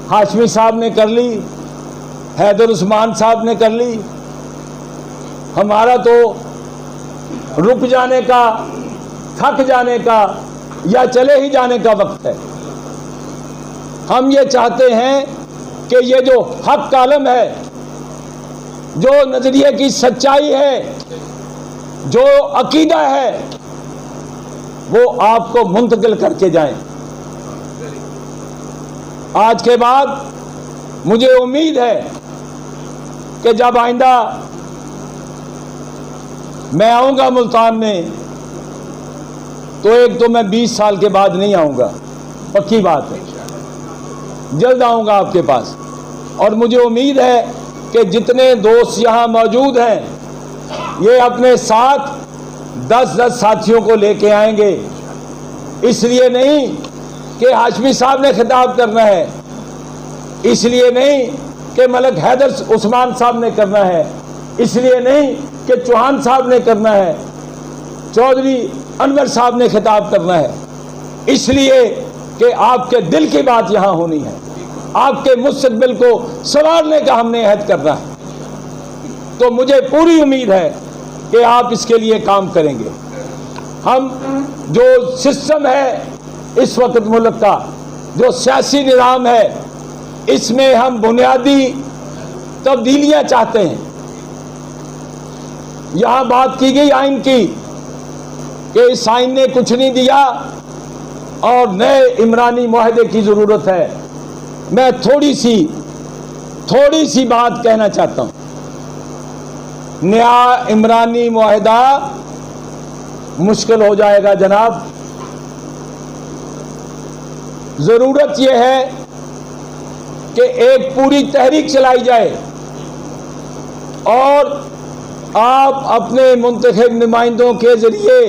हाशमी साहब ने कर ली, हैदर उस्मान साहब ने कर ली। हमारा तो रुक जाने का, थक जाने का या चले ही जाने का वक्त है। हम ये चाहते हैं कि ये जो हक कालम है, जो नजरिए की सच्चाई है, जो अकीदा है, वो आपको मुंतकिल करके जाएं। आज के बाद मुझे उम्मीद है कि जब आइंदा मैं आऊंगा मुल्तान में, तो एक तो मैं 20 साल के बाद नहीं आऊंगा, पक्की बात है, जल्द आऊंगा आपके पास। और मुझे उम्मीद है कि जितने दोस्त यहाँ मौजूद हैं ये अपने साथ 10-10 साथियों को लेके आएंगे। इसलिए नहीं कि हाशमी साहब ने खिताब करना है, इसलिए नहीं कि मलक हैदर उस्मान साहब ने करना है, इसलिए नहीं कि चौहान साहब ने करना है, चौधरी अनवर साहब ने खिताब करना है, इसलिए कि आपके दिल की बात यहाँ होनी है, आपके मुस्तकबिल को संवारने का हमने अहद करना है। तो मुझे पूरी उम्मीद है कि आप इसके लिए काम करेंगे। हम जो सिस्टम है इस वक्त मुल्क का, जो सियासी निज़ाम है, इसमें हम बुनियादी तब्दीलियां चाहते हैं। यहां बात की गई आइन की कि इस आइन ने कुछ नहीं दिया और नए इमरानी मुआहदे की ज़रूरत है। मैं थोड़ी सी बात कहना चाहता हूं। नया इमरानी मुआहदा मुश्किल हो जाएगा जनाब। ज़रूरत यह है कि एक पूरी तहरीक चलाई जाए और आप अपने मुंतखब नुमाइंदों के जरिए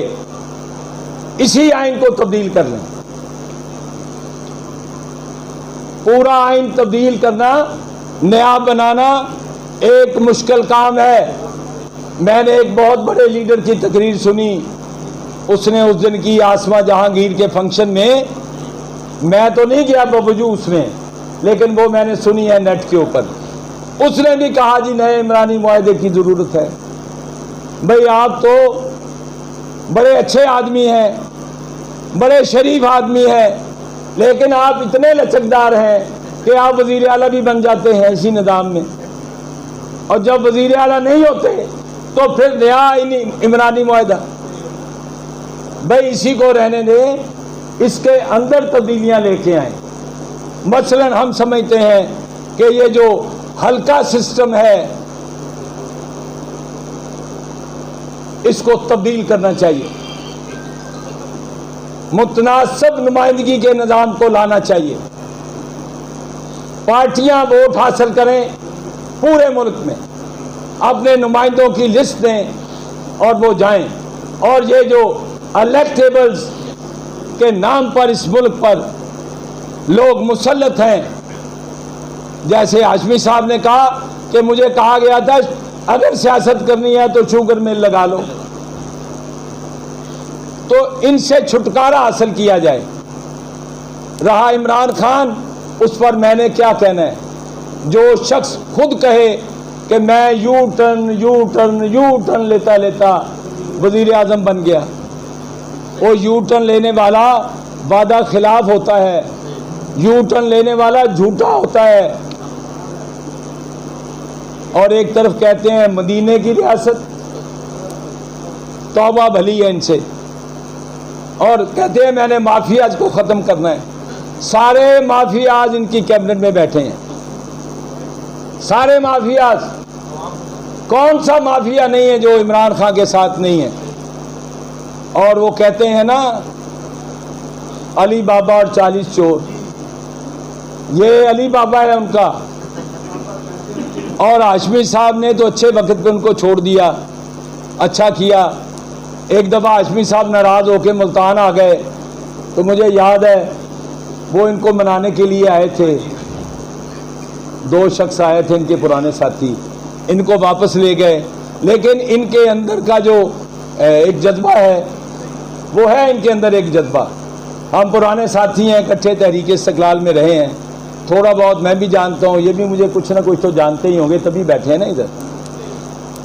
इसी आइन को तब्दील कर लें। पूरा आइन तब्दील करना, नया बनाना एक मुश्किल काम है। मैंने एक बहुत बड़े लीडर की तकरीर सुनी, उसने उस दिन की आसमा जहांगीर के फंक्शन में, मैं तो नहीं गया बावजूद उसमें, लेकिन वो मैंने सुनी है नेट के ऊपर। उसने भी कहा जी नए इमरानी मुआहदे की ज़रूरत है। भाई आप तो बड़े अच्छे आदमी हैं, बड़े शरीफ आदमी हैं, लेकिन आप इतने लचकदार हैं कि आप वज़ीर आला भी बन जाते हैं इसी निज़ाम में, और जब वज़ीर आला नहीं होते तो फिर नया इमरानी मुआहदा। भाई इसी को रहने दें, इसके अंदर तब्दीलियां लेके आए। मसलन हम समझते हैं कि ये जो हल्का सिस्टम है इसको तब्दील करना चाहिए, मुतनासिब नुमाइंदगी के निज़ाम को लाना चाहिए। पार्टियां वोट हासिल करें पूरे मुल्क में, अपने नुमाइंदों की लिस्ट दें और वो जाएं। और ये जो इलेक्टेबल्स के नाम पर इस मुल्क पर लोग मुसल्लत हैं, जैसे हाशमी साहब ने कहा कि मुझे कहा गया था अगर सियासत करनी है तो शुगर मिल लगा लो, तो इनसे छुटकारा हासिल किया जाए। रहा इमरान खान, उस पर मैंने क्या कहना है। जो शख्स खुद कहे कि मैं यू टर्न लेता लेता वजीर आजम बन गया, वो यू टर्न लेने वाला वादा खिलाफ होता है, यू टर्न लेने वाला झूठा होता है। और एक तरफ कहते हैं मदीने की रियासत, तौबा भली है इनसे, और कहते हैं मैंने माफियाज को ख़त्म करना है। सारे माफियाज इनकी कैबिनेट में बैठे हैं, सारे माफियाज। कौन सा माफिया नहीं है जो इमरान खान के साथ नहीं है। और वो कहते हैं ना अली बाबा और 40 चोर, ये अली बाबा है उनका। और हाशमी साहब ने तो अच्छे वक्त पे उनको छोड़ दिया, अच्छा किया। एक दफ़ा हाशमी साहब नाराज़ होकर मुल्तान आ गए, तो मुझे याद है वो इनको मनाने के लिए आए थे। 2 शख्स आए थे इनके पुराने साथी, इनको वापस ले गए। लेकिन इनके अंदर का जो एक जज्बा है, वो है इनके अंदर एक जज्बा। हम पुराने साथी हैं, इकट्ठे तहरीक इस्तिकलाल में रहे हैं, थोड़ा बहुत मैं भी जानता हूँ, ये भी मुझे कुछ ना कुछ तो जानते ही होंगे, तभी बैठे हैं ना इधर।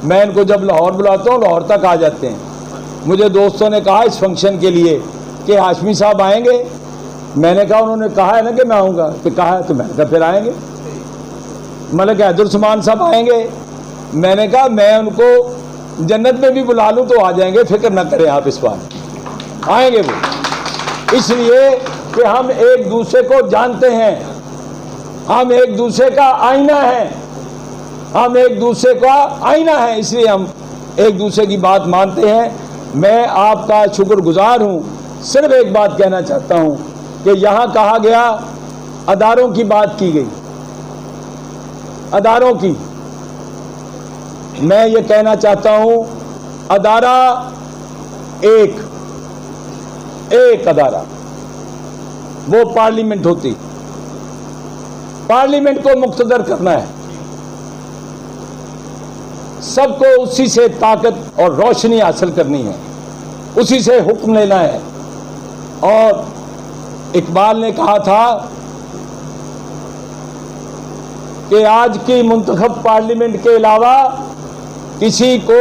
मैं इनको जब लाहौर बुलाता हूँ लाहौर तक आ जाते हैं। मुझे दोस्तों ने कहा इस फंक्शन के लिए कि हाशमी साहब आएंगे, मैंने कहा उन्होंने कहा है ना कि मैं आऊँगा, कि कहा है तो मैंने कहा फिर आएंगे। मलक हैदर उस्मान साहब आएंगे, मैंने कहा मैं उनको जन्नत में भी बुला लूँ तो आ जाएंगे, फिक्र न करें आप, इस बार आएंगे वो। इसलिए कि हम एक दूसरे को जानते हैं, हम एक दूसरे का आईना है, हम एक दूसरे का आईना है, इसलिए हम एक दूसरे की बात मानते हैं। मैं आपका शुक्रगुजार हूँ। सिर्फ एक बात कहना चाहता हूँ कि यहाँ कहा गया, अदारों की बात की गई, अदारों की मैं ये कहना चाहता हूं, अदारा एक अदारा वो पार्लियामेंट होती। पार्लियामेंट को मुक्तदर करना है, सबको उसी से ताकत और रोशनी हासिल करनी है, उसी से हुक्म लेना है। और इकबाल ने कहा था कि आज की मुंतखब पार्लियामेंट के अलावा किसी को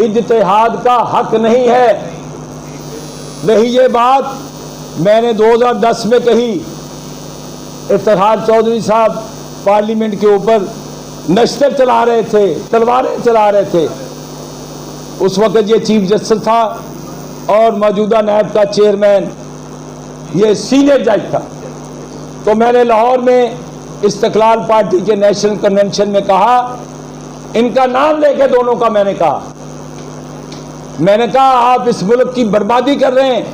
इज्तिहाद का हक नहीं है। वही ये बात मैंने 2010 में कही। इफ्तिखार चौधरी साहब पार्लियामेंट के ऊपर नश्तर चला रहे थे, तलवारें चला रहे थे। उस वक्त ये चीफ जस्टिस था और मौजूदा नायब का चेयरमैन ये सीनियर जज था। तो मैंने लाहौर में इस्तिकलाल पार्टी के नेशनल कन्वेंशन में कहा, इनका नाम लेके दोनों का मैंने कहा आप इस मुल्क की बर्बादी कर रहे हैं,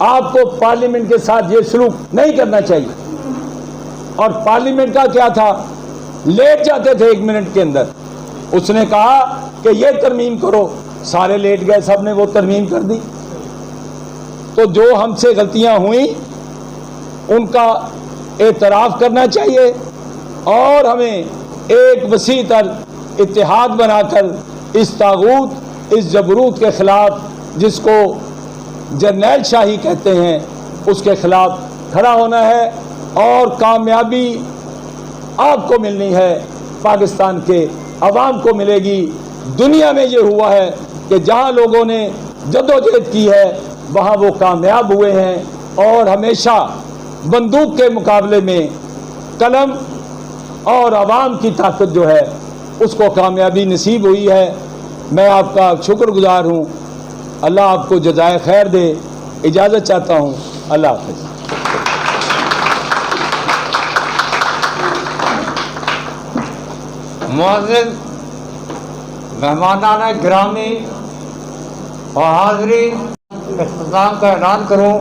आपको पार्लियामेंट के साथ ये सलूक नहीं करना चाहिए। और पार्लियामेंट का क्या था, लेट जाते थे 1 मिनट के अंदर। उसने कहा कि ये तरमीम करो, सारे लेट गए, सबने वो तरमीम कर दी। तो जो हमसे गलतियां हुई उनका एतराफ़ करना चाहिए और हमें एक वसी तर इत्तेहाद बनाकर इस तागूत, इस जबरूत के ख़िलाफ़, जिसको जर्नैल शाही कहते हैं, उसके ख़िलाफ़ खड़ा होना है। और कामयाबी आपको मिलनी है, पाकिस्तान के अवाम को मिलेगी। दुनिया में ये हुआ है कि जहाँ लोगों ने जद्दोजहद की है वहाँ वो कामयाब हुए हैं। और हमेशा बंदूक के मुकाबले में कलम और अवाम की ताकत जो है उसको कामयाबी नसीब हुई है। मैं आपका शुक्रगुजार हूँ। अल्लाह आपको जज़ाए खैर दे। इजाज़त चाहता हूँ। अल्लाह हाफ़िज़। मुअज़्ज़िज़ मेहमानान गिरामी और हाज़रीन, इख्तिताम का ऐलान करूँ।